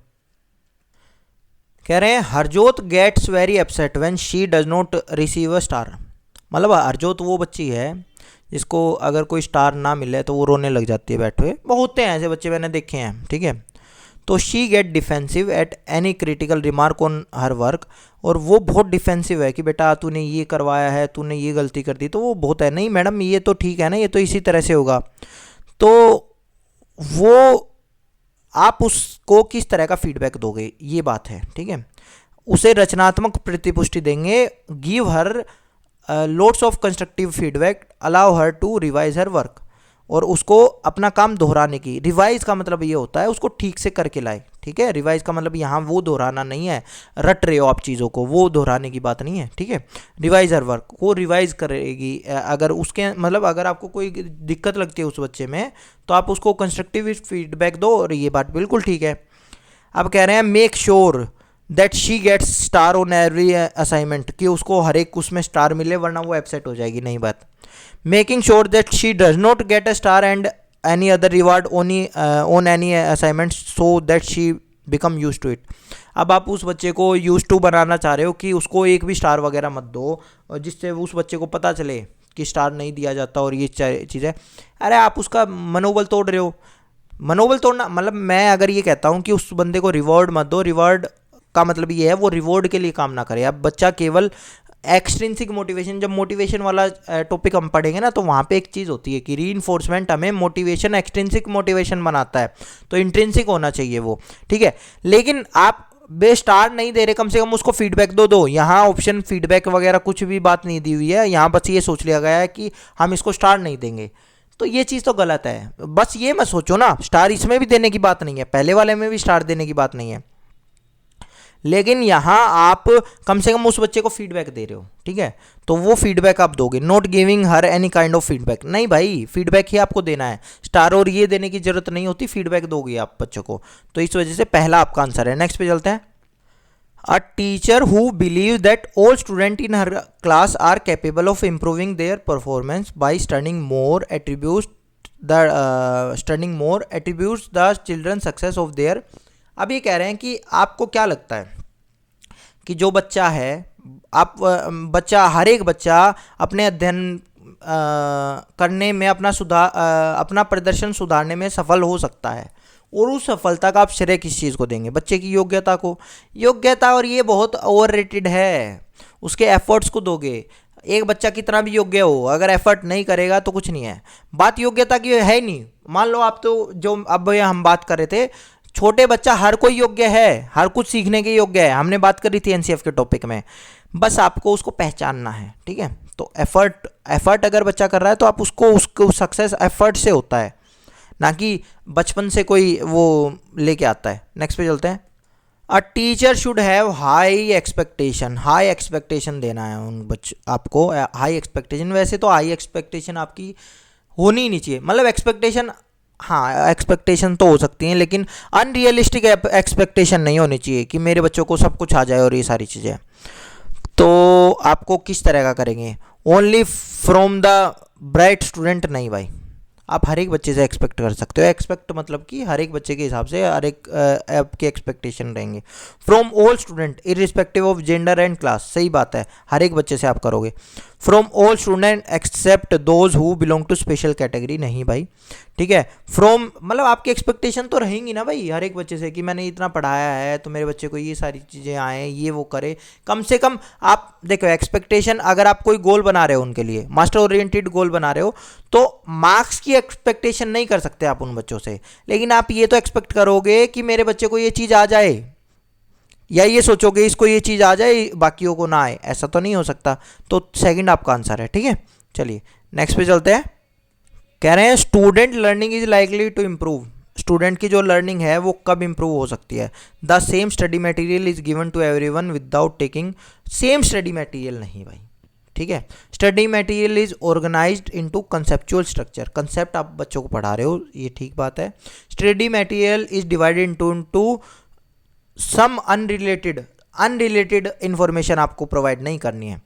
कह रहे हैं Harjot gets very upset when she does not receive a star. मतलब हरजोत वो बच्ची है जिसको अगर कोई स्टार ना मिले तो वो रोने लग जाती है बैठे। बहुत हैं ऐसे बच्चे, मैंने देखे हैं, ठीक है। तो she get defensive at any critical remark on her work, और वो बहुत डिफेंसिव है कि बेटा तूने ये करवाया है, तूने ये गलती कर दी, तो वो बहुत है नहीं मैडम ये तो ठीक है ना, ये तो इसी तरह से होगा। तो वो आप उसको किस तरह का फीडबैक दोगे, ये बात है, ठीक है। उसे रचनात्मक प्रतिपुष्टि देंगे, give her loads of constructive feedback, allow her to revise her work, और उसको अपना काम दोहराने की, रिवाइज का मतलब ये होता है उसको ठीक से करके लाए, ठीक है। रिवाइज का मतलब यहाँ वो दोहराना नहीं है, रट रहे हो आप चीज़ों को, वो दोहराने की बात नहीं है, ठीक है। रिवाइज हर वर्क, वो रिवाइज करेगी। अगर उसके मतलब अगर आपको कोई दिक्कत लगती है उस बच्चे में तो आप उसको कंस्ट्रक्टिव फीडबैक दो, और ये बात बिल्कुल ठीक है। अब कह रहे हैं make sure that she gets star on every assignment, कि उसको हर एक उसमें स्टार मिले वरना वो अपसेट हो जाएगी, नहीं बात। Making sure that she does not get a star and any other reward on any assignment so that she become use to it. अब आप उस बच्चे को यूज टू बनाना चाह रहे हो कि उसको एक भी स्टार वगैरह मत दो, और जिससे उस बच्चे को पता चले कि स्टार नहीं दिया जाता और ये चीज़ है। अरे आप उसका मनोबल तोड़ रहे हो। मनोबल तोड़ना मतलब मैं अगर ये कहता हूँ कि उस बंदे को रिवॉर्ड मत दो, रिवॉर्ड का मतलब ये है वो रिवॉर्ड के लिए काम ना करे। अब बच्चा केवल एक्सट्रिंसिक मोटिवेशन, जब मोटिवेशन वाला टॉपिक हम पढ़ेंगे ना तो वहाँ पे एक चीज़ होती है कि रीइंफोर्समेंट हमें मोटिवेशन एक्सट्रिंसिक मोटिवेशन बनाता है, तो इंट्रिंसिक होना चाहिए वो, ठीक है। लेकिन आप बे स्टार नहीं दे रहे, कम से कम उसको फीडबैक दो। यहाँ ऑप्शन फीडबैक वगैरह कुछ भी बात नहीं दी हुई है, यहाँ बस ये सोच लिया गया है कि हम इसको स्टार नहीं देंगे, तो ये चीज़ तो गलत है। बस ये मत सोचो ना स्टार इसमें भी देने की बात नहीं है, पहले वाले में भी स्टार देने की बात नहीं है, लेकिन यहाँ आप कम से कम उस बच्चे को फीडबैक दे रहे हो, ठीक है, तो वो फीडबैक आप दोगे। Not giving her any kind of feedback, नहीं भाई फीडबैक ही आपको देना है, स्टार और ये देने की जरूरत नहीं होती, फीडबैक दोगे आप बच्चों को। तो इस वजह से पहला आपका आंसर है। नेक्स्ट पे चलते हैं। A teacher who believe that all student in her class are capable of improving their performance by studying more attributes the children success of their. अब ये कह रहे हैं कि आपको क्या लगता है कि जो बच्चा है, हर एक बच्चा अपने अध्ययन करने में अपना प्रदर्शन सुधारने में सफल हो सकता है, और उस सफलता का आप श्रेय किस चीज़ को देंगे? बच्चे की योग्यता को। योग्यता और ये बहुत ओवररेटेड है, उसके एफर्ट्स को दोगे। एक बच्चा कितना भी योग्य हो, अगर एफर्ट नहीं करेगा तो कुछ नहीं है। बात योग्यता की है ही नहीं। मान लो आप तो जो अब हम बात कर रहे थे, छोटे बच्चा हर कोई योग्य है, हर कुछ सीखने के योग्य है, हमने बात करी थी एनसीएफ के टॉपिक में। बस आपको उसको पहचानना है, ठीक है। तो एफर्ट अगर बच्चा कर रहा है तो आप उसको सक्सेस एफर्ट से होता है, ना कि बचपन से कोई वो लेके आता है। नेक्स्ट पे चलते हैं। A teacher should have high expectation देना है उन आपको हाई एक्सपेक्टेशन। वैसे तो हाई एक्सपेक्टेशन आपकी होनी ही नहीं चाहिए, मतलब एक्सपेक्टेशन, हाँ एक्सपेक्टेशन तो हो सकती हैं, लेकिन अनरियलिस्टिक एक्सपेक्टेशन नहीं होनी चाहिए कि मेरे बच्चों को सब कुछ आ जाए और ये सारी चीज़ें। तो आपको किस तरह का करेंगे? Only from the bright student नहीं भाई, आप हर एक बच्चे से एक्सपेक्ट कर सकते हो। एक्सपेक्ट मतलब कि हर एक बच्चे के हिसाब से हर एक आपके एक्सपेक्टेशन रहेंगे। From all student irrespective of gender and class, सही बात है, हर एक बच्चे से आप करोगे। From all student except those who belong to special category, नहीं भाई, ठीक है। फ्रॉम मतलब आपकी एक्सपेक्टेशन तो रहेंगी ना भाई हर एक बच्चे से कि मैंने इतना पढ़ाया है तो मेरे बच्चे को ये सारी चीज़ें आए, ये वो करे। कम से कम आप देखो एक्सपेक्टेशन, अगर आप कोई गोल बना रहे हो उनके लिए, मास्टर ओरिएंटेड गोल बना रहे हो, तो मार्क्स की एक्सपेक्टेशन नहीं कर सकते आप उन बच्चों से, लेकिन आप ये तो एक्सपेक्ट करोगे कि मेरे बच्चे को ये चीज़ आ जाए, या ये सोचोगे इसको ये चीज़ आ जाए बाकियों को ना आए, ऐसा तो नहीं हो सकता। तो सेकंड आपका आंसर है, ठीक है। चलिए नेक्स्ट पे चलते हैं। कह रहे हैं student learning is likely to improve, student की जो लर्निंग है वो कब इम्प्रूव हो सकती है। The same study material is given to everyone without taking, same study material नहीं भाई, ठीक है। Study material is organised into conceptual structure, concept आप बच्चों को पढ़ा रहे हो, ये ठीक बात है। Study material is divided into some unrelated information आपको प्रोवाइड नहीं करनी है।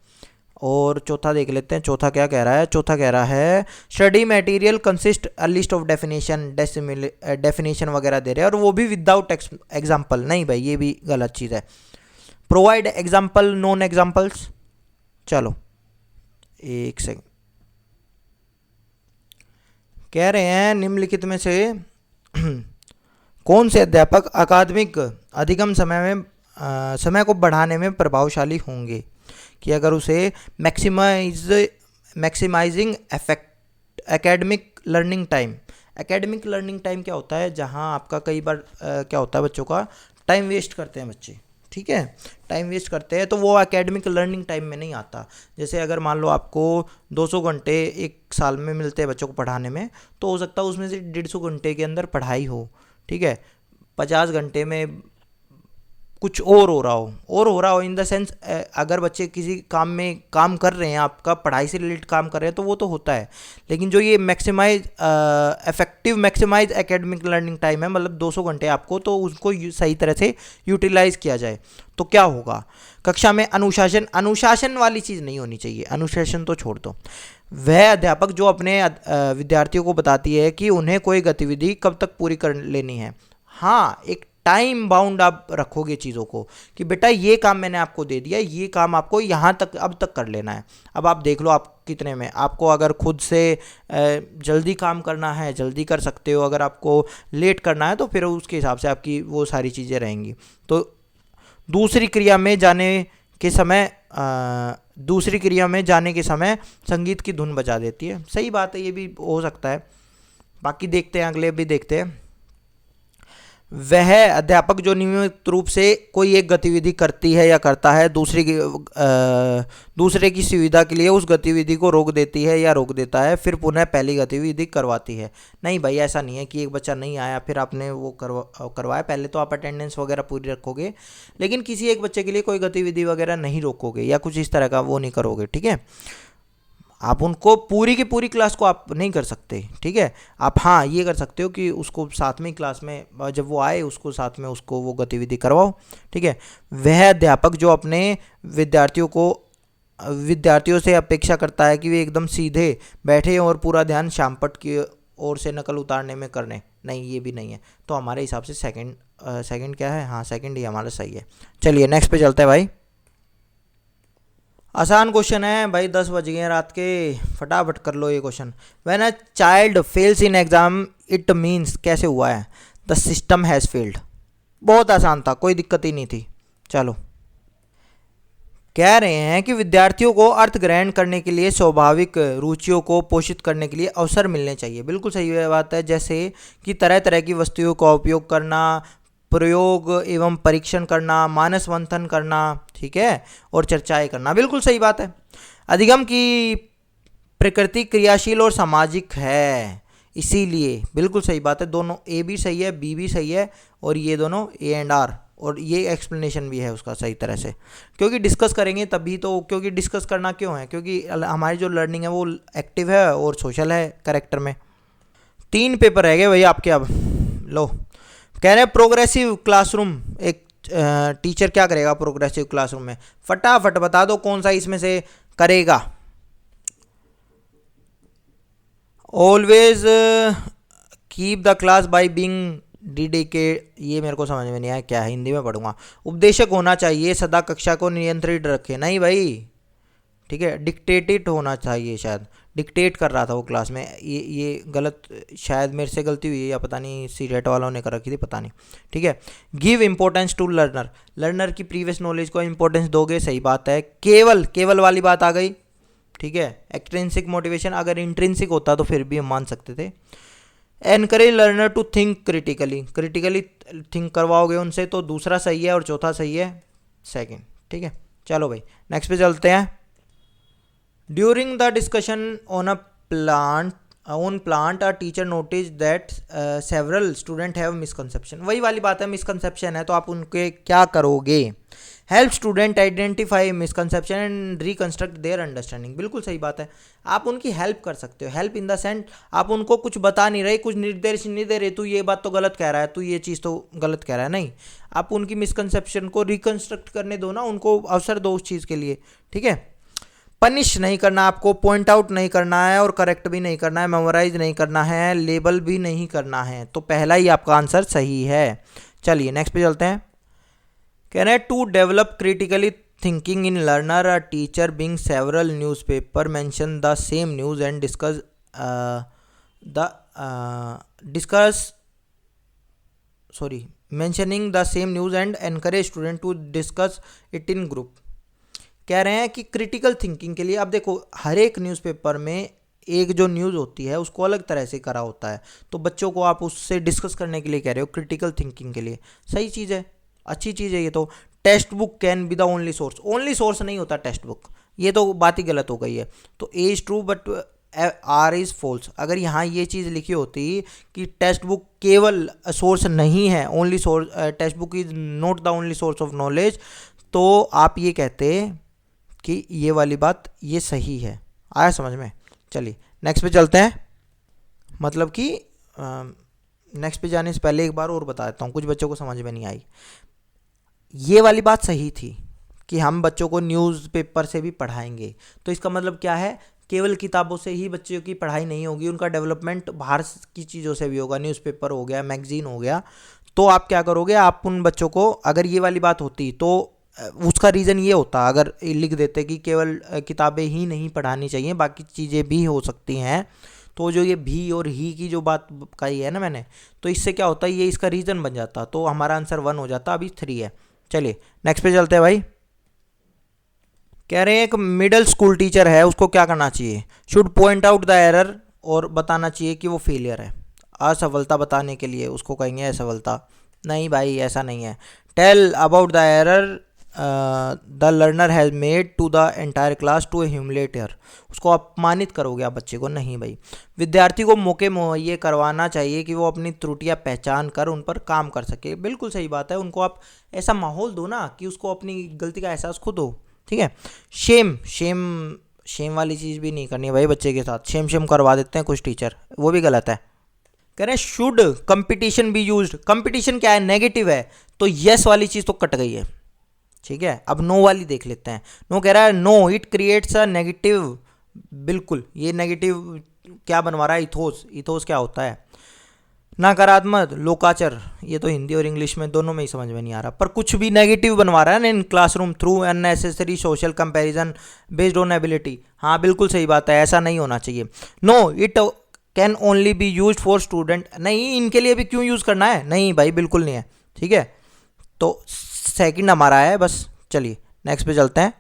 और चौथा देख लेते हैं, चौथा क्या कह रहा है। चौथा कह रहा है study material consist a list of definition वगैरह दे रहे हैं, और वो भी विदाउट एग्जाम्पल। नहीं भाई, ये भी गलत चीज़ है। Provide example non examples. चलो एक सेकंड, कह रहे हैं निम्नलिखित में से कौन से अध्यापक अकादमिक अधिगम समय को बढ़ाने में प्रभावशाली होंगे, कि अगर उसे maximising academic learning time. Academic learning time क्या होता है, जहां आपका कई बार क्या होता है, बच्चों का टाइम वेस्ट करते हैं बच्चे, ठीक है, टाइम वेस्ट करते हैं, तो वो एकेडमिक लर्निंग टाइम में नहीं आता। जैसे अगर मान लो आपको 200 घंटे एक साल में मिलते हैं बच्चों को पढ़ाने में, तो हो सकता है उसमें से 150 घंटे के अंदर पढ़ाई हो, ठीक है। 50 घंटे में कुछ और हो रहा हो इन द सेंस, अगर बच्चे किसी काम में काम कर रहे हैं, आपका पढ़ाई से रिलेटेड काम कर रहे हैं, तो वो तो होता है। लेकिन जो ये effective maximise academic learning time है, मतलब 200 घंटे आपको, तो उसको सही तरह से यूटिलाइज किया जाए तो क्या होगा। कक्षा में अनुशासन वाली चीज़ नहीं होनी चाहिए, अनुशासन तो छोड़ दो। वह अध्यापक जो अपने विद्यार्थियों को बताती है कि उन्हें कोई गतिविधि कब तक पूरी कर लेनी है। हाँ, एक टाइम बाउंड आप रखोगे चीज़ों को, कि बेटा ये काम मैंने आपको दे दिया, ये काम आपको यहाँ तक अब तक कर लेना है। अब आप देख लो आप कितने में, आपको अगर खुद से जल्दी काम करना है जल्दी कर सकते हो, अगर आपको लेट करना है तो फिर उसके हिसाब से आपकी वो सारी चीज़ें रहेंगी। तो दूसरी क्रिया में जाने के समय संगीत की धुन बजा देती है। सही बात है, ये भी हो सकता है। बाकी देखते हैं, अगले भी देखते हैं। वह अध्यापक जो नियमित रूप से कोई एक गतिविधि करती है या करता है, दूसरे की सुविधा के लिए उस गतिविधि को रोक देती है या रोक देता है, फिर पुनः पहली गतिविधि करवाती है। नहीं भाई, ऐसा नहीं है कि एक बच्चा नहीं आया फिर आपने वो करवाया। पहले तो आप अटेंडेंस वगैरह पूरी रखोगे, लेकिन किसी एक बच्चे के लिए कोई गतिविधि वगैरह नहीं रोकोगे या कुछ इस तरह का वो नहीं करोगे, ठीक है। आप उनको पूरी की पूरी क्लास को आप नहीं कर सकते, ठीक है। आप हाँ ये कर सकते हो कि उसको सातवीं क्लास में जब वो आए उसको साथ में उसको वो गतिविधि करवाओ, ठीक है। वह अध्यापक जो अपने विद्यार्थियों से अपेक्षा करता है कि वे एकदम सीधे बैठे और पूरा ध्यान श्यामपट्ट की ओर से नकल उतारने में करने, नहीं ये भी नहीं है। तो हमारे हिसाब से सेकंड क्या है, हाँ सेकंड ही हमारा सही है। चलिए नेक्स्ट पे चलते हैं भाई। आसान क्वेश्चन है भाई, 10 बज गए रात के, फटाफट कर लो ये question. When a child fails in exam it means, कैसे हुआ है, द सिस्टम हैज़ फेल्ड। बहुत आसान था, कोई दिक्कत ही नहीं थी। चलो, कह रहे हैं कि विद्यार्थियों को अर्थ ग्रहण करने के लिए स्वाभाविक रुचियों को पोषित करने के लिए अवसर मिलने चाहिए। बिल्कुल सही बात है। जैसे कि तरह तरह की वस्तुओं का उपयोग करना, प्रयोग एवं परीक्षण करना, मानस मंथन करना, ठीक है, और चर्चाएं करना। बिल्कुल सही बात है। अधिगम की प्रकृति क्रियाशील और सामाजिक है, इसीलिए बिल्कुल सही बात है। दोनों ए भी सही है, बी भी सही है, और ये दोनों ए एंड आर, और ये एक्सप्लेनेशन भी है उसका सही तरह से, क्योंकि डिस्कस करेंगे तभी तो। क्योंकि डिस्कस करना क्यों है, क्योंकि हमारी जो लर्निंग है वो एक्टिव है और सोशल है कैरेक्टर में। 3 पेपर रह गए भाई आपके। अब लो, कह रहे हैं प्रोग्रेसिव क्लासरूम, एक टीचर क्या करेगा प्रोग्रेसिव क्लासरूम में, फटाफट बता दो कौन सा इसमें से करेगा। Always keep the class by being dedicated, ये मेरे को समझ में नहीं आया क्या है, हिंदी में पढ़ूंगा। उपदेशक होना चाहिए, सदा कक्षा को नियंत्रित रखे, नहीं भाई, ठीक है। डिक्टेटेड होना चाहिए, शायद डिक्टेट कर रहा था वो क्लास में, ये गलत, शायद मेरे से गलती हुई है या पता नहीं सीटेट वालों ने कर रखी थी, पता नहीं, ठीक है। गिव इंपॉर्टेंस टू लर्नर की प्रीवियस नॉलेज को इंपॉर्टेंस दोगे, सही बात है। केवल वाली बात आ गई, ठीक है। एक्सट्रिंसिक मोटिवेशन, अगर इंट्रिंसिक होता तो फिर भी हम मान सकते थे। Encourage learner to think critically think करवाओगे उनसे, तो दूसरा सही है और चौथा सही है सेकंड, ठीक है। चलो भाई नेक्स्ट पे चलते हैं। During the discussion on a on plant a teacher notice that several student have misconception. वही वाली बात है, मिसकंसेप्शन है तो आप उनके क्या करोगे? Help student identify misconception and reconstruct their understanding. बिल्कुल सही बात है, आप उनकी हेल्प कर सकते हो। हेल्प इन द सेंस आप उनको कुछ बता नहीं रहे, कुछ निर्देश नहीं दे रहे, तू ये बात तो गलत कह रहा है, तू ये चीज़ तो गलत कह रहा है, नहीं, आप उनकी मिसकंसेप्शन को रिकंस्ट्रक्ट करने दो ना, उनको अवसर दो उस चीज़ के लिए, ठीक है। पनिश नहीं करना आपको, पॉइंट आउट नहीं करना है और करेक्ट भी नहीं करना है, मेमोराइज नहीं करना है, लेबल भी नहीं करना है, तो पहला ही आपका आंसर सही है। चलिए नेक्स्ट पे चलते हैं। कह रहे हैं to develop critically thinking in learner a teacher being several newspaper mention the same news and mentioning the same news and encourage student to discuss it in group। कह रहे हैं कि क्रिटिकल थिंकिंग के लिए, अब देखो हर एक न्यूज़पेपर में एक जो न्यूज़ होती है उसको अलग तरह से करा होता है, तो बच्चों को आप उससे डिस्कस करने के लिए कह रहे हो क्रिटिकल थिंकिंग के लिए, सही चीज़ है, अच्छी चीज़ है ये तो। Text book can be the only source, only source नहीं होता टेक्स्ट बुक, ये तो बात ही गलत हो गई है। तो A is true but R is false. अगर यहाँ ये चीज़ लिखी होती कि टेक्स्ट बुक केवल सोर्स नहीं है, only source, text book is not the only source of knowledge, तो आप ये कहते कि ये वाली बात ये सही है। आया समझ में? चलिए नेक्स्ट पे चलते हैं। मतलब कि नेक्स्ट पे जाने से पहले एक बार और बता देता हूँ, कुछ बच्चों को समझ में नहीं आई। ये वाली बात सही थी कि हम बच्चों को न्यूज़पेपर से भी पढ़ाएंगे, तो इसका मतलब क्या है, केवल किताबों से ही बच्चों की पढ़ाई नहीं होगी, उनका डेवलपमेंट बाहर की चीज़ों से भी होगा, न्यूज़पेपर हो गया, मैगजीन हो गया। तो आप क्या करोगे, आप उन बच्चों को, अगर ये वाली बात होती तो उसका रीज़न ये होता, अगर लिख देते कि केवल किताबें ही नहीं पढ़ानी चाहिए, बाकी चीज़ें भी हो सकती हैं, तो जो ये भी और ही की जो बात कही है ना मैंने, तो इससे क्या होता है, ये इसका रीज़न बन जाता, तो हमारा आंसर 1 हो जाता, अभी 3 है। चलिए नेक्स्ट पे चलते हैं भाई। कह रहे हैं एक मिडिल स्कूल टीचर है, उसको क्या करना चाहिए? Should point out the error, और बताना चाहिए कि वो फेलियर है। असफलता बताने के लिए उसको कहेंगे असफलता, नहीं भाई ऐसा नहीं है। Tell about the error the learner has made to the entire class to humiliate her, उसको अपमानित करोगे आप बच्चे को, नहीं भाई। विद्यार्थी को मौके मुहैया करवाना चाहिए कि वो अपनी त्रुटियां पहचान कर उन पर काम कर सके। बिल्कुल सही बात है, उनको आप ऐसा माहौल दो ना कि उसको अपनी गलती का एहसास खुद हो, ठीक है। शेम वाली चीज़ भी नहीं करनी है भाई बच्चे के साथ, शेम करवा देते हैं कुछ टीचर, वो भी गलत है। कह रहे हैं should competition be used, competition क्या है, नेगेटिव है, तो यस वाली चीज़ तो कट गई है, ठीक है। अब नो वाली देख लेते हैं। नो कह रहा है no it creates a negative, बिल्कुल ये नेगेटिव क्या बनवा रहा है, इथोस। इथोस क्या होता है? नकारात्मक, लोकाचर, ये तो हिंदी और इंग्लिश में दोनों में ही समझ में नहीं आ रहा, पर कुछ भी नेगेटिव बनवा रहा है ना in classroom through unnecessary social comparison based on ability. हाँ बिल्कुल सही बात है, ऐसा नहीं होना चाहिए। No it can only be use for student, नहीं इनके लिए भी क्यों यूज़ करना है, नहीं भाई बिल्कुल नहीं है, ठीक है। तो सेकंड हमारा है बस। चलिए नेक्स्ट पे चलते हैं।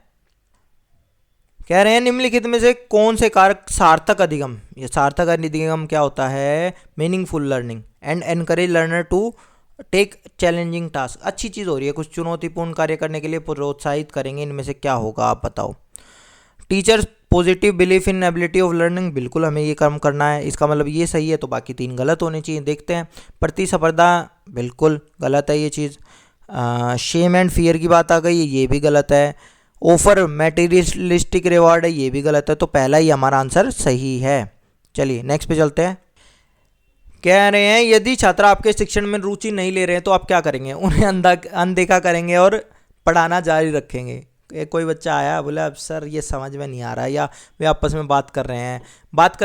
कह रहे हैं निम्नलिखित में से कौन से कारक सार्थक अधिगम, ये सार्थक अधिगम क्या होता है, meaningful learning and encourage learner to take challenging task, अच्छी चीज़ हो रही है, कुछ चुनौतीपूर्ण कार्य करने के लिए प्रोत्साहित करेंगे, इनमें से क्या होगा आप बताओ। Teachers positive belief in ability of learning, बिल्कुल हमें ये काम करना है, इसका मतलब ये सही है, तो बाकी 3 गलत होने चाहिए। देखते हैं। प्रतिस्पर्धा, बिल्कुल गलत है ये चीज़। शेम एंड फियर की बात आ गई, ये भी गलत है। ऑफर मैटेरियलिस्टिक रिवॉर्ड है, ये भी गलत है, तो पहला ही हमारा आंसर सही है। चलिए नेक्स्ट पे चलते हैं। कह रहे हैं यदि छात्र आपके शिक्षण में रुचि नहीं ले रहे हैं तो आप क्या करेंगे, उन्हें अनदेखा करेंगे और पढ़ाना जारी रखेंगे। कोई बच्चा आया बोला अब सर ये समझ में नहीं आ रहा, या वे आपस में बात कर रहे हैं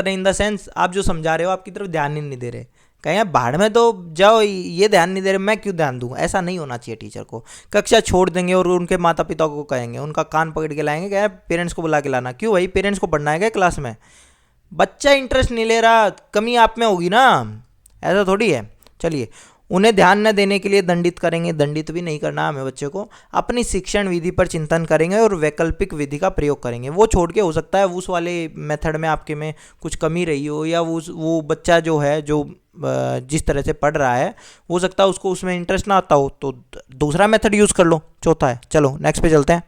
इन द सेंस आप जो समझा रहे हो आपकी तरफ ध्यान ही नहीं दे रहे, कहें बाहर में तो जाओ, ये ध्यान नहीं दे रहे, मैं क्यों ध्यान दूँ, ऐसा नहीं होना चाहिए। टीचर को कक्षा छोड़ देंगे और उनके माता पिता को कहेंगे, उनका कान पकड़ के लाएंगे, क्या पेरेंट्स को बुला के लाना, क्यों भाई पेरेंट्स को पढ़ना है क्या क्लास में, बच्चा इंटरेस्ट नहीं ले रहा, कमी आप में होगी ना, ऐसा थोड़ी है। चलिए उन्हें ध्यान न देने के लिए दंडित करेंगे, दंडित भी नहीं करना हमें बच्चे को, अपनी शिक्षण विधि पर चिंतन करेंगे और वैकल्पिक विधि का प्रयोग करेंगे। वो छोड़ के हो सकता है उस वाले मेथड में आपके में कुछ कमी रही हो, या वो बच्चा जो है जो जिस तरह से पढ़ रहा है हो सकता है उसको उसमें इंटरेस्ट ना आता हो, तो दूसरा मेथड यूज़ कर लो, चौथा है। चलो नेक्स्ट पे चलते हैं।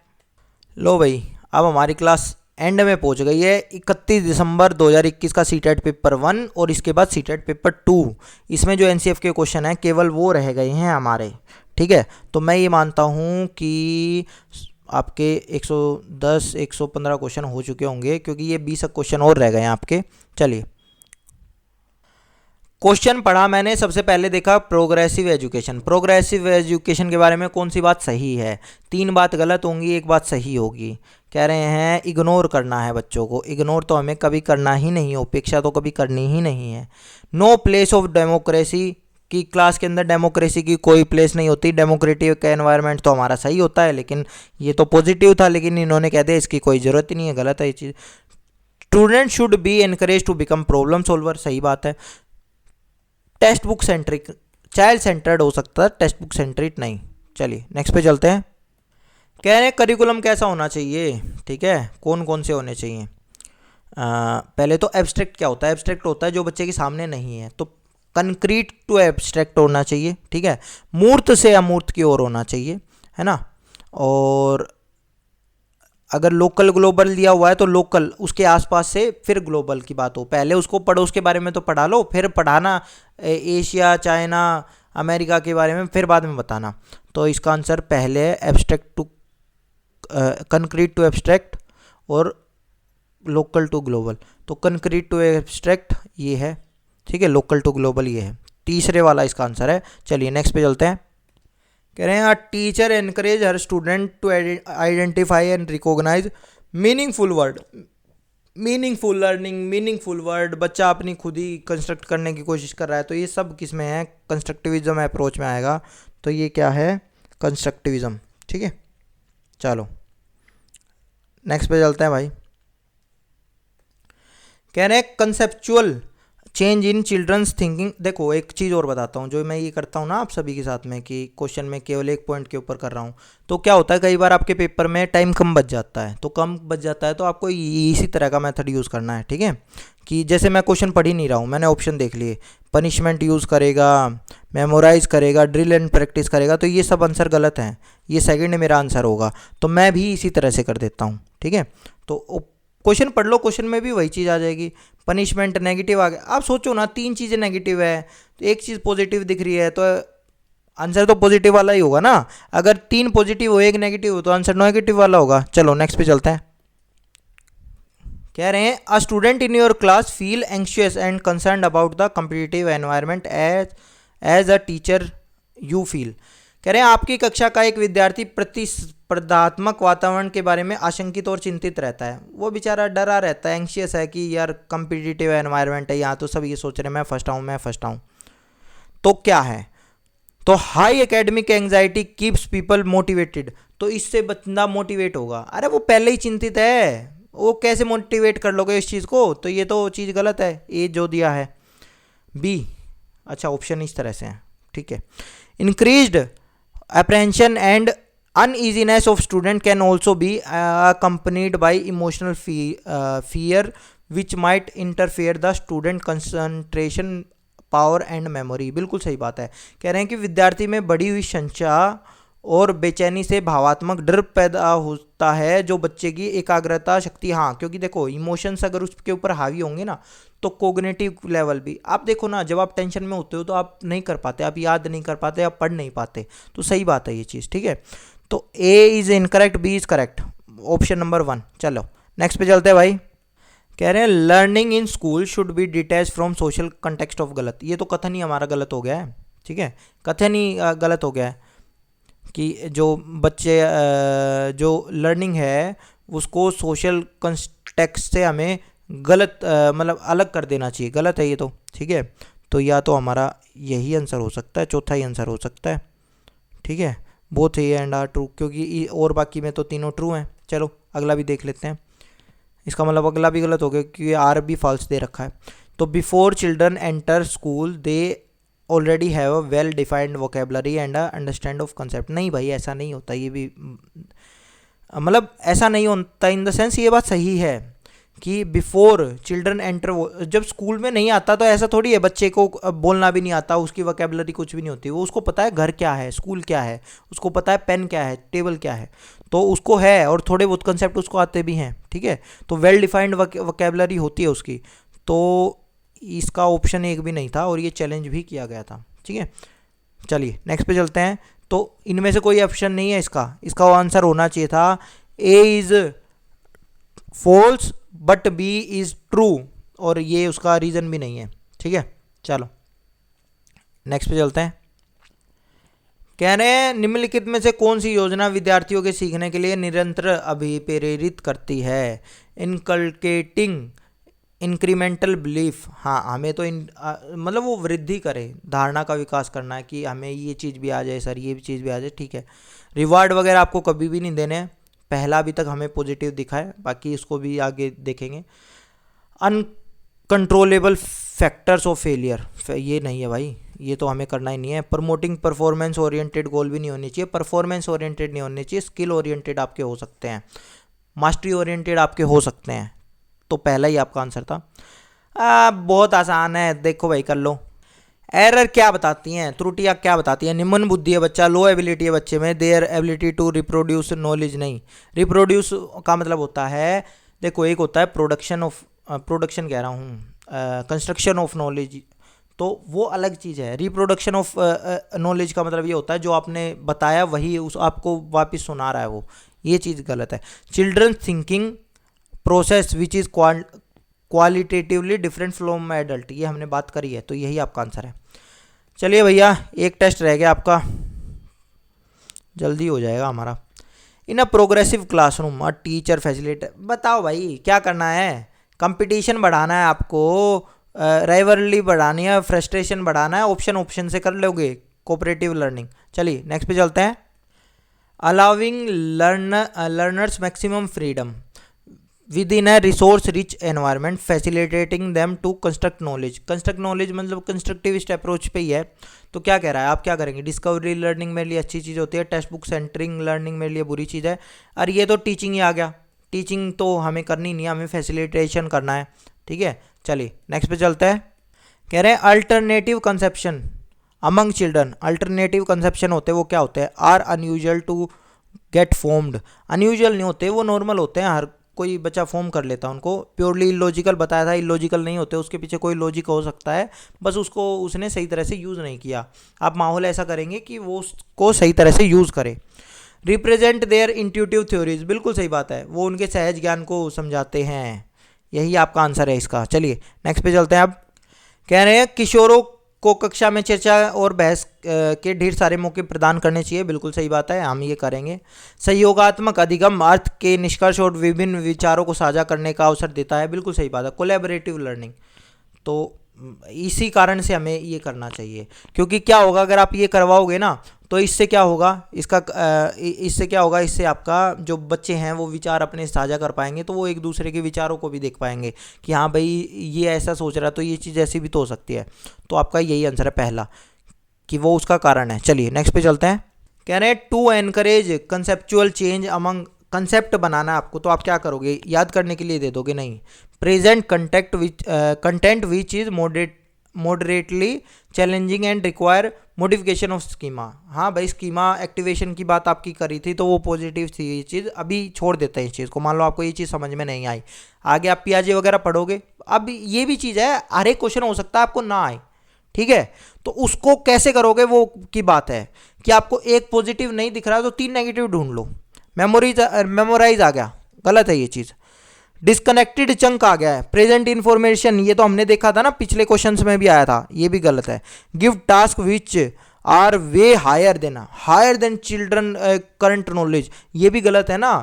लो भाई अब हमारी क्लास एंड में पहुंच गई है। 31 दिसंबर 2021 का सीटेट पेपर 1 और इसके बाद सीटेट पेपर 2, इसमें जो एनसीएफ के क्वेश्चन हैं केवल वो रह गए हैं हमारे, ठीक है। तो मैं ये मानता हूँ कि आपके 110 115 क्वेश्चन हो चुके होंगे, क्योंकि ये 20 क्वेश्चन और रह गए हैं आपके। चलिए, क्वेश्चन पढ़ा मैंने, सबसे पहले देखा प्रोग्रेसिव एजुकेशन। प्रोग्रेसिव एजुकेशन के बारे में कौन सी बात सही है? 3 बात गलत होंगी, 1 बात सही होगी। कह रहे हैं इग्नोर करना है बच्चों को। इग्नोर तो हमें कभी करना ही नहीं है, उपेक्षा तो कभी करनी ही नहीं है। नो प्लेस ऑफ डेमोक्रेसी, कि क्लास के अंदर डेमोक्रेसी की कोई प्लेस नहीं होती। डेमोक्रेटिक का एनवायरनमेंट तो हमारा सही होता है, लेकिन ये तो पॉजिटिव था, लेकिन इन्होंने कह दिया इसकी कोई ज़रूरत ही नहीं है, गलत है ये चीज़। Student should be encourage to become problem solver, सही बात है। Text book centric, child centered हो सकता है, टेक्स्ट बुक सेंट्रिक नहीं। चलिए नेक्स्ट पे चलते हैं। कह रहे हैं करिकुलम कैसा होना चाहिए, ठीक है, कौन कौन से होने चाहिए। पहले तो एब्स्ट्रैक्ट क्या होता है? एब्स्ट्रैक्ट होता है जो बच्चे के सामने नहीं है, तो कंक्रीट टू एब्स्ट्रैक्ट होना चाहिए, ठीक है। मूर्त से अमूर्त की ओर होना चाहिए, है ना। और अगर लोकल ग्लोबल दिया हुआ है तो लोकल, उसके आसपास से फिर ग्लोबल की बात हो। पहले उसको पढ़ो, उसके बारे में तो पढ़ा लो, फिर पढ़ाना एशिया, चाइना, अमेरिका के बारे में फिर बाद में बताना। तो इसका आंसर पहले है abstract to concrete to abstract और लोकल टू ग्लोबल। तो कंक्रीट टू एब्स्ट्रैक्ट ये है, ठीक है, लोकल टू ग्लोबल ये है, तीसरे वाला इसका आंसर है। चलिए नेक्स्ट पे चलते हैं। कह रहे हैं teacher encourage her student to identify and recognise meaningful word. Meaningful learning, meaningful word, बच्चा अपनी खुद ही कंस्ट्रक्ट करने की कोशिश कर रहा है, तो ये सब किस में है? कंस्ट्रक्टिविज्म अप्रोच में आएगा। तो ये क्या है? कंस्ट्रक्टिविज्म, ठीक है। चलो नेक्स्ट पे चलते हैं भाई। कह रहे हैं conceptual change in children's thinking. देखो एक चीज़ और बताता हूँ, जो मैं ये करता हूँ ना आप सभी के साथ में, कि क्वेश्चन में केवल एक पॉइंट के ऊपर कर रहा हूँ, तो क्या होता है कई बार आपके पेपर में टाइम कम बच जाता है। तो कम बच जाता है तो आपको इसी तरह का मेथड यूज़ करना है, ठीक है। कि जैसे मैं क्वेश्चन पढ़ ही नहीं रहा हूँ, मैंने ऑप्शन देख लिए, पनिशमेंट यूज़ करेगा, मेमोराइज करेगा, ड्रिल एंड प्रैक्टिस करेगा, तो ये सब आंसर गलत हैं। ये सेकेंड मेरा आंसर होगा, तो मैं भी इसी तरह से कर देता हूँ, ठीक है। तो क्वेश्चन पढ़ लो, क्वेश्चन में भी वही चीज़ आ जाएगी। पनिशमेंट नेगेटिव आ गया, आप सोचो ना 3 चीज़ें नेगेटिव है तो एक चीज़ पॉजिटिव दिख रही है, तो आंसर तो पॉजिटिव वाला ही होगा ना। अगर 3 पॉजिटिव हो 1 नेगेटिव हो तो आंसर नेगेटिव वाला होगा। चलो नेक्स्ट पे चलते हैं। कह रहे हैं a student in your class feel anxious and concern about the competitive environment as a teacher you feel. कह रहे हैं आपकी कक्षा का एक विद्यार्थी प्रतिस्पर्धात्मक वातावरण के बारे में आशंकित और चिंतित रहता है। वो बेचारा डरा रहता है, एंग्शियस है कि यार कम्पिटिटिव एनवायरनमेंट है, यहाँ तो सब ये सोच रहे हैं मैं फर्स्ट आऊँ, मैं फर्स्ट आऊँ। तो क्या है? तो high academic anxiety keeps people motivated, तो इससे बंदा मोटिवेट होगा। अरे वो पहले ही चिंतित है, वो कैसे मोटिवेट कर लोगे इस चीज़ को? तो ये तो चीज़ गलत है, ए जो दिया है बी। अच्छा ऑप्शन इस तरह से है, ठीक है। Increased apprehension and uneasiness of student can also be accompanied by emotional fear which might interfere the student concentration power and memory। बिल्कुल सही बात है। कह रहे हैं कि विद्यार्थी में बढ़ी हुई संशय और बेचैनी से भावात्मक डर पैदा होता है, जो बच्चे की एकाग्रता शक्ति, हाँ क्योंकि देखो इमोशंस अगर उसके ऊपर हावी होंगे ना तो कोग्निटिव लेवल भी, आप देखो ना जब आप टेंशन में होते हो तो आप नहीं कर पाते, आप याद नहीं कर पाते, आप पढ़ नहीं पाते। तो सही बात है ये चीज़, ठीक है। तो A is incorrect, B is correct, option number 1। चलो नेक्स्ट पे चलते हैं भाई। कह रहे हैं learning in school should be detach from social context of गलत। ये तो कथन ही हमारा गलत हो गया है, ठीक है, कथन ही गलत हो गया है कि जो बच्चे जो लर्निंग है उसको सोशल कंटेक्स्ट से हमें गलत मतलब अलग कर देना चाहिए, गलत है ये तो, ठीक है। तो या तो हमारा यही आंसर हो सकता है, चौथा ही आंसर हो सकता है, ठीक है। Both A and R true, क्योंकि और बाकी में तो तीनों ट्रू हैं। चलो अगला भी देख लेते हैं। इसका मतलब अगला भी गलत हो गया क्योंकि आर भी फॉल्स दे रखा है। तो before children enter school they already have a well defined vocabulary and understand of concept. नहीं भाई ऐसा नहीं होता, ये भी मतलब ऐसा नहीं होता इन द सेंस, ये बात सही है कि बिफोर चिल्ड्रन एंटर, जब स्कूल में नहीं आता तो ऐसा थोड़ी है बच्चे को बोलना भी नहीं आता, उसकी वोकेबलरी कुछ भी नहीं होती, वो उसको पता है घर क्या है, स्कूल क्या है, उसको पता है पेन क्या है, टेबल क्या है, तो उसको है, और थोड़े बहुत कंसेप्ट उसको आते भी हैं, ठीक है। तो वेल डिफाइंड वोकेबलरी होती है उसकी। तो इसका ऑप्शन एक भी नहीं था और ये चैलेंज भी किया गया था, ठीक है। चलिए नेक्स्ट पे चलते हैं। तो इनमें से कोई ऑप्शन नहीं है इसका आंसर होना चाहिए था A is false but B is true, और ये उसका रीजन भी नहीं है, ठीक है। चलो नेक्स्ट पे चलते हैं। कह रहे हैं निम्नलिखित में से कौन सी योजना विद्यार्थियों के सीखने के लिए निरंतर अभिप्रेरित करती है। इनकलकेटिंग इंक्रीमेंटल बिलीफ, हाँ हमें तो मतलब वो वृद्धि करे, धारणा का विकास करना है कि हमें ये चीज़ भी आ जाए सर, ये भी चीज़ भी आ जाए, ठीक है। रिवार्ड वगैरह आपको कभी भी नहीं देने हैं, पहला अभी तक हमें पॉजिटिव दिखा है, बाकी इसको भी आगे देखेंगे। अनकंट्रोलेबल फैक्टर्स ऑफ फेलियर, ये नहीं है भाई, ये तो हमें करना ही नहीं है। प्रमोटिंग परफॉर्मेंस ओरिएंटेड गोल भी नहीं होनी चाहिए, परफॉर्मेंस ओरिएंटेड नहीं होने चाहिए, स्किल ओरिएंटेड आपके हो सकते हैं, मास्टरी ओरिएंटेड आपके हो सकते हैं। तो पहला ही आपका आंसर था। बहुत आसान है, देखो भाई कर लो। एरर क्या बताती हैं, त्रुटियां क्या बताती हैं। निम्न बुद्धि है बच्चा, लो एबिलिटी है बच्चे में, their ability to reproduce knowledge नहीं। रिप्रोड्यूस का मतलब होता है, देखो एक होता है प्रोडक्शन कह रहा हूँ, कंस्ट्रक्शन ऑफ नॉलेज, तो वो अलग चीज़ है। रिप्रोडक्शन ऑफ नॉलेज का मतलब ये होता है जो आपने बताया वही उस आपको वापस सुना रहा है, वो ये चीज़ गलत है। Children thinking process which is qualitatively different from adult, ये हमने बात करी है, तो यही आपका आंसर है। चलिए भैया एक टेस्ट रह गया आपका, जल्दी हो जाएगा हमारा। In a progressive classroom a teacher facilitate, बताओ भाई क्या करना है। कंपटीशन बढ़ाना है आपको, राइवलरी बढ़ानी है, फ्रस्ट्रेशन बढ़ाना है, ऑप्शन से कर लोगे कोऑपरेटिव लर्निंग। चलिए नेक्स्ट पे चलते हैं। Allowing learners maximum freedom within a resource rich environment facilitating them to construct knowledge। construct knowledge मतलब कंस्ट्रक्टिविस्ट अप्रोच पे ही है। तो क्या कह रहा है, आप क्या करेंगे, डिस्कवरी लर्निंग मेरे लिए अच्छी चीज़ होती है, टेक्स्ट बुक सेंटरिंग लर्निंग मेरे लिए बुरी चीज़ है। और ये तो टीचिंग ही आ गया, टीचिंग तो हमें करनी नहीं है, हमें फैसिलिटेशन करना है, ठीक है। चलिए नेक्स्ट पे चलते हैं। कह रहे हैं alternative conception among children, alternative conception होते हैं वो क्या होते हैं, are unusual to get formed. Unusual नहीं होते, वो नॉर्मल होते हैं, हर कोई बच्चा फॉर्म कर लेता है उनको। प्योरली इलॉजिकल बताया था, इलॉजिकल नहीं होते, उसके पीछे कोई लॉजिक हो सकता है, बस उसको उसने सही तरह से यूज़ नहीं किया। आप माहौल ऐसा करेंगे कि वो उसको सही तरह से यूज़ करे। रिप्रेजेंट देयर इंट्यूटिव थ्योरीज, बिल्कुल सही बात है, वो उनके सहज ज्ञान को समझाते हैं, यही आपका आंसर है इसका। चलिए नेक्स्ट पे चलते हैं। अब कह रहे हैं किशोरों को कक्षा में चर्चा और बहस के ढेर सारे मौके प्रदान करने चाहिए, बिल्कुल सही बात है, हम ये करेंगे। सहयोगात्मक अधिगम अर्थ के निष्कर्ष और विभिन्न विचारों को साझा करने का अवसर देता है, बिल्कुल सही बात है। कोलैबोरेटिव लर्निंग, तो इसी कारण से हमें ये करना चाहिए, क्योंकि क्या होगा अगर आप ये करवाओगे ना, तो इससे क्या होगा, इससे आपका जो बच्चे हैं वो विचार अपने साझा कर पाएंगे, तो वो एक दूसरे के विचारों को भी देख पाएंगे कि हाँ भाई ये ऐसा सोच रहा है तो ये चीज़ ऐसी भी तो हो सकती है। तो आपका यही आंसर है पहला, कि वो उसका कारण है। चलिए नेक्स्ट पे चलते हैं। कह रहे हैं to encourage conceptual change among, concept बनाना है आपको, तो आप क्या करोगे, याद करने के लिए दे दोगे, नहीं। Present content which is moderately challenging and require modification of schema. हाँ भाई स्कीमा एक्टिवेशन की बात आपकी करी थी, तो वो पॉजिटिव थी ये चीज़, अभी छोड़ देते हैं इस चीज़ को। मान लो आपको ये चीज़ समझ में नहीं आई, आगे आप पियाजे वगैरह पढ़ोगे, अब ये भी चीज़ है, हर एक क्वेश्चन हो सकता है आपको ना आए, ठीक है। तो उसको कैसे करोगे वो की बात है, कि आपको एक पॉजिटिव नहीं दिख रहा है तो 3 नेगेटिव ढूंढ लो। मेमोराइज आ गया, गलत है ये चीज़। डिस्कनेक्टेड चंक आ गया है, प्रेजेंट इन्फॉर्मेशन, ये तो हमने देखा था ना पिछले क्वेश्चंस में भी आया था, ये भी गलत है। Give task which are way higher than children current knowledge, ये भी गलत है ना,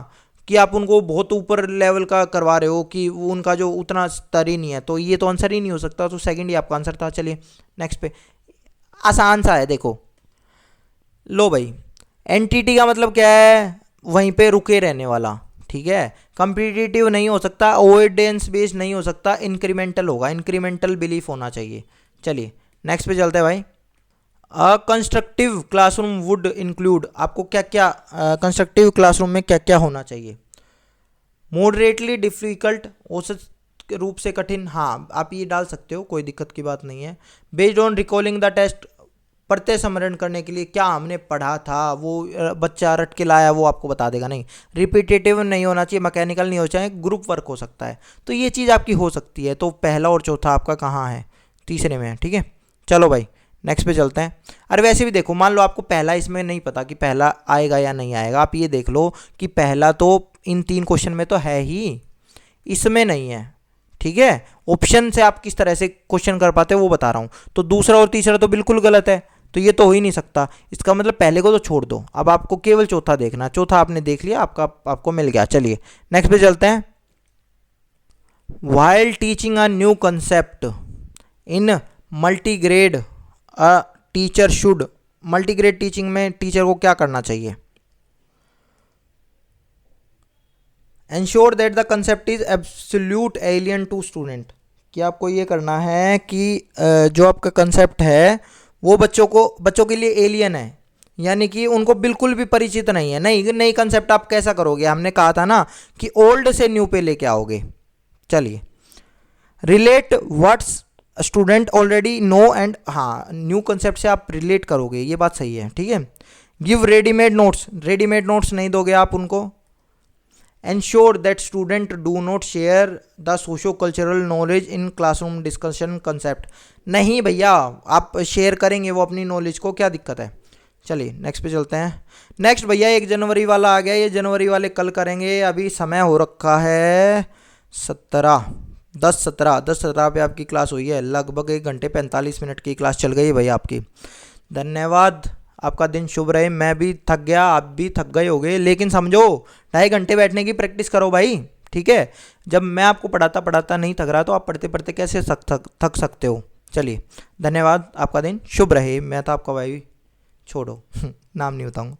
कि आप उनको बहुत ऊपर लेवल का करवा रहे हो कि वो उनका जो उतना स्तर ही नहीं है, तो ये तो आंसर ही नहीं हो सकता, तो सेकंड ही आपका आंसर था। चलिए नेक्स्ट पे, आसान सा है, देखो लो भाई, एंटिटी का मतलब क्या है, वहीं पे रुके रहने वाला, ठीक है। कंपिटिटिव नहीं हो सकता, अवॉइडेंस बेस्ड नहीं हो सकता, इंक्रीमेंटल होगा, इंक्रीमेंटल बिलीफ होना चाहिए। चलिए नेक्स्ट पे चलते हैं भाई। A constructive classroom would include, आपको क्या क्या कंस्ट्रक्टिव क्लासरूम में क्या क्या होना चाहिए। मॉडरेटली डिफिकल्ट औसत रूप से कठिन, हाँ आप ये डाल सकते हो, कोई दिक्कत की बात नहीं है। Based on recalling the test, पढ़ते स्मरण करने के लिए क्या हमने पढ़ा था वो बच्चा रट के लाया वो आपको बता देगा। नहीं, रिपीटेटिव नहीं होना चाहिए, मैकेनिकल नहीं हो चाहिए, ग्रुप वर्क हो सकता है, तो ये चीज़ आपकी हो सकती है। तो पहला और चौथा आपका कहाँ है, तीसरे में है, ठीक है। चलो भाई नेक्स्ट पे चलते हैं। अरे वैसे भी देखो, मान लो आपको पहला इसमें नहीं पता कि पहला आएगा या नहीं आएगा, आप ये देख लो कि पहला तो इन 3 क्वेश्चन में तो है ही, इसमें नहीं है, ठीक है। ऑप्शन से आप किस तरह से क्वेश्चन कर पाते हो वो बता रहा हूँ। तो दूसरा और तीसरा तो बिल्कुल गलत है, तो ये तो हो ही नहीं सकता, इसका मतलब पहले को तो छोड़ दो, अब आपको केवल चौथा देखना। चौथा आपने देख लिया, आपको मिल गया। चलिए नेक्स्ट पे चलते हैं। While teaching a new concept in multigrade a teacher should, multigrade teaching में टीचर को क्या करना चाहिए? Ensure that the concept is absolute alien to student, कि आपको ये करना है कि जो आपका कंसेप्ट है वो बच्चों के लिए एलियन है, यानी कि उनको बिल्कुल भी परिचित नहीं है। नई कंसेप्ट आप कैसा करोगे, हमने कहा था ना कि ओल्ड से न्यू पे लेके आओगे। चलिए, relate what's student already know and, हाँ न्यू कंसेप्ट से आप रिलेट करोगे, ये बात सही है, ठीक है। Give readymade notes, readymade notes नहीं दोगे आप उनको। Ensure that student do not share the socio cultural knowledge in classroom discussion concept, नहीं भैया आप शेयर करेंगे वो अपनी नॉलेज को, क्या दिक्कत है। चलिए नेक्स्ट पे चलते हैं। नेक्स्ट भैया 1 जनवरी वाला आ गया, ये जनवरी वाले कल करेंगे, अभी समय हो रखा है 10-17 पे आपकी क्लास हुई है, लगभग 1 घंटे 45 मिनट की क्लास चल गई है भैया आपकी। धन्यवाद, आपका दिन शुभ रहे। मैं भी थक गया, आप भी थक गए होगे, लेकिन समझो 2.5 घंटे बैठने की प्रैक्टिस करो भाई, ठीक है। जब मैं आपको पढ़ाता नहीं थक रहा तो आप पढ़ते पढ़ते कैसे थक सकते हो। चलिए धन्यवाद, आपका दिन शुभ रहे। मैं तो आपका भाई, छोड़ो नाम नहीं बताऊँगा।